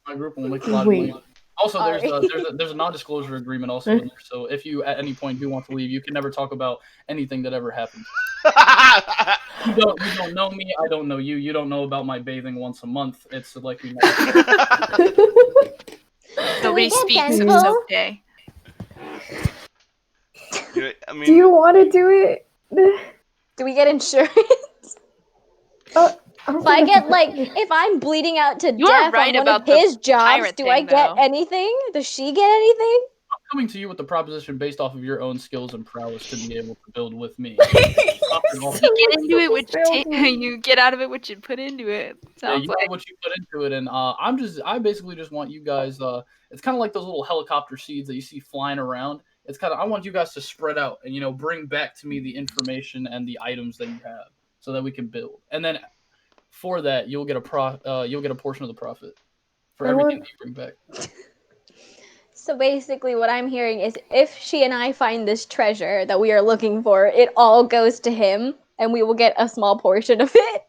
my group will make a lot of money. Wait. Also, there's Sorry. a non-disclosure agreement also in there. So if you at any point do want to leave, you can never talk about anything that ever happened. You don't know me. I don't know you. You don't know about my bathing once a month. It's like we Nobody get speaks of dental? soap day. I mean, Do you want to do it? Do we get insurance? don't If I think get that's- if I'm bleeding out to You are death right on one about of the his jobs, pirate do I thing, get though. anything? Does she get anything? I'm coming to you with the proposition based off of your own skills and prowess to be able to build with me. You get into it, which you get out of it, what you put into it. Yeah, Sounds you know like. what you put into it, and I basically just want you guys. It's kind of like those little helicopter seeds that you see flying around. It's kind of I want you guys to spread out and bring back to me the information and the items that you have, so that we can build. And then for that, you'll get a portion of the profit for everything that you bring back. So basically, what I'm hearing is if she and I find this treasure that we are looking for, it all goes to him, and we will get a small portion of it.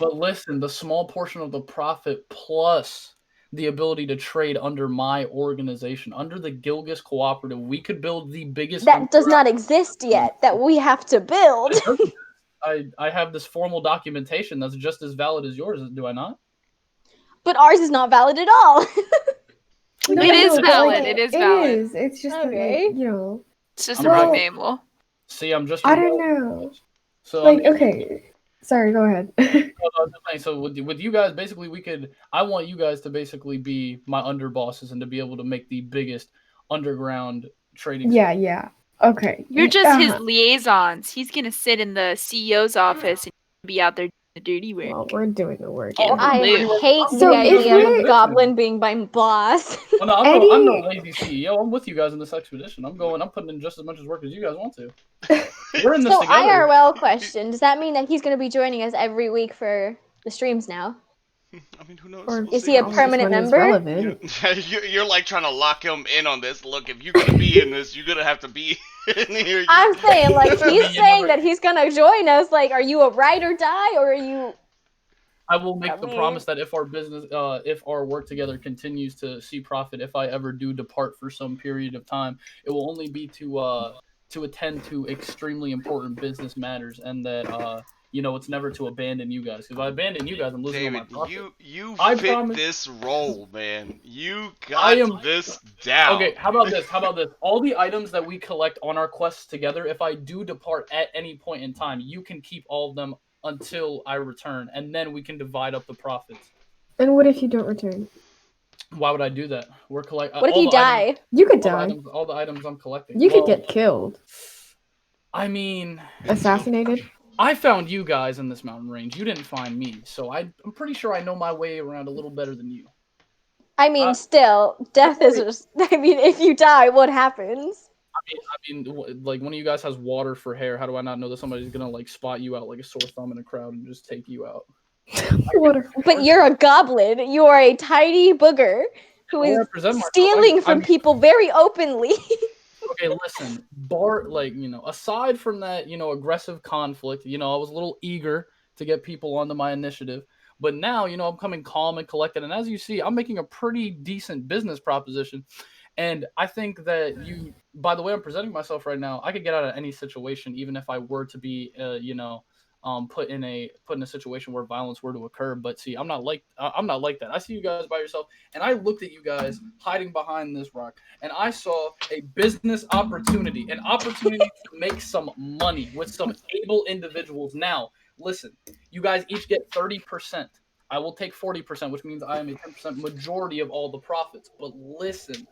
But listen, the small portion of the profit plus the ability to trade under my organization, under the Gilgis Cooperative, we could build the biggest. That does not exist yet. That we have to build. I have this formal documentation that's just as valid as yours, do I not? But ours is not valid at all. No, It is but, valid, like, it is valid. Is. It's just Okay. that, It's just I'm a right. wrong name law. See, I'm just. I don't know. So Like, okay. Sorry, go ahead. So with you guys, basically, I want you guys to basically be my underbosses and to be able to make the biggest underground trading. yeah. Okay. You're just his Uh-huh. liaisons. He's gonna sit in the CEO's office and be out there doing the dirty work. Well, we're doing the work. Oh, I Blue. hate So the if idea of we're- a goblin being my boss. Oh, no, I'm no Eddie- lazy CEO. I'm with you guys in this expedition. I'm putting in just as much as work as you guys want to. We're in this So together. IRL question: does that mean that he's going to be joining us every week for the streams now? I mean, who knows? Or We'll Is see. he a just permanent when it's member? relevant. You're like trying to lock him in on this. Look, if you're gonna be in this, you're gonna have to be in here. I'm saying, like, he's You saying never- that he's gonna join us. Like, are you a ride or die, or are you? I will make the mean- promise that if our business, if our work together continues to see profit, if I ever do depart for some period of time, it will only be to attend to extremely important business matters, and that it's never to abandon you guys. Because if I abandon you guys, I'm losing all my David, profit. you I fit promise. this role, man. You I got am this down. Okay, how about this? All the items that we collect on our quests together, if I do depart at any point in time, you can keep all of them until I return, and then we can divide up the profits. And what if you don't return? Why would I do that? We're collecting. What if you die? You could die. All the items I'm collecting. You could get killed. I mean, Assassinated. I found you guys in this mountain range. You didn't find me, so I'm pretty sure I know my way around a little better than you. I mean, still, death is just. I mean, if you die, what happens? I mean, like one of you guys has water for hair. How do I not know that somebody's gonna like spot you out like a sore thumb in a crowd and just take you out? But you're a goblin. You are a tiny booger who is stealing from people very openly. Okay, listen. Aside from that, aggressive conflict, I was a little eager to get people onto my initiative. But now, I'm coming calm and collected. And as you see, I'm making a pretty decent business proposition. And I think that by the way I'm presenting myself right now, I could get out of any situation, even if I were to be, put in a situation where violence were to occur. But see, I'm not like that. I see you guys by yourself, and I looked at you guys hiding behind this rock, and I saw a business opportunity, an opportunity to make some money with some able individuals. Now, listen, you guys each get 30%. I will take 40%, which means I am a 10% majority of all the profits. But listen,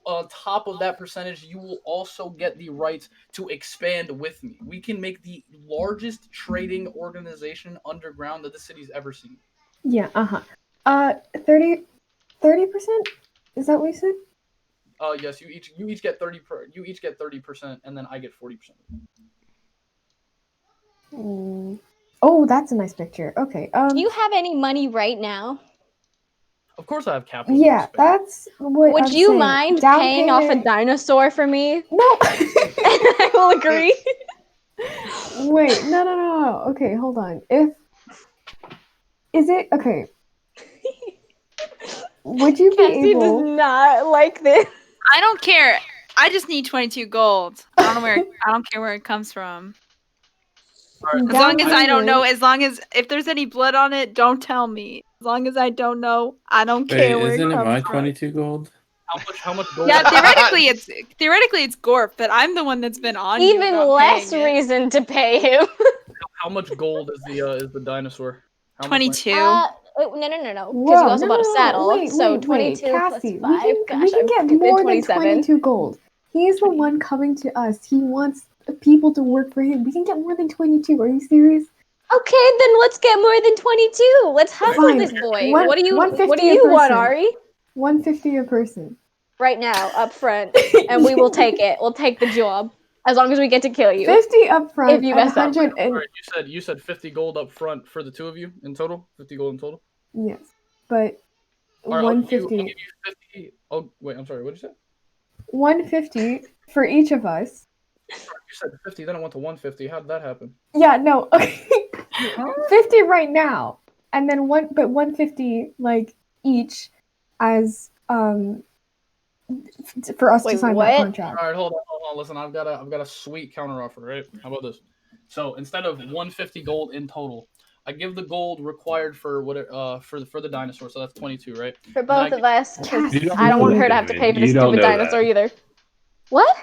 on top of that percentage, you will also get the rights to expand with me. We can make the largest trading organization underground that the city's ever seen. Yeah, 30%? Is that what you said? Yes, you each get 30%, and then I get 40%. Oh, that's a nice picture. Okay. Do you have any money right now? Of course I have capital. Yeah, that's what Would I'm you saying. mind Down paying off a payment- dinosaur for me? No. I will agree. Wait, no. Okay, hold on. Is it okay? Would you be Cassie able? does not like this. I don't care. I just need 22 gold. I don't care where it comes from. As long as I don't know, if there's any blood on it, don't tell me. As long as I don't know, I don't care where it comes from. Isn't it my 22 gold? How much gold? Yeah, theoretically it's Gorf, but I'm the one that's been on you Even about less paying it. reason to pay him. How much gold is the dinosaur? How much 22. No. Because you also bought a saddle. Wait, so wait, 22 Cassie, plus 5. we can get more than 22 gold. He's the one coming to us. He wants people to work for him. We can get more than 22. Are you serious? Okay, then let's get more than 22. Let's hustle this boy. What do you want, Ari? 150 a person. Right now, up front, and we will take it. We'll take the job. As long as we get to kill you. 50 up front. If you mess up. You said 50 gold up front for the two of you in total? 50 gold in total? Yes. But right, 150. I'll give you 50. Oh, wait, I'm sorry. What did you say? 150 for each of us. You said 50, then it went to 150. How did that happen? Yeah, no. Okay. 50 right now. And then 150 like each as for us to sign that contract. All right, hold on. Listen, I've got a sweet counteroffer, right? How about this? So instead of 150 gold in total, I give the gold required for the dinosaur, so that's 22, right? For both of us, because I don't want her to have to pay for the stupid dinosaur either. What?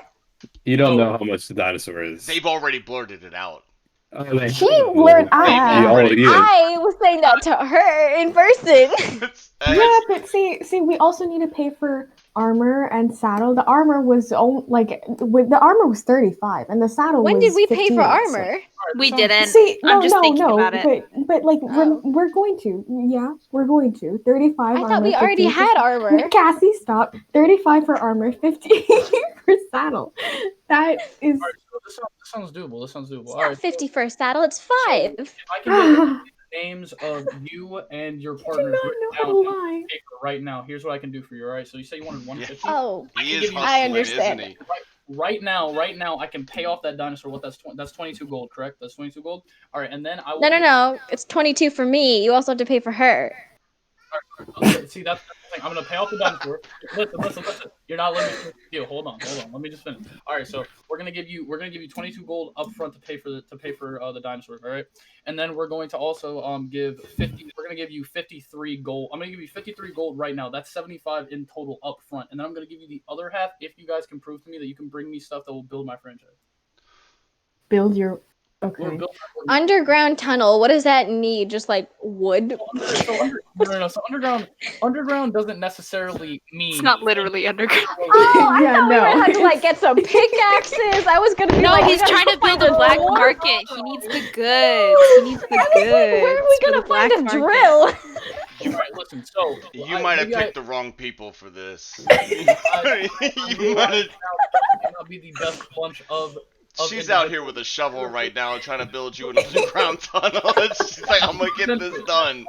You don't know how much the dinosaur is. They've already blurted it out. She blurred out. I was saying that to her in person. Yeah, but see, we also need to pay for armor and saddle. The armor was the armor was 35, and the saddle. When was did we 15, pay for armor? We didn't. See, I'm just thinking about it. But like we're going to. Yeah, we're going to 35. I thought we already had armor. Cassie, stop. 35 for armor, 50 for saddle. That is. This sounds doable. It's not 50 for a saddle. It's 5. If I can get the names of you and your partners written down on paper right now, here's what I can do for you. All right. So you say you wanted 150. Oh, I understand. Isn't he? Right now, I can pay off that dinosaur. What that's 22 gold, correct? That's 22 gold. All right, and then I will. No. It's 22 for me. You also have to pay for her. See, that's the thing. I'm gonna pay off the dinosaur. Listen. You're not letting me finish the deal. Hold on. Let me just finish. All right, so we're gonna give you 22 gold up front to pay for the dinosaur. All right, and then we're going to also give 50. We're gonna give you 53 gold. I'm gonna give you 53 gold right now. That's 75 in total up front, and then I'm gonna give you the other half if you guys can prove to me that you can bring me stuff that will build my franchise. Build your. We'll Okay. build Underground tunnel. What does that need? Just like wood? So underground doesn't necessarily mean It's not literally underground. Oh, I Yeah, thought we were no. gonna have to like get some pickaxes. I was gonna be No, like, he's we gotta trying to find build a black drill. market. He needs the goods. He needs the I was goods. like, where are we for the gonna find black a market. drill? All right, listen. So You might have maybe picked the wrong people for this. I You might have. may not be the best bunch of She's out here with a shovel right now trying to build you an underground tunnel. She's like, I'm gonna get this done.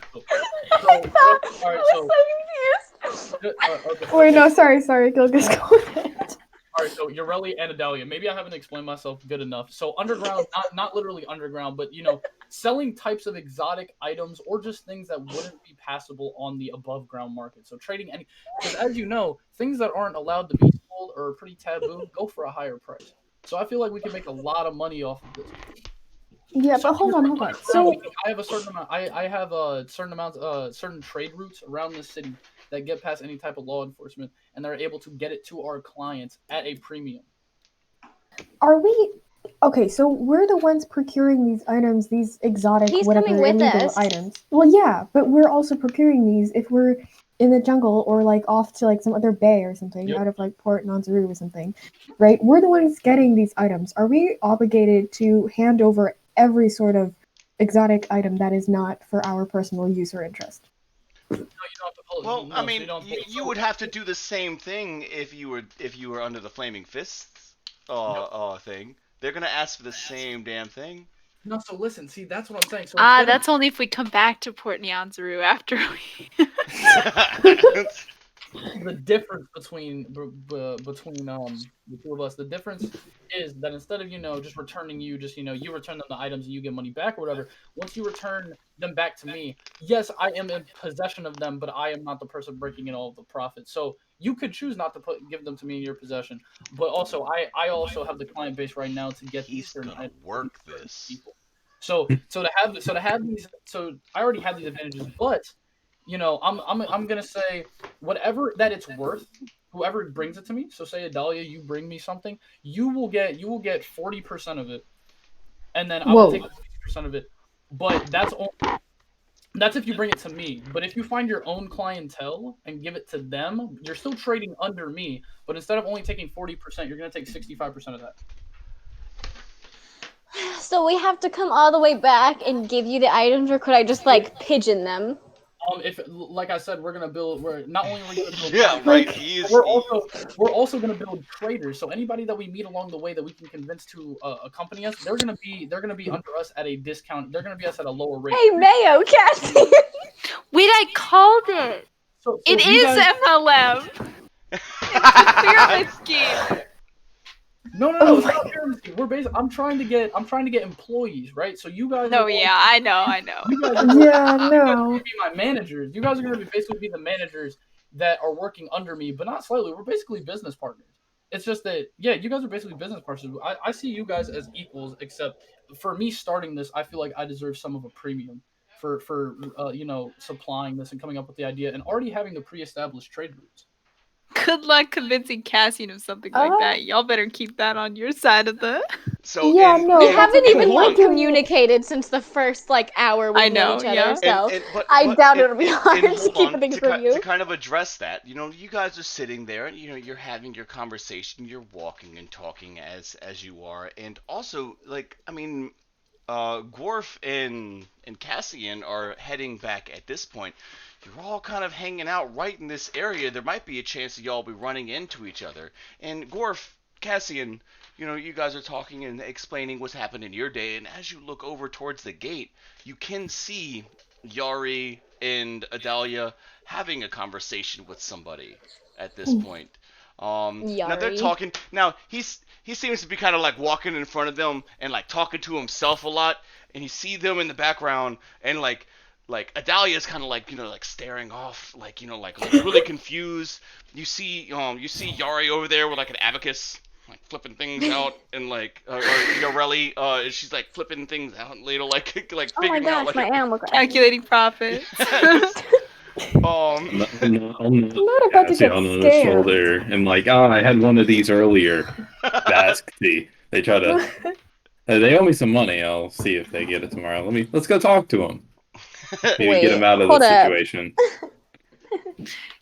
All right, so Wait, no, sorry, Gilgis, go ahead. all right, so Ureli and Adalia. Maybe I haven't explained myself good enough. So underground, not literally underground, but selling types of exotic items or just things that wouldn't be passable on the above ground market. So trading because as you know, things that aren't allowed to be sold or are pretty taboo go for a higher price. So I feel like we can make a lot of money off of this. Yeah, but hold on. So I have a certain amount. I have a certain amount, certain trade routes around the city that get past any type of law enforcement, and they're able to get it to our clients at a premium. are we okay? So we're the ones procuring these items, these exotic, He's whatever coming with illegal us. items. Well, yeah, but we're also procuring these if we're in the jungle or like off to like some other bay or something Yep. out of like Port Nanzaru or something, right? We're the ones getting these items. Are we obligated to hand over every sort of exotic item that is not for our personal use or interest? No, you don't have to pull it. Well, No, I so mean, you don't pull it. you would have to do the same thing if you were under the Flaming Fists thing. They're gonna ask for the same damn thing. No, so listen. See, that's what I'm saying. So That's only if we come back to Port Nyanzaru after we. the difference between the two of us, the difference is that instead of just returning you, you return them the items and you get money back or whatever. Once you return them back to me, yes, I am in possession of them, but I am not the person breaking in all of the profit. So you could choose not to give them to me in your possession, but also I also have the client base right now to get these He's certain gonna items work from certain this. people. So to have these, so I already have these advantages, but I'm gonna say whatever that it's worth. Whoever brings it to me. So say Adalia, you bring me something, you will get 40% of it, and then I will take 60% of it. But that's if you bring it to me. But if you find your own clientele and give it to them, you're still trading under me. But instead of only taking 40%, you're gonna take 65% of that. So we have to come all the way back and give you the items, or could I just like pigeon them? If like I said, we're not only are we gonna build Yeah, right. we're also gonna build traders. So anybody that we meet along the way that we can convince to accompany us, they're gonna be under us at a discount. They're gonna be us at a lower rate. Hey, Mayo, Cassie. Wait, I called it. So It you is guys- MLM. It's a pyramid scheme. No, it's not a pyramid scheme. I'm trying to get employees, right? So you guys. No, yeah, I know. You guys are Yeah, gonna no. be my managers. You guys are gonna basically be the managers that are working under me, but not slightly. We're basically business partners. It's just that, yeah, you guys are basically business partners. I see you guys as equals, except for me starting this, I feel like I deserve some of a premium for supplying this and coming up with the idea and already having the pre-established trade routes. Good luck convincing Cassian of something like that. Y'all better keep that on your side of the. So Yeah, and, no, We and- haven't and even hold like on. communicated since the first like hour we I know know, each other. yeah. So But I doubt it'll be and hard to hold keep on, things to, from you. to kind of address that, you guys are sitting there, and you're having your conversation, you're walking and talking as you are, and also like I mean, Gworf and Cassian are heading back at this point. You're all kind of hanging out right in this area. There might be a chance that y'all be running into each other. And Gworf, Cassian, you guys are talking and explaining what's happened in your day. And as you look over towards the gate, you can see Yari and Adalia having a conversation with somebody at this point. Now they're Yari. talking. Now he seems to be kind of like walking in front of them and like talking to himself a lot. And you see them in the background and like like Adalia's kind of like like staring off, like like really confused. You see Yari over there with like an abacus, like flipping things out, and like or Yareli, she's like flipping things out, like Oh my figuring out gosh, my Animal Crossing. Calculating profit. um I'm not about to get on the scammed. shoulder and like, oh, I had one of these earlier. That's see, they try to. They owe me some money. I'll see if they get it tomorrow. Let's go talk to them. Maybe Wait, get him out of hold this up. situation.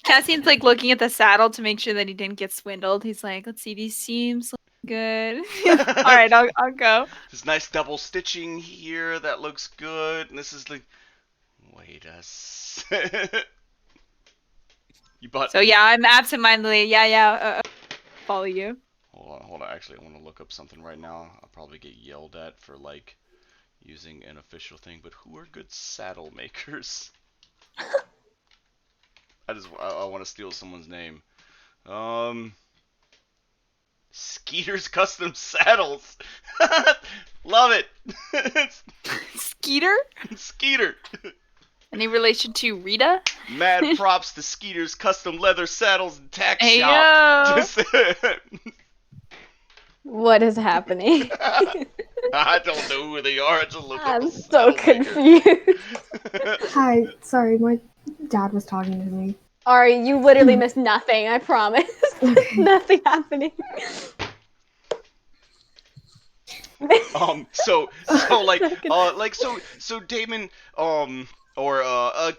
Cassian's like looking at the saddle to make sure that he didn't get swindled. He's like, let's see, these seams look good. All right, I'll go. This nice double stitching here that looks good, and this is like, wait a you bought. So yeah, I'm absentmindedly. Yeah. Follow you. Hold on. Actually, I want to look up something right now. I'll probably get yelled at for like using an official thing, but who are good saddle makers? I want to steal someone's name. Skeeter's Custom Saddles. Love it. Skeeter? Skeeter. Any relation to Rita? Mad props to Skeeter's Custom Leather Saddles and Tack Hey, Shop. yo. Just, What is happening? I don't know who they are. I just look I'm up a so saddle maker. confused. Hi, sorry, my dad was talking to me. Ari, you literally missed nothing, I promise. Nothing happening. So Damon, or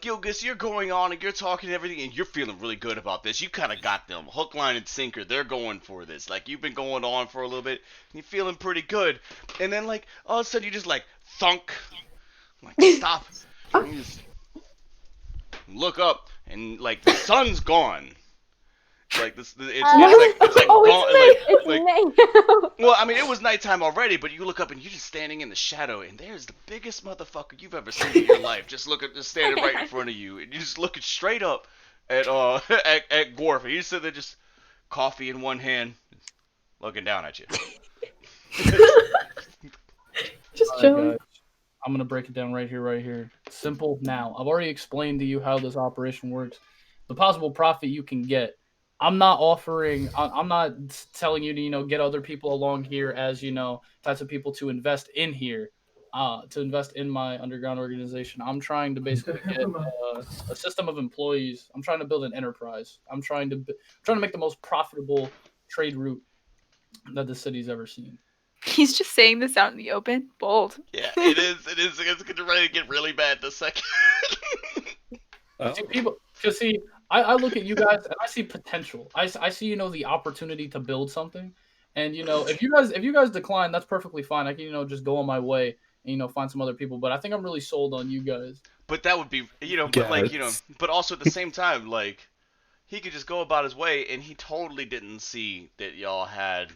Gilgis, you're going on and you're talking and everything, and you're feeling really good about this. You kind of got them hook, line, and sinker. They're going for this. Like you've been going on for a little bit, and you're feeling pretty good. And then like all of a sudden you just like thunk, like stop, and you just look up, and like the sun's gone. Like it's like gone. It's like, May. well, I mean, it was nighttime already, but you look up and you're just standing in the shadow, and there's the biggest motherfucker you've ever seen in your life. Just standing right in front of you, and you're just looking straight up at at Gorf, and he's sitting there just coffee in one hand, looking down at you. Just All right, chilling. guys. I'm gonna break it down right here. Simple now. I've already explained to you how this operation works. The possible profit you can get. I'm not telling you to, get other people along here as, types of people to invest in here, to invest in my underground organization. I'm trying to basically get a system of employees. I'm trying to build an enterprise. I'm trying to make the most profitable trade route that the city's ever seen. He's just saying this out in the open. Bold. Yeah, it is. It's getting ready to get really bad in a second. See, I look at you guys and I see potential. I see, the opportunity to build something. And, if you guys decline, that's perfectly fine. I can, just go on my way and, find some other people. But I think I'm really sold on you guys. But that would be, but like, but also at the same time, like, he could just go about his way, and he totally didn't see that y'all had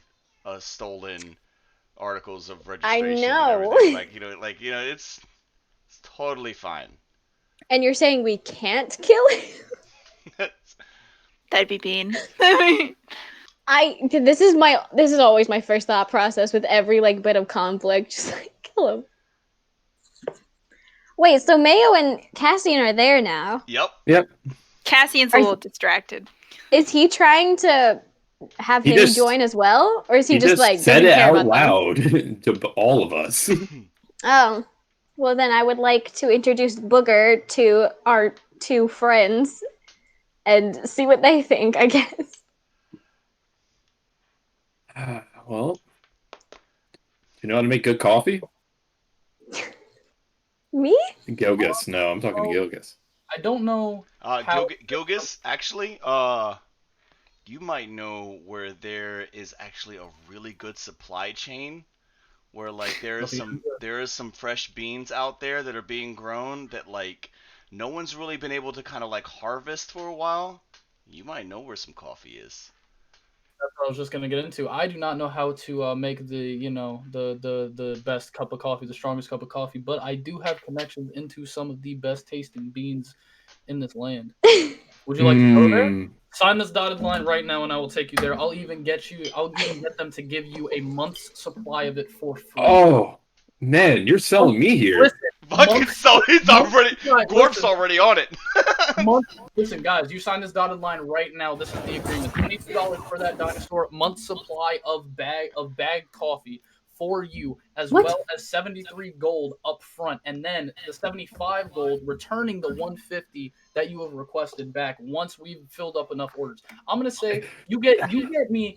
stolen articles of registration. I know. And everything. It's totally fine. And you're saying we can't kill him? That'd be mean. This is always my first thought process with every bit of conflict. Just kill him. Wait, so Mayo and Cassian are there now. Yep. Cassian's a little distracted. Is he trying to have him join as well, or is he just said it out loud to all of us? Oh, well then I would like to introduce Booger to our two friends and see what they think, I guess. Well, do you know how to make good coffee? Me? Gilgis. No, I'm talking to Gilgis. I don't know. Gilgis, actually, you might know where there is actually a really good supply chain, where there is some fresh beans out there that are being grown that no one's really been able to kind of harvest for a while. You might know where some coffee is. That's what I was just gonna get into. I do not know how to make the best cup of coffee, the strongest cup of coffee, but I do have connections into some of the best tasting beans in this land. Would you like to go there? Sign this dotted line right now, and I will take you there. I'll even get them to give you a month's supply of it for free. Oh man, you're selling me here. Listen, Fucking so he's already. Gorf's already on it. Listen, guys, you sign this dotted line right now. This is the agreement. $22 for that dinosaur, month supply of bagged coffee for you, as What? well as 73 gold up front, and then the 75 gold returning the 150 that you have requested back once we've filled up enough orders. I'm gonna say you get me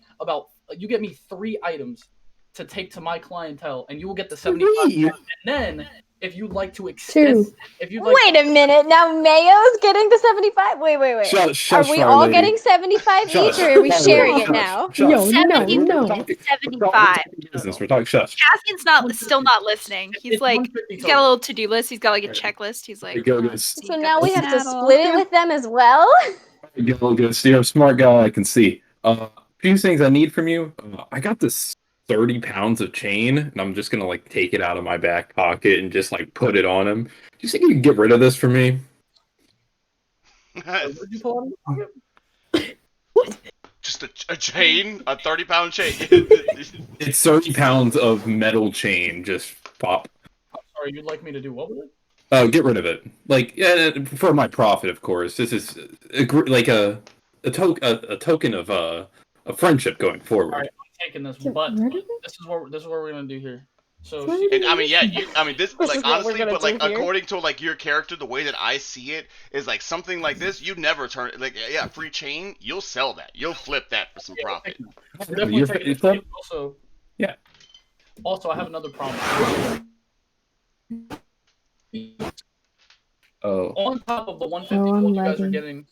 3 items to take to my clientele, and you will get the 75. And then, if you'd like to extend, Two. Wait a minute. Now Mayo's getting the 75. Wait. Shush, Are we all lady. getting 75 Shush. each, or are we Shush. sharing it Shush. now? Shush. Yo, no, 70 no. to 75. Business. We're talking shush. Cassian's still not listening. He's It's like, 150 he's got a little to-do list. He's got like a checklist. He's like, Go, "Oh, guys. see, So got now the we have to saddle." split it with them as well? Gilgus, you're a smart guy. I can see. A few things I need from you. I got this 30 pounds of chain, and I'm just gonna like take it out of my back pocket and just like put it on him. Do you think you can get rid of this for me? Where'd you pull out of your pocket? Just a chain, a 30-pound chain. It's 30 pounds of metal chain. Just pop. I'm sorry, you'd like me to do what with it? Get rid of it. Like for my profit, of course. This is like a token of a friendship going forward. All right, I'm taking this, Get but rid of it? this is what we're gonna do here. So What? she, And I mean, yeah, this This like is what we're honestly, gonna but like do here. according to like your character, the way that I see it is like something like this. You never turn like yeah, free chain. You'll sell that. You'll flip that for some profit. definitely You're- taking this. it's a- Also, Yeah. Also, I have another problem. Oh, On top of the 150 Oh, I'm gold you guys are lagging. getting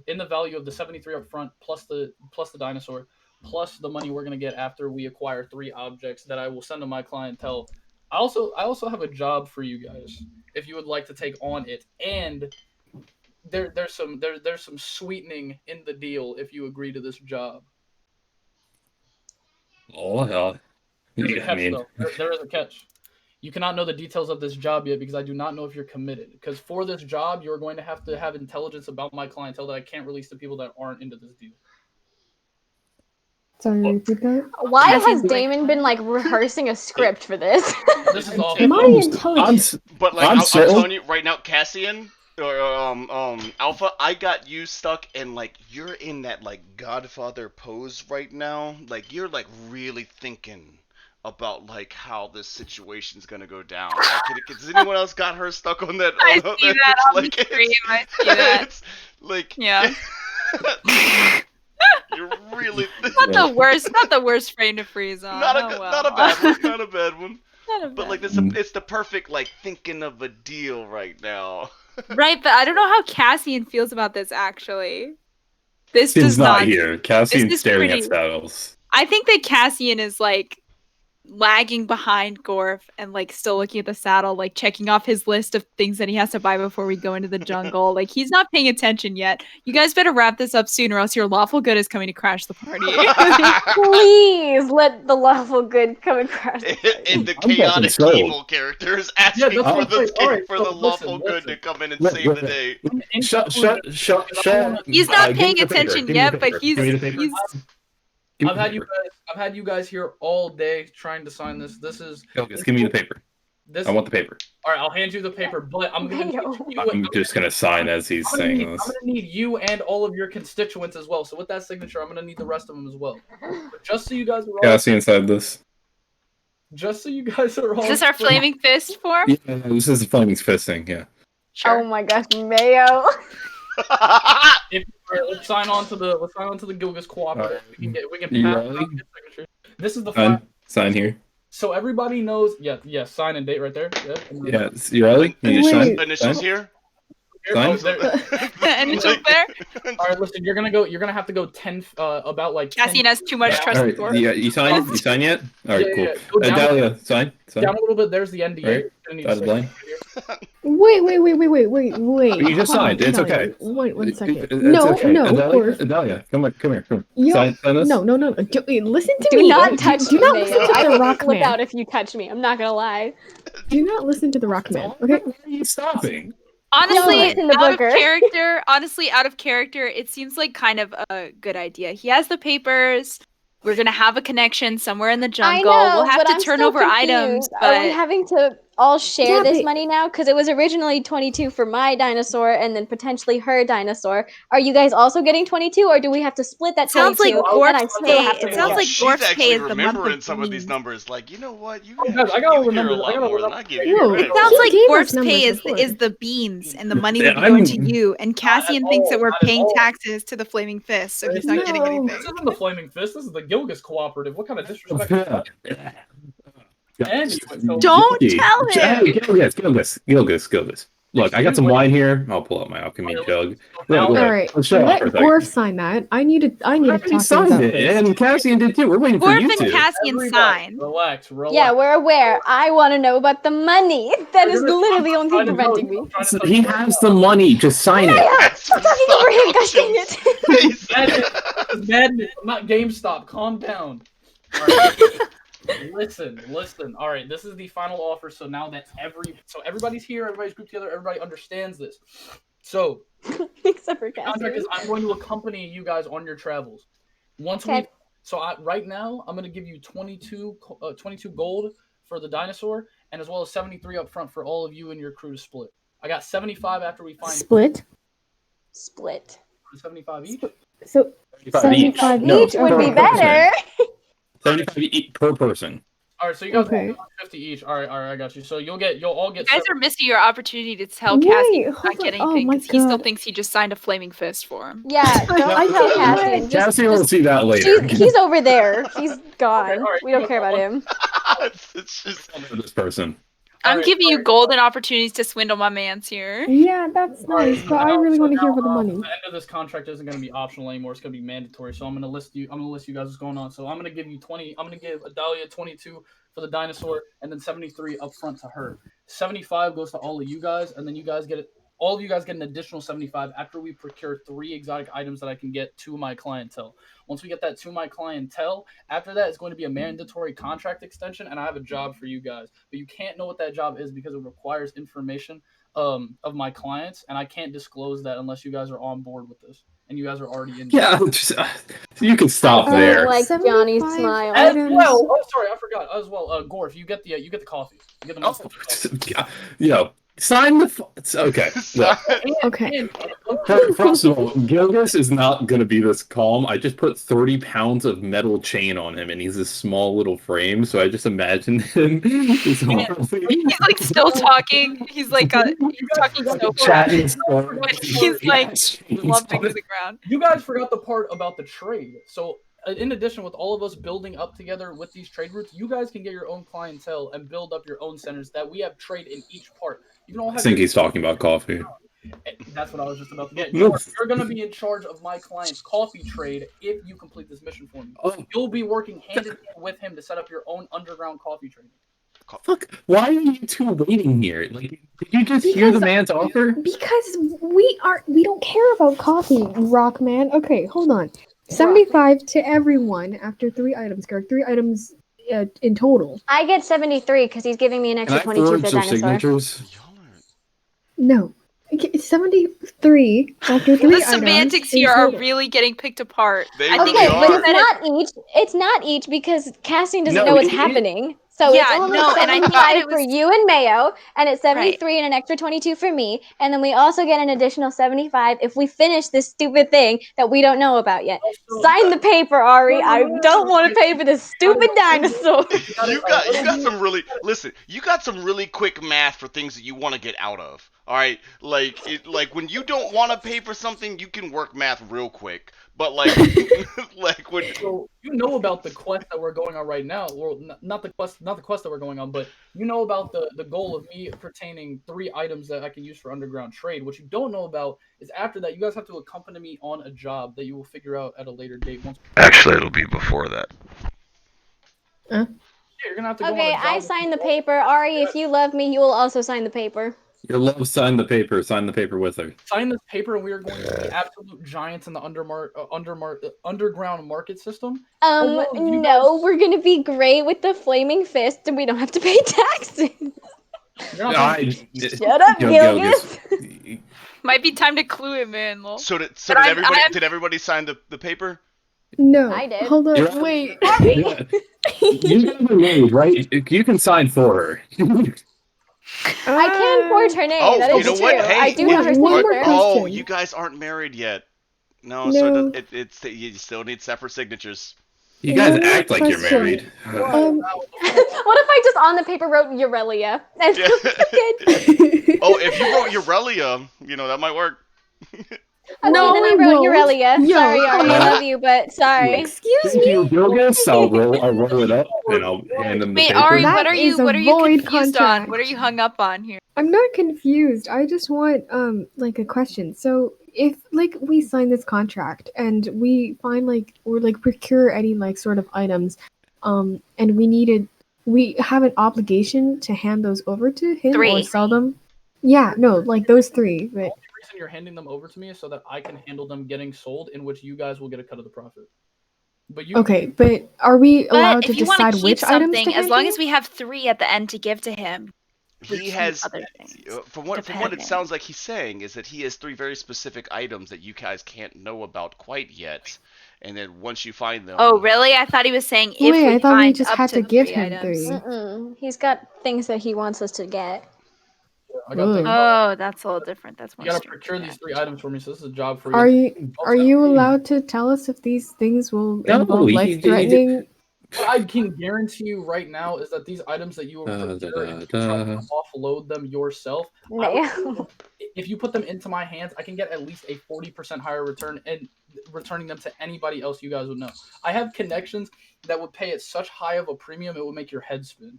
in the value of the 73 up front, plus the dinosaur, plus the money we're gonna get after we acquire 3 objects that I will send to my clientele. I also have a job for you guys if you would like to take on it, and there's some sweetening in the deal if you agree to this job. hell. There's a Yeah, I catch, mean, though. There is a catch. You cannot know the details of this job yet because I do not know if you're committed. Because for this job, you're going to have intelligence about my clientele that I can't release to people that aren't into this deal. Sorry, repeat that. Why has Cassian's Damon been like rehearsing a script for this? This is all. My I'm intelligence. But like I'm I'm sold. telling you right now, Cassian or Alpha, I got you stuck and like you're in that like Godfather pose right now. Like you're like really thinking about like how this situation's gonna go down. Like, has anyone else got her stuck on that? I on see that on like, the stream. I see that. It's like Yeah. you're really Not the worst frame to freeze on. not a Oh, well. not a bad one, not a bad one. Not a But like bad this, it's the perfect like thinking of a deal right now. Right, but I don't know how Cassian feels about this actually. This Cassian's does not not. here. Cassian's is staring pretty- at saddles. I think that Cassian is like lagging behind Gorf and like still looking at the saddle, like checking off his list of things that he has to buy before we go into the jungle. Like he's not paying attention yet. You guys better wrap this up soon, or else your lawful good is coming to crash the party. Please let the lawful good come and crash. And the I'm chaotic fucking sold. evil characters asking that's for what the I'm saying. Alright, for so the lawful listen. good to come in and Wait, save wait, the day. Shut. He's not give me paying the paper. attention Give me yet, the but paper. he's Give me the paper. he's Give me I've the had you paper. guys. I've had you guys here all day trying to sign this. This is. Gilgus, give me the paper. This. I want the paper. All right, I'll hand you the paper, but I'm gonna. Mayo. Need you, I'm just gonna sign as he's I'm gonna saying need- I'm this. gonna need you and all of your constituents as well. So with that signature, I'm gonna need the rest of them as well. But just so you guys are all. Cassian said this. Just so you guys are all. is this our flaming fist form? Yeah, this is Flaming's fisting. Yeah. Oh my gosh, Mayo. All right, let's sign on to the Gilgus cooperative. We can You pass ready? out his signature. This is the final. Sign here. So everybody knows. Yeah. Sign and date right there. Yeah. Yeah. You ready? You just Wait. sign. Initials Sign? here. Oh, Sign? there- Initials there? All right, listen. You're gonna have to go 10. About like. 10 Cassian has too much Yeah. trust All in right. Gorf. Yeah. You sign? You sign yet? All right. Yeah, Cool. yeah. Go down, Dahlia, sign. Sign. down a little bit. There's the NDA. All right. You're gonna need Dotted a line. signature here. Wait. You just Hold on, signed. It's Dahlia. okay. Wait, one second. It's No, okay. no, Dahlia, Gorf. Dahlia, come here. You Sign this. no. Wait, listen to Do me. not touch Do me, not Mayo. listen to I the will rock flip man. out if you touch me. I'm not gonna lie. Do not listen to the rock man. Okay. Why are you stopping? Honestly, listen to out of Booker. character, it seems like kind of a good idea. He has the papers. We're gonna have a connection somewhere in the jungle. I know, We'll have but to I'm turn still over items, confused. Are we but having to all share Yeah, this but- money now? Because it was originally 22 for my dinosaur and then potentially her dinosaur. Are you guys also getting 22, or do we have to split that 22? Sounds like and I Gorf's still pay. have to It make sounds up? like She's Gorf's pay actually is the month remembering of some of these beans. numbers. Like, you know what? You Oh, guys, I gotta you hear remember- a lot I gotta more than remember- I give Whoa. you It credit sounds for. like gave us Gorf's numbers pay before. is the beans, and the money Yeah, would be going I'm- to you. And Cassian thinks that we're not at paying all. taxes to the Flaming Fist, so he's not getting No. anything. This isn't the Flaming Fist. This is the Gilgis Cooperative. What kind of disrespect? And you went so- Don't tell him. Hey, Gilgis. Look, I got some wine here. I'll pull up my alchemy jug. Now- Look, All right, let's show off let for a second. Gorf sign that. I need to I talk already things signed out it, first. and Cassian did too. We're waiting for Gorf you and two. Cassian Everybody, sign. Relax. Yeah, we're aware. I want to know about the money. That is literally the only thing I'm trying to preventing me. tell- I'm trying to tell He you- has the money. Just sign it. Stop talking over him, gosh dang it. Madness, not GameStop. Calm down. All right. Listen. All right, this is the final offer. So now that everybody's here, everybody's grouped together, everybody understands this. So Except for the contract Cassian. is I'm going to accompany you guys on your travels. Once Okay. right now, I'm going to give you 22 gold for the dinosaur, and as well as 73 up front for all of you and your crew to split. I got 75 after we find Split. 75 each. So 75 No, Each would be per person. better. 75 each per person. All right, so you guys Okay. will 50 each. All right, I got you. So you'll all get. You guys are missing your opportunity to tell Wait, Cassian he's hold not on. getting Oh anything my because he still God. thinks he just signed a Flaming Fist for him. Yeah, don't tell Cassian. Cassian will see that later. He's over there. He's gone. Okay, all right, We don't you care got about one. him. it's just This person. I'm Alright, giving you alright. golden opportunities to swindle my man's here. Yeah, that's nice, but I really want to hear about the money. The end of this contract isn't going to be optional anymore. It's going to be mandatory. So I'm going to list you guys what's going on. So I'm going to give you 20. I'm going to give Adalia 22 for the dinosaur, and then 73 up front to her. 75 goes to all of you guys, and then all of you guys get an additional 75 after we procure 3 exotic items that I can get to my clientele. Once we get that to my clientele, after that it's going to be a mandatory contract extension, and I have a job for you guys. But you can't know what that job is because it requires information of my clients, and I can't disclose that unless you guys are on board with this. And you guys are already in. Yeah, just, you can stop I there. like Johnny's 75 smile. As items. well, oh sorry, I forgot. As well, Gorf, you get the coffee. You get the Oh, coffee. yo, sign the. It's okay. Look, Okay. first of all, Gilgis is not gonna be this calm. I just put 30 pounds of metal chain on him, and he's a small little frame. So I just imagined him. He's like still talking. He's like he's talking so fast, chatting. but he's like lumping to the ground. You guys forgot the part about the trade. So, in addition, with all of us building up together with these trade routes, you guys can get your own clientele and build up your own centers that we have trade in each part. You can all I have think your- he's talking about coffee. That's what I was just about to get. You're going to be in charge of my client's coffee trade if you complete this mission for me. Oh, You'll be working hand in hand with him to set up your own underground coffee trade. fuck! Why are you two waiting here? Like, did you just hear the Because- man's offer? Because we don't care about coffee, Rockman. Okay, hold on. 75 to everyone after 3 items, correct? 3 items in total. I get 73 because he's giving me an Can extra I 22 for forge the some dinosaur. signatures? y'all are No. Okay, 73 after 3 The items. semantics in here are total. really getting picked apart. They I think really Okay, are. but it's not each. It's not each because Cassian doesn't No, know what's it- happening. So Yeah, it's only no, and I think that 75 it for was- you and Mayo, and it's 73 and an extra 22 for me, and then we also get an additional 75 if we finish this stupid thing that we don't know about yet. Also, Sign the paper, Ari. I don't want to pay for this stupid dinosaur. you got some really listen. You got some really quick math for things that you want to get out of. All right, like when you don't want to pay for something, you can work math real quick. But like like when So you know about the quest that we're going on right now, or not the quest that we're going on, but you know about the goal of me pertaining 3 items that I can use for underground trade. What you don't know about is after that, you guys have to accompany me on a job that you will figure out at a later date. actually it'll be before that. Yeah, you're gonna have to go Okay, on a job I with signed the people. paper. Ari, if you love me, you will also sign the paper. Your love, sign the paper. Sign the paper with her. Sign this paper, and we are going to be absolute giants in the underground market system. well, you No, we're gonna be great with the flaming fist, and we don't have to pay taxes. You're not Shut up, Gilgis. Might be time to clue him in, lol. So did But I'm- did everybody sign the paper? No. I did. Hold on. You're- Wait. You got the maid, right? You can sign for her. I can forge her name. Oh, that you is know true. what? I Hey, do have her one more signature. oh, question. you guys aren't married yet. No, so No. it's you still need separate signatures. You guys One more act like you're question. married. Um. What if I just on the paper wrote Aurelia? And Yeah. Oh, if you wrote Aurelia, that might work. No, then I it wrote won't. Aurelia. Yo, Sorry, Ari, I Uh, love you, but sorry. excuse Thank you, me? Gilgis. I'll roll it up and I'll hand him the Wait, paper. Ari, That is a what are you void confused on? What are contract. you hung up on here? I'm not confused. I just want like a question. So if like we sign this contract and we find like or like procure any like sort of items, and we have an obligation to hand those over to him or 3. sell them. Yeah, no, like those three. But The only reason you're handing them over to me is so that I can handle them getting sold, in which you guys will get a cut of the profit. But you okay, but are we But allowed to if you want decide to keep which items to something, as hand long to as him? we have 3 at the end to give to him, we He keep has, other things. from what it depending. sounds like he's saying, is that he has 3 very specific items that you guys can't know about quite yet, and then once you find them. Oh, really? I thought he was saying if Wait, we I thought we find just up had to give 3 him items. 3. He's got things that he wants us to get. I gotta think Ugh. about Oh, that's a little different. That's you more gotta strict. procure Yeah. these 3 items for me, so this is a job for Are you. you are you allowed to tell us if these things will No, involve life-threatening? What I can guarantee you right now is that these items that you will Da, da, procure, da, if you try da. to offload them yourself, if you put them into my hands, I can get at least a 40% higher return and returning them to anybody else you guys would know. I have connections that would pay at such high of a premium it would make your head spin.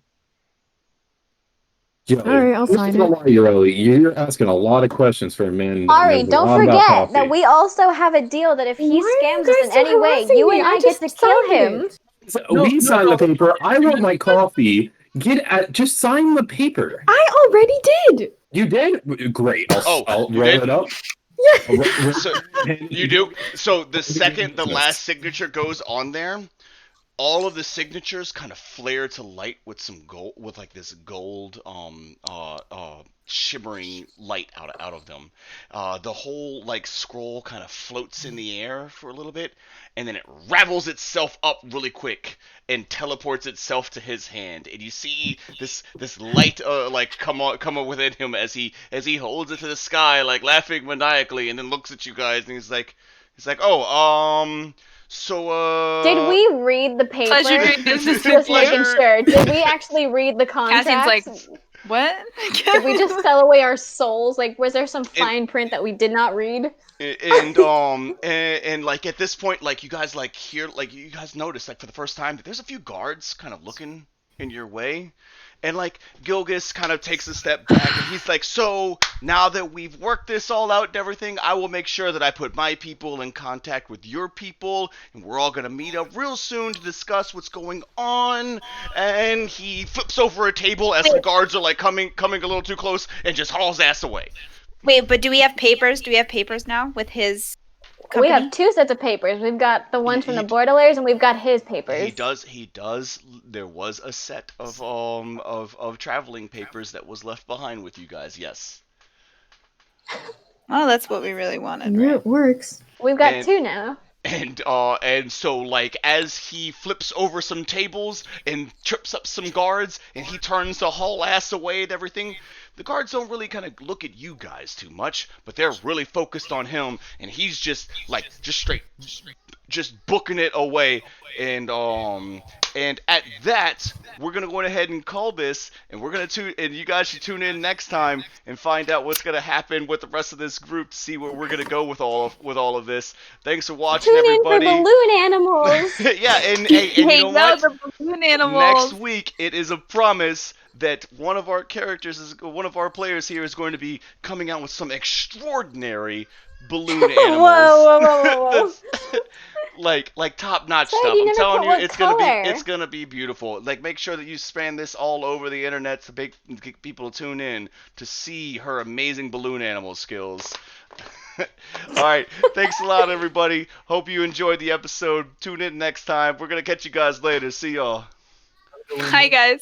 Yo, Alright, I'll this sign is a it. lot, you're asking a lot of questions for a man that Ari, knows a don't lot about forget that coffee. we also have a deal that if he Why are you scams us guys in still any way, harassing you me? and I I get just to kill signed him. it. So No, we no, signed no. the paper. I want my coffee. Just sign the paper. I already did. You did? Great. Oh, I'll you roll did? it up. I'll Yeah. So you do. So the second the last signature goes on there, all of the signatures kind of flare to light with some gold, with like this gold shimmering light out of them. The whole like scroll kind of floats in the air for a little bit, and then it ravels itself up really quick and teleports itself to his hand. And you see this light like come on within him as he holds it to the sky, like laughing maniacally, and then looks at you guys and he's like, oh. So, Did we read the paper? Pleasure doing business Just with making you. sure. Did we actually read the Cassian's like, contracts? what? Did we just sell away our souls? Like, was there some fine print that we did not read? and like at this point, like you guys like hear, like you guys notice, like for the first time that there's a few guards kind of looking in your way, and like Gilgis kind of takes a step back and he's like, so now that we've worked this all out and everything, I will make sure that I put my people in contact with your people, and we're all gonna meet up real soon to discuss what's going on. And he flips over a table as some guards are like coming a little too close and just hauls ass away. Wait, but do we have papers? Do we have papers now with his company? We have 2 sets of papers. We've got the ones from the Bordelairs, and we've got his papers. He does. There was a set of traveling papers that was left behind with you guys. Yes. Oh, that's what we really wanted, Yeah, right? it works. We've got 2 now. And so like as he flips over some tables and trips up some guards and he turns the whole ass away and everything, the guards don't really kind of look at you guys too much, but they're really focused on him, and he's just straight just booking it away. And at that, we're gonna go ahead and call this, and we're gonna tune, and you guys should tune in next time and find out what's gonna happen with the rest of this group to see where we're gonna go with all of this. Thanks for watching, Tune in for everybody. balloon animals. Yeah, and you know what? the balloon animals. Next week, it is a promise that one of our players here is going to be coming out with some extraordinary balloon animals. Whoa. That's like top-notch Said stuff. you I'm never telling put you, what it's color. gonna be beautiful. Like, make sure that you span this all over the internet to get people to tune in to see her amazing balloon animal skills. All right, thanks a lot, everybody. Hope you enjoyed the episode. Tune in next time. We're gonna catch you guys later. See y'all. Hi, guys.